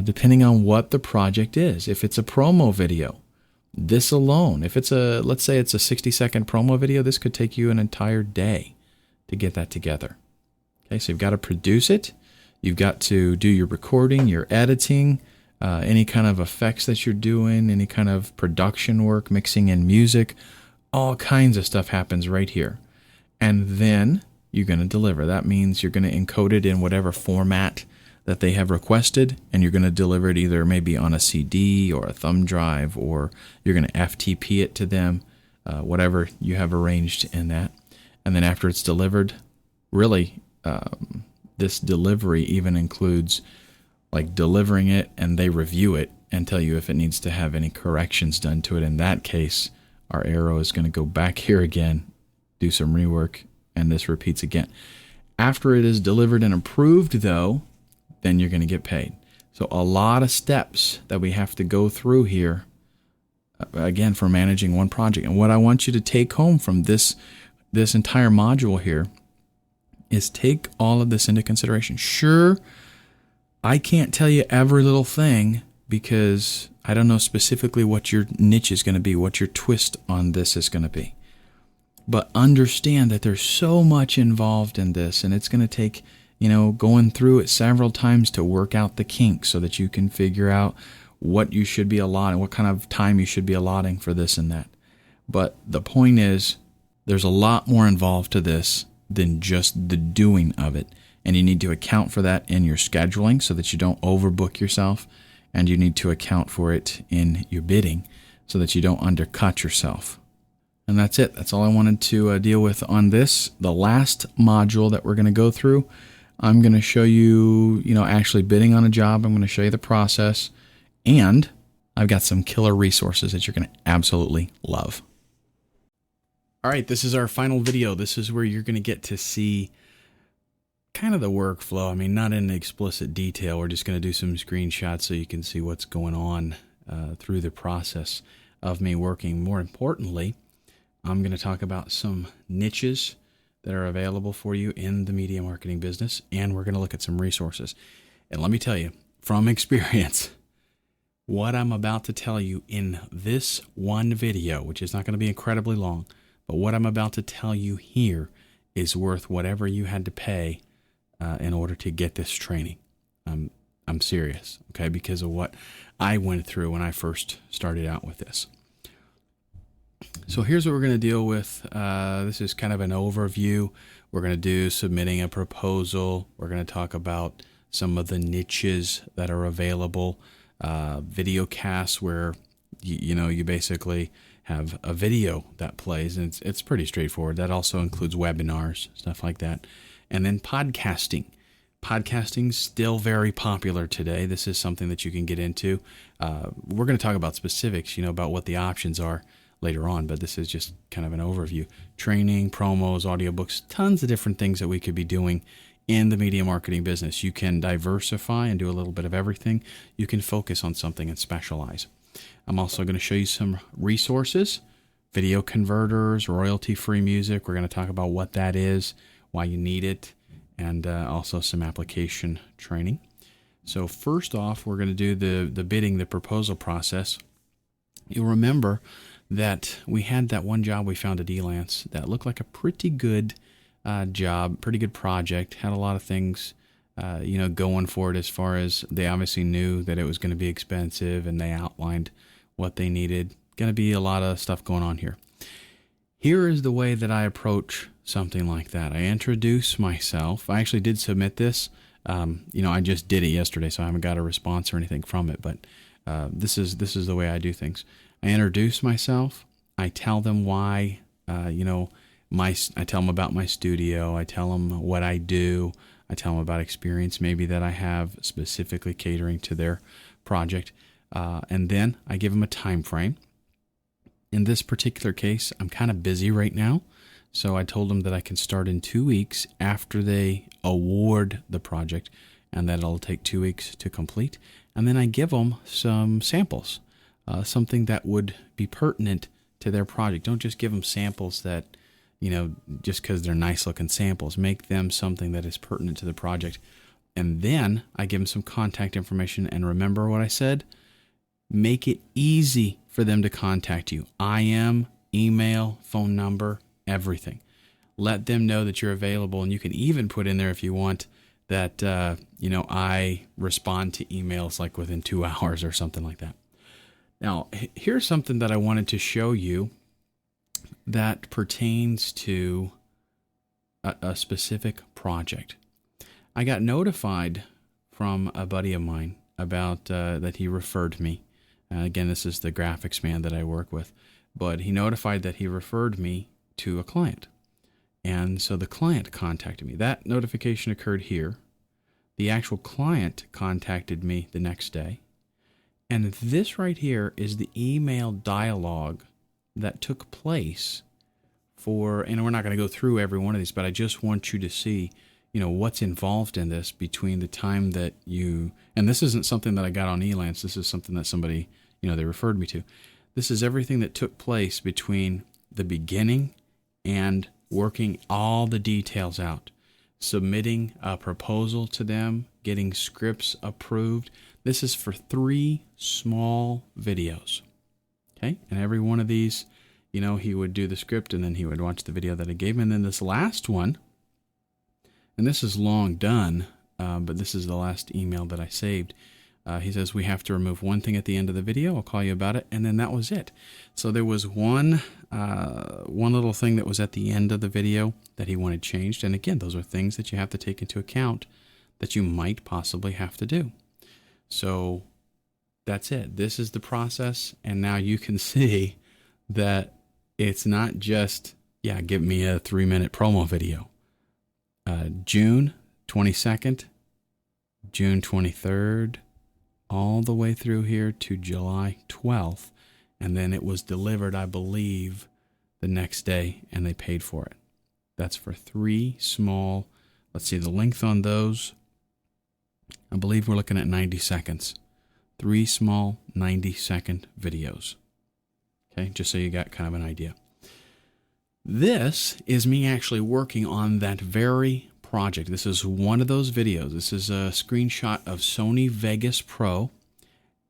depending on what the project is. If it's a promo video, this alone, if it's let's say it's a 60-second promo video, this could take you an entire day to get that together. Okay, so you've got to produce it. You've got to do your recording, your editing, any kind of effects that you're doing, any kind of production work, mixing in music, all kinds of stuff happens right here. And then you're going to deliver. That means you're going to encode it in whatever format that they have requested, and you're going to deliver it either maybe on a CD or a thumb drive, or you're going to FTP it to them, whatever you have arranged in that. And then after it's delivered, really, this delivery even includes like delivering it, and they review it and tell you if it needs to have any corrections done to it. In that case, our arrow is going to go back here again, do some rework, and this repeats again. After it is delivered and approved, though, then you're going to get paid. So a lot of steps that we have to go through here, again, for managing one project. And what I want you to take home from this entire module here is take all of this into consideration. Sure, I can't tell you every little thing because I don't know specifically what your niche is going to be, what your twist on this is going to be. But understand that there's so much involved in this, and it's going to take, going through it several times to work out the kinks so that you can figure out what you should be allotting, what kind of time you should be allotting for this and that. But the point is, there's a lot more involved to this than just the doing of it. And you need to account for that in your scheduling so that you don't overbook yourself. And you need to account for it in your bidding so that you don't undercut yourself. And that's it. That's all I wanted to deal with on this. The last module that we're going to go through, I'm going to show you, actually bidding on a job. I'm going to show you the process. And I've got some killer resources that you're going to absolutely love. All right, this is our final video. This is where you're going to get to see kind of the workflow. I mean, not in explicit detail. We're just going to do some screenshots so you can see what's going on through the process of me working. More importantly, I'm going to talk about some niches that are available for you in the media marketing business, and we're going to look at some resources. And let me tell you, from experience, what I'm about to tell you in this one video, which is not going to be incredibly long, but what I'm about to tell you here is worth whatever you had to pay in order to get this training. I'm serious, okay, because of what I went through when I first started out with this. So here's what we're going to deal with. This is kind of an overview. We're going to do submitting a proposal. We're going to talk about some of the niches that are available. Video casts where you basically have a video that plays, and it's pretty straightforward. That also includes webinars, stuff like that. And then podcasting. Podcasting's still very popular today. This is something that you can get into. We're going to talk about specifics, about what the options are later on, but this is just kind of an overview. Training, promos, audiobooks, tons of different things that we could be doing in the media marketing business. You can diversify and do a little bit of everything. You can focus on something and specialize. I'm also going to show you some resources, video converters, royalty-free music. We're going to talk about what that is, why you need it, and also some application training. So first off, we're going to do the bidding, the proposal process. You'll remember that we had that one job we found at Elance that looked like a pretty good job, pretty good project, had a lot of things going for it as far as they obviously knew that it was going to be expensive, and they outlined what they needed. Going to be a lot of stuff going on here. Here is the way that I approach something like that. I introduce myself. I actually did submit this. I just did it yesterday, so I haven't got a response or anything from it, but this is the way I do things. I introduce myself. I tell them why, I tell them about my studio. I tell them what I do. I tell them about experience maybe that I have specifically catering to their project. And then I give them a time frame. In this particular case, I'm kind of busy right now. So I told them that I can start in 2 weeks after they award the project, and that it'll take 2 weeks to complete. And then I give them some samples, something that would be pertinent to their project. Don't just give them samples that, just because they're nice looking samples. Make them something that is pertinent to the project. And then I give them some contact information. And remember what I said? Make it easy for them to contact you. IM, email, phone number, everything. Let them know that you're available, and you can even put in there, if you want, that, I respond to emails like within 2 hours or something like that. Now, here's something that I wanted to show you that pertains to a specific project. I got notified from a buddy of mine about that he referred me. Again, this is the graphics man that I work with, but he notified that he referred me to a client. And so the client contacted me. That notification occurred here. The actual client contacted me the next day. And this right here is the email dialogue that took place and we're not going to go through every one of these, but I just want you to see, what's involved in this between the time that and this isn't something that I got on Elance. This is something that somebody, they referred me to. This is everything that took place between the beginning and working all the details out, submitting a proposal to them, getting scripts approved. This is for 3 small videos. Okay. And every one of these, he would do the script and then he would watch the video that I gave him. And then this last one, and this is long done, but this is the last email that I saved. He says, we have to remove one thing at the end of the video. I'll call you about it. And then that was it. So there was one little thing that was at the end of the video that he wanted changed. And again, those are things that you have to take into account that you might possibly have to do. So that's it. This is the process. And now you can see that it's not just, give me a 3-minute promo video. June 22nd, June 23rd, all the way through here to July 12th. And then it was delivered, I believe, the next day, and they paid for it. That's for 3 small, let's see, the length on those, I believe we're looking at 90 seconds. 3 small 90-second videos. Okay, just so you got kind of an idea. This is me actually working on that very project. This is one of those videos. This is a screenshot of Sony Vegas Pro.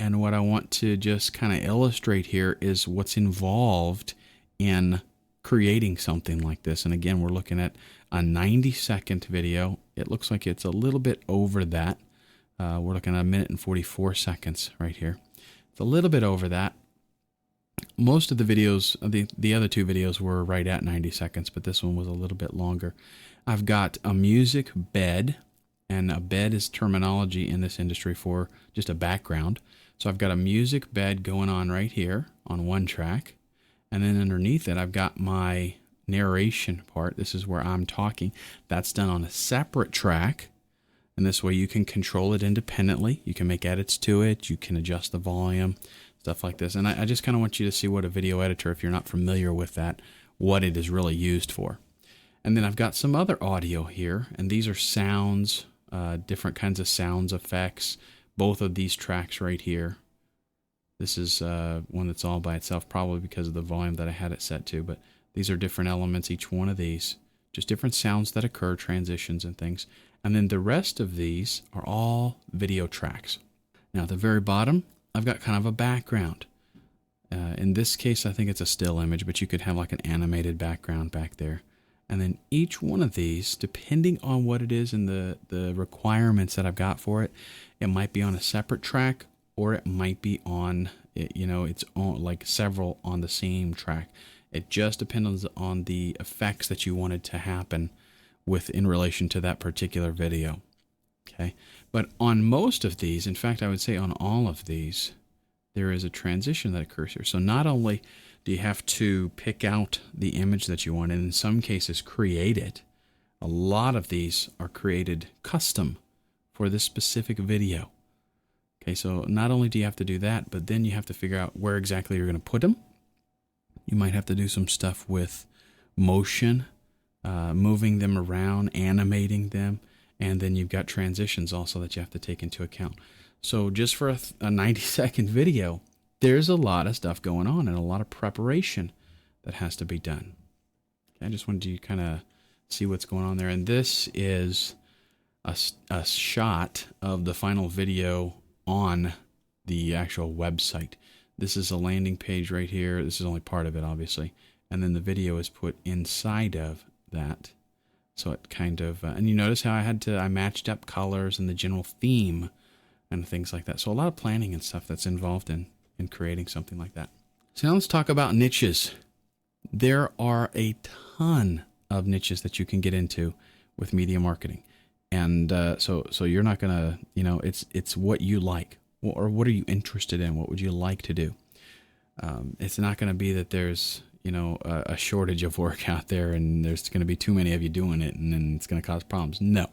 And what I want to just kind of illustrate here is what's involved in creating something like this. And again, we're looking at a 90-second video. It looks like it's a little bit over that. We're looking at 1 minute and 44 seconds right here. It's a little bit over that. Most of the videos, the other 2 videos were right at 90 seconds, but this one was a little bit longer. I've got a music bed, and a bed is terminology in this industry for just a background. So I've got a music bed going on right here on one track, and then underneath it I've got my narration part. This is where I'm talking. That's done on a separate track, and this way you can control it independently. You can make edits to it. You can adjust the volume, stuff like this. And I just kind of want you to see what a video editor, if you're not familiar with that, what it is really used for. And then I've got some other audio here, and these are sounds, different kinds of sounds effects. Both of these tracks right here. This is one that's all by itself, probably because of the volume that I had it set to, but these are different elements, each one of these. Just different sounds that occur, transitions and things. And then the rest of these are all video tracks. Now at the very bottom, I've got kind of a background. In this case, I think it's a still image, but you could have like an animated background back there. And then each one of these, depending on what it is and the requirements that I've got for it, it might be on a separate track, or it might be on, its own, like several on the same track. It just depends on the effects that you wanted to happen in relation to that particular video. Okay. But on most of these, in fact, I would say on all of these, there is a transition that occurs here. So not only do you have to pick out the image that you want, and in some cases create it, a lot of these are created custom for this specific video. Okay, so not only do you have to do that, but then you have to figure out where exactly you're going to put them. You might have to do some stuff with motion, moving them around, animating them. And then you've got transitions also that you have to take into account. So just for a 90-second video, there's a lot of stuff going on and a lot of preparation that has to be done. Okay, I just wanted you to kind of see what's going on there. And this is a shot of the final video on the actual website. This is a landing page right here. This is only part of it, obviously. And then the video is put inside of that. So it kind of, and you notice how I matched up colors and the general theme and things like that. So a lot of planning and stuff that's involved in creating something like that. So now let's talk about niches. There are a ton of niches that you can get into with media marketing. And so you're not going to, it's what you like, or what are you interested in? What would you like to do? It's not going to be that there's, a shortage of work out there and there's going to be too many of you doing it and then it's going to cause problems. No.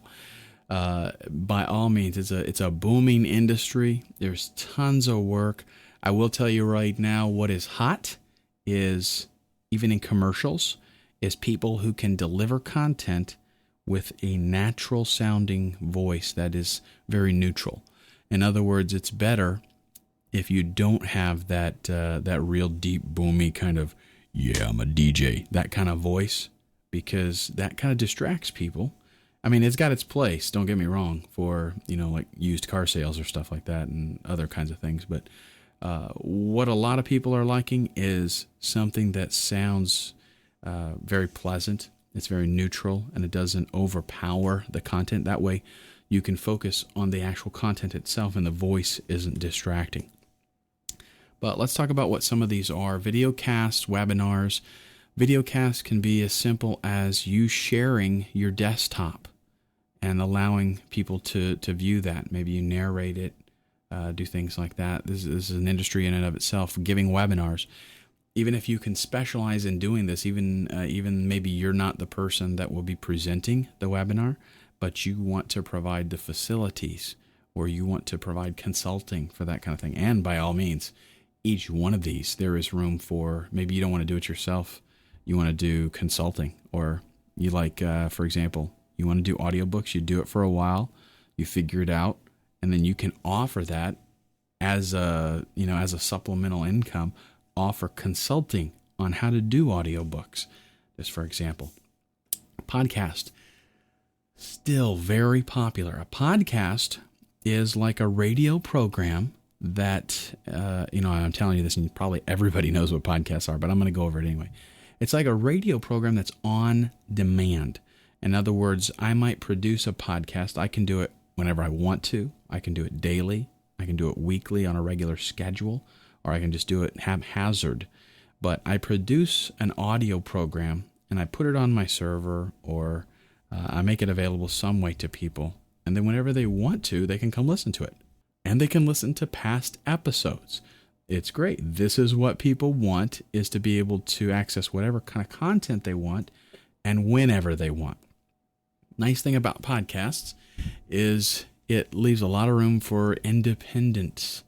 By all means, it's a booming industry. There's tons of work. I will tell you right now, what is hot is, even in commercials, is people who can deliver content with a natural sounding voice that is very neutral. In other words, it's better if you don't have that real deep, boomy kind of, yeah, I'm a DJ, that kind of voice, because that kind of distracts people. I mean, it's got its place, don't get me wrong, for, like used car sales or stuff like that and other kinds of things. But what a lot of people are liking is something that sounds very pleasant. It's very neutral, and it doesn't overpower the content. That way you can focus on the actual content itself and the voice isn't distracting. But let's talk about what some of these are. Videocasts, webinars. Videocasts can be as simple as you sharing your desktop and allowing people to view that. Maybe you narrate it, do things like that. This is an industry in and of itself, giving webinars. Even if you can specialize in doing this, even maybe you're not the person that will be presenting the webinar, but you want to provide the facilities, or you want to provide consulting for that kind of thing. And by all means, each one of these, there is room for, maybe you don't want to do it yourself. You want to do consulting, or you like, for example, you want to do audiobooks. You do it for a while, you figure it out, and then you can offer that as a supplemental income, offer consulting on how to do audiobooks. Just for example, podcast, still very popular. A podcast is like a radio program that, I'm telling you this and probably everybody knows what podcasts are, but I'm going to go over it anyway. It's like a radio program that's on demand. In other words, I might produce a podcast. I can do it whenever I want to. I can do it daily. I can do it weekly on a regular schedule, or I can just do it haphazard. But I produce an audio program and I put it on my server, or I make it available some way to people. And then whenever they want to, they can come listen to it. And they can listen to past episodes. It's great. This is what people want, is to be able to access whatever kind of content they want and whenever they want. Nice thing about podcasts is it leaves a lot of room for independent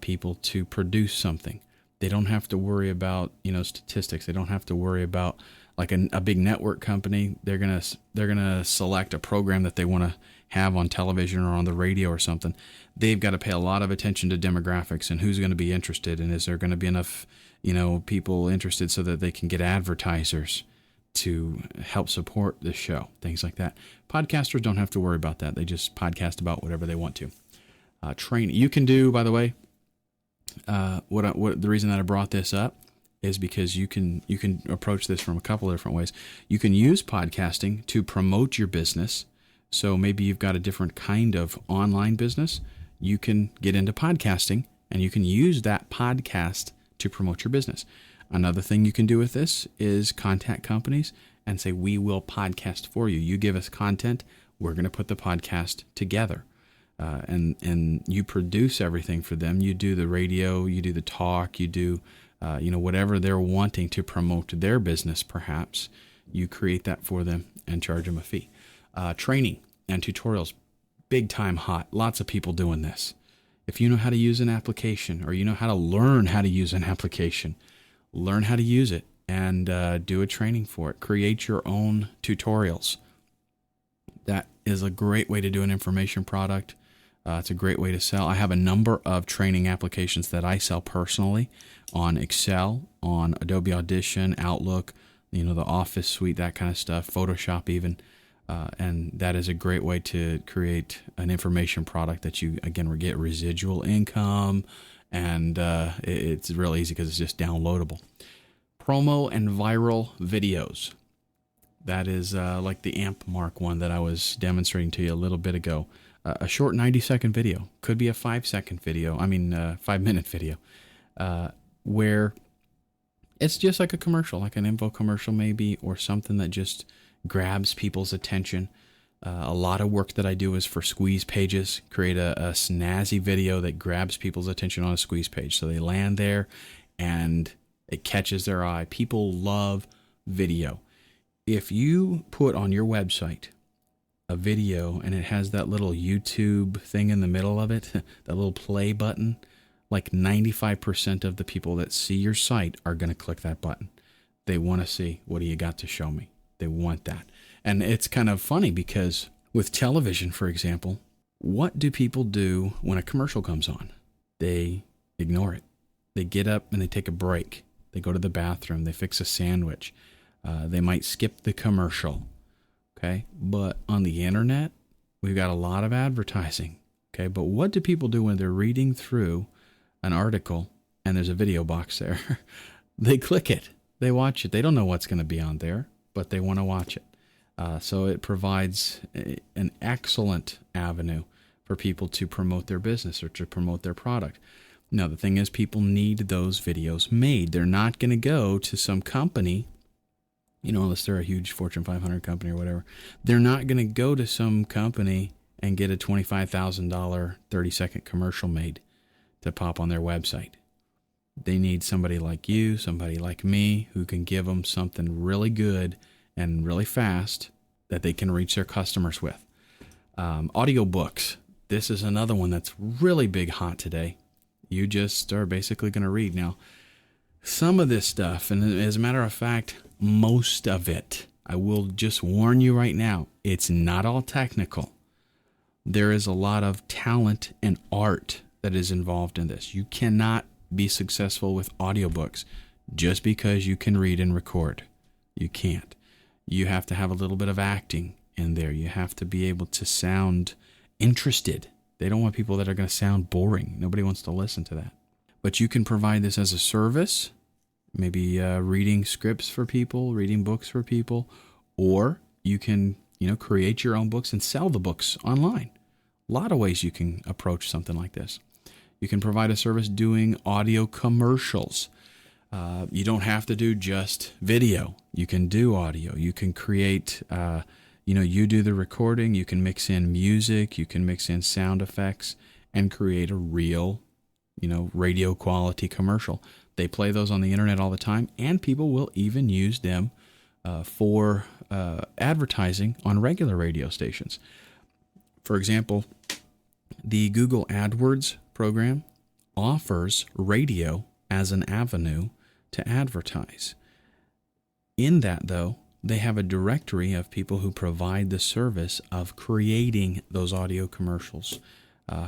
people to produce something. They don't have to worry about, statistics. They don't have to worry about, like a big network company. They're gonna select a program that they want to have on television or on the radio or something. They've got to pay a lot of attention to demographics and who's going to be interested, and is there going to be enough, people interested so that they can get advertisers to help support the show, things like that. Podcasters don't have to worry about that. They just podcast about whatever they want to. Training you can do, by the way. What the reason that I brought this up is because you can approach this from a couple of different ways. You can use podcasting to promote your business. So maybe you've got a different kind of online business. You can get into podcasting and you can use that podcast to promote your business. Another thing you can do with this is contact companies and say, we will podcast for you. You give us content, we're going to put the podcast together. And you produce everything for them. You do the radio, you do the talk, you do, whatever they're wanting to promote their business, perhaps. You create that for them and charge them a fee. Training and tutorials, big time hot. Lots of people doing this. If you know how to use an application, or you know how to learn how to use an application, learn how to use it and do a training for it. Create your own tutorials. That is a great way to do an information product. It's a great way to sell. I have a number of training applications that I sell personally on Excel, on Adobe Audition, Outlook, the Office suite, that kind of stuff, Photoshop even. And that is a great way to create an information product that you, again, get residual income. And it's real easy because it's just downloadable. Promo and viral videos. That is like the Amp Mark one that I was demonstrating to you a little bit ago. A short 90-second video. Could be a 5-second video. 5-minute video. Where it's just like a commercial, like an info commercial maybe, or something that just grabs people's attention. A lot of work that I do is for squeeze pages. Create a snazzy video that grabs people's attention on a squeeze page. So they land there and it catches their eye. People love video. If you put on your website a video and it has that little YouTube thing in the middle of it, that little play button, like 95% of the people that see your site are going to click that button. They want to see, what do you got to show me? They want that. And it's kind of funny because with television, for example, what do people do when a commercial comes on? They ignore it. They get up and they take a break. They go to the bathroom. They fix a sandwich. They might skip the commercial. Okay. But on the internet, we've got a lot of advertising. Okay. But what do people do when they're reading through an article and there's a video box there? They click it. They watch it. They don't know what's going to be on there, but they want to watch it. So it provides an excellent avenue for people to promote their business or to promote their product. Now, the thing is, people need those videos made. They're not going to go to some company, unless they're a huge Fortune 500 company or whatever. They're not going to go to some company and get a $25,000 30-second commercial made to pop on their website. They need somebody like you, somebody like me, who can give them something really good and really fast that they can reach their customers with. Audiobooks. This is another one that's really big hot today. You just are basically going to read. Now, some of this stuff, and as a matter of fact, most of it, I will just warn you right now, it's not all technical. There is a lot of talent and art that is involved in this. You cannot be successful with audiobooks just because you can read and record. You can't. You have to have a little bit of acting in there. You have to be able to sound interested. They don't want people that are going to sound boring. Nobody wants to listen to that. But you can provide this as a service, maybe reading scripts for people, reading books for people, or you can, create your own books and sell the books online. A lot of ways you can approach something like this. You can provide a service doing audio commercials. You don't have to do just video. You can do audio. You can create, you do the recording. You can mix in music. You can mix in sound effects and create a real, radio quality commercial. They play those on the internet all the time, and people will even use them for advertising on regular radio stations. For example, the Google AdWords program offers radio as an avenue to advertise. In that, though, they have a directory of people who provide the service of creating those audio commercials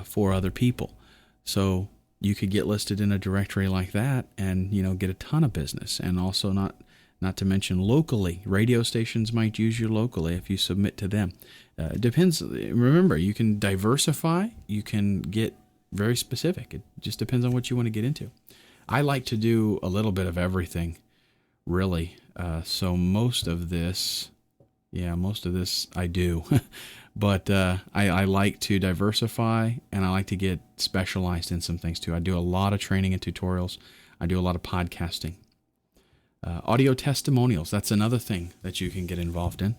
for other people. So you could get listed in a directory like that and, get a ton of business. And also not to mention locally. Radio stations might use you locally if you submit to them. It depends. Remember, you can diversify. You can get very specific. It just depends on what you want to get into. I like to do a little bit of everything, really. So most of this I do. But I like to diversify, and I like to get specialized in some things too. I do a lot of training and tutorials. I do a lot of podcasting. Audio testimonials, that's another thing that you can get involved in.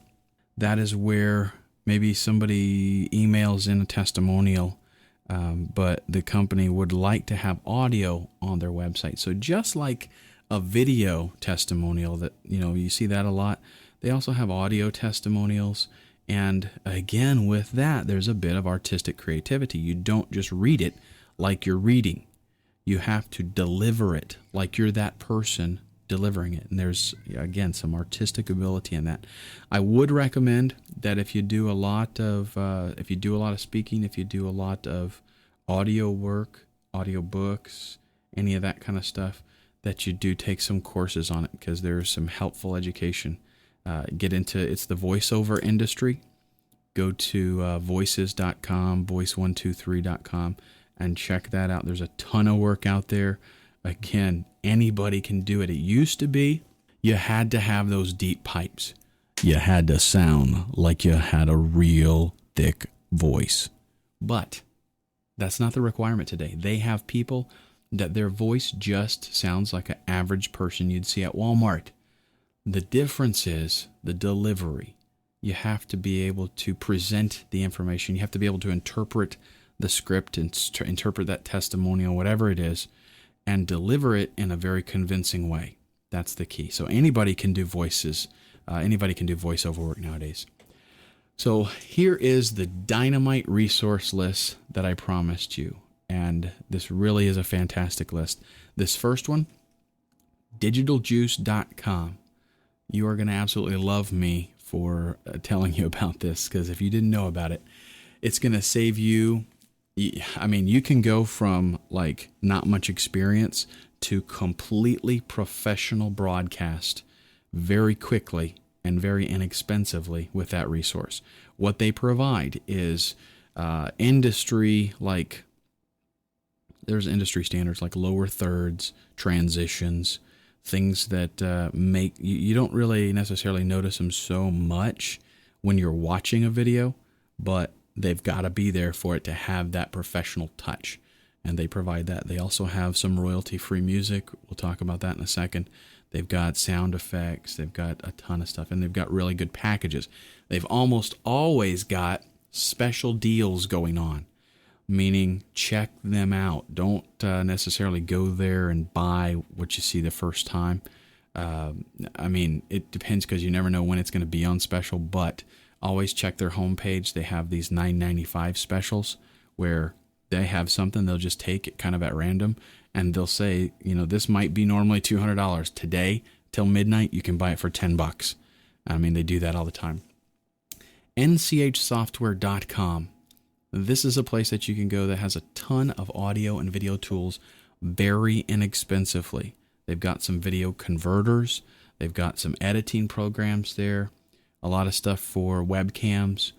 That is where maybe somebody emails in a testimonial, but the company would like to have audio on their website. So just like a video testimonial that, you see that a lot, they also have audio testimonials. And again, with that, there's a bit of artistic creativity. You don't just read it like you're reading. You have to deliver it like you're that person delivering it. And there's, again, some artistic ability in that. I would recommend that if you do a lot of speaking, if you do a lot of audio work, audio books, any of that kind of stuff, that you do take some courses on it, because there's some helpful education. It's the voiceover industry. Go to voices.com, voice123.com, and check that out. There's a ton of work out there. Again, anybody can do it. It used to be you had to have those deep pipes. you had to sound like you had a real thick voice. But that's not the requirement today. They have people that their voice just sounds like an average person you'd see at Walmart. The difference is the delivery. You have to be able to present the information. You have to be able to interpret the script and interpret that testimonial, whatever it is, and deliver it in a very convincing way. That's the key. So anybody can do voices. Anybody can do voiceover work nowadays. So here is the dynamite resource list that I promised you. And this really is a fantastic list. This first one, digitaljuice.com. You are going to absolutely love me for telling you about this, because if you didn't know about it, it's going to save you. I mean, you can go from like not much experience to completely professional broadcast very quickly and very inexpensively with that resource. What they provide is industry, like there's industry standards like lower thirds, transitions, things that make you don't really necessarily notice them so much when you're watching a video, but they've got to be there for it to have that professional touch. And they provide that. They also have some royalty-free music. We'll talk about that in a second. They've got sound effects. They've got a ton of stuff. And they've got really good packages. They've almost always got special deals going on, meaning check them out. Don't necessarily go there and buy what you see the first time. I mean, it depends because you never know when it's going to be on special, but always check their homepage. They have these $9.95 specials where they have something, they'll just take it kind of at random, and they'll say, you know, this might be normally $200. Today, till midnight, you can buy it for $10. I mean, they do that all the time. nchsoftware.com. This is a place that you can go that has a ton of audio and video tools very inexpensively. They've got some video converters. They've got some editing programs there. A lot of stuff for webcams.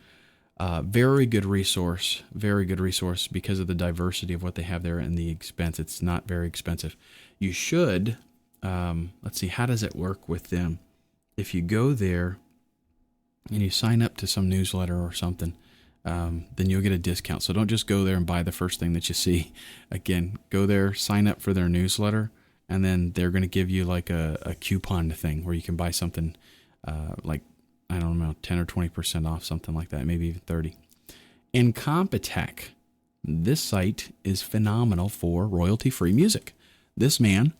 Very good resource because of the diversity of what they have there and the expense. It's not very expensive. You should, let's see, how does it work with them? If you go there and you sign up to some newsletter or something, then you'll get a discount. So don't just go there and buy the first thing that you see. Again, go there, sign up for their newsletter, and then they're going to give you like a coupon thing where you can buy something like, I don't know, 10 or 20% off, something like that, maybe even 30. Incompetech. This site is phenomenal for royalty-free music. This man,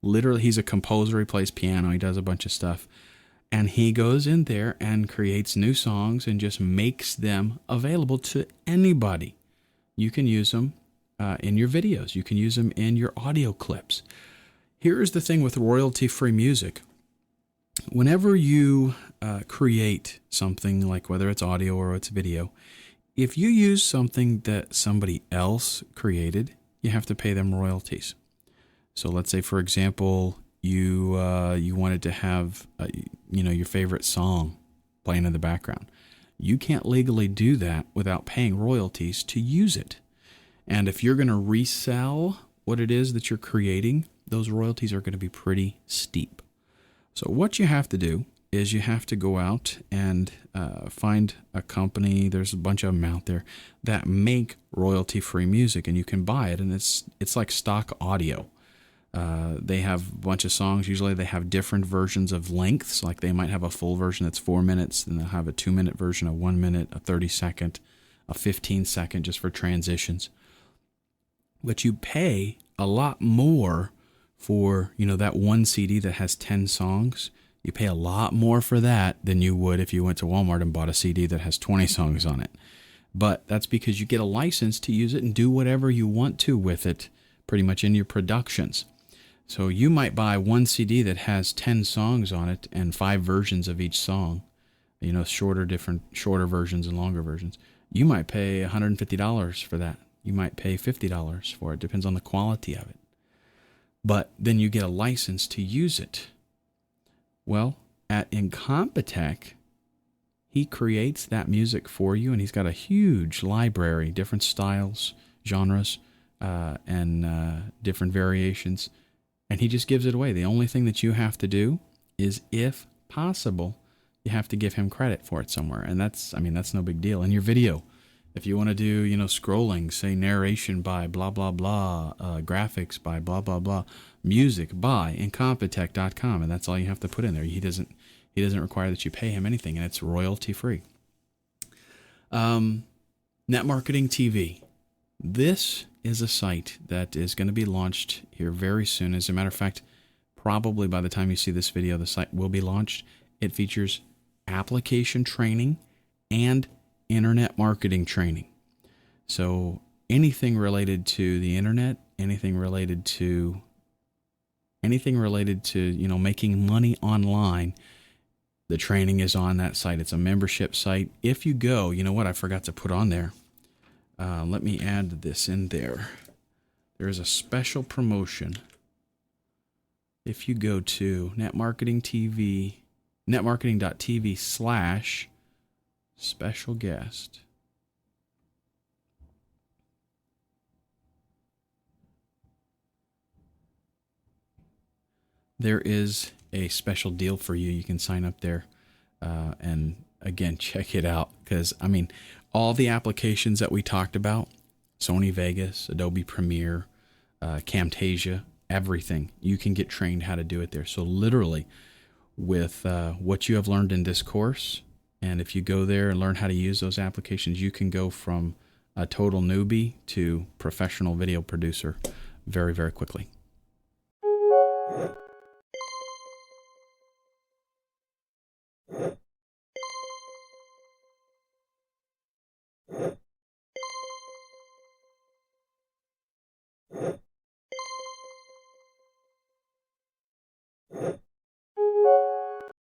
literally, he's a composer. He plays piano. He does a bunch of stuff. And he goes in there and creates new songs and just makes them available to anybody. You can use them in your videos. You can use them in your audio clips. Here's the thing with royalty-free music. Whenever you create something, like whether it's audio or it's video, if you use something that somebody else created, you have to pay them royalties. So let's say, for example, you wanted to have your favorite song playing in the background. You can't legally do that without paying royalties to use it. And if you're going to resell what it is that you're creating, those royalties are going to be pretty steep. So what you have to do is you have to go out and find a company. There's a bunch of them out there that make royalty-free music, and you can buy it, and it's like stock audio. They have a bunch of songs. Usually they have different versions of lengths. Like they might have a full version that's 4 minutes, and they'll have a 2-minute version, a 1 minute, a 30-second, a 15-second just for transitions. But you pay a lot more for, that one CD that has 10 songs. You pay a lot more for that than you would if you went to Walmart and bought a CD that has 20 songs on it. But that's because you get a license to use it and do whatever you want to with it, pretty much in your productions. So you might buy one CD that has 10 songs on it and 5 versions of each song, shorter versions and longer versions. You might pay $150 for that. You might pay $50 for it. Depends on the quality of it. But then you get a license to use it. Well, at Incompetech, he creates that music for you, and he's got a huge library, different styles, genres, and different variations, and he just gives it away. The only thing that you have to do is, if possible, you have to give him credit for it somewhere. And that's, I mean, that's no big deal. In your video, if you want to do, you know, scrolling, say narration by blah, blah, blah, graphics by blah, blah, blah, music by Incompetech.com, and that's all you have to put in there. He doesn't require that you pay him anything, and it's royalty free. Net Marketing TV. This is a site that is going to be launched here very soon. As a matter of fact, probably by the time you see this video, the site will be launched. It features application training and internet marketing training. So anything related to the internet, anything related to, you know, making money online, the training is on that site. It's a membership site. If you go, you know what, I forgot to put on there. Let me add this in there. There is a special promotion. If you go to netmarketing.tv/special guest, there is a special deal for you. You can sign up there and again, check it out, because I mean, all the applications that we talked about, Sony Vegas, Adobe Premiere, Camtasia, everything, you can get trained how to do it there. So literally with what you have learned in this course, and if you go there and learn how to use those applications, you can go from a total newbie to professional video producer very, very quickly.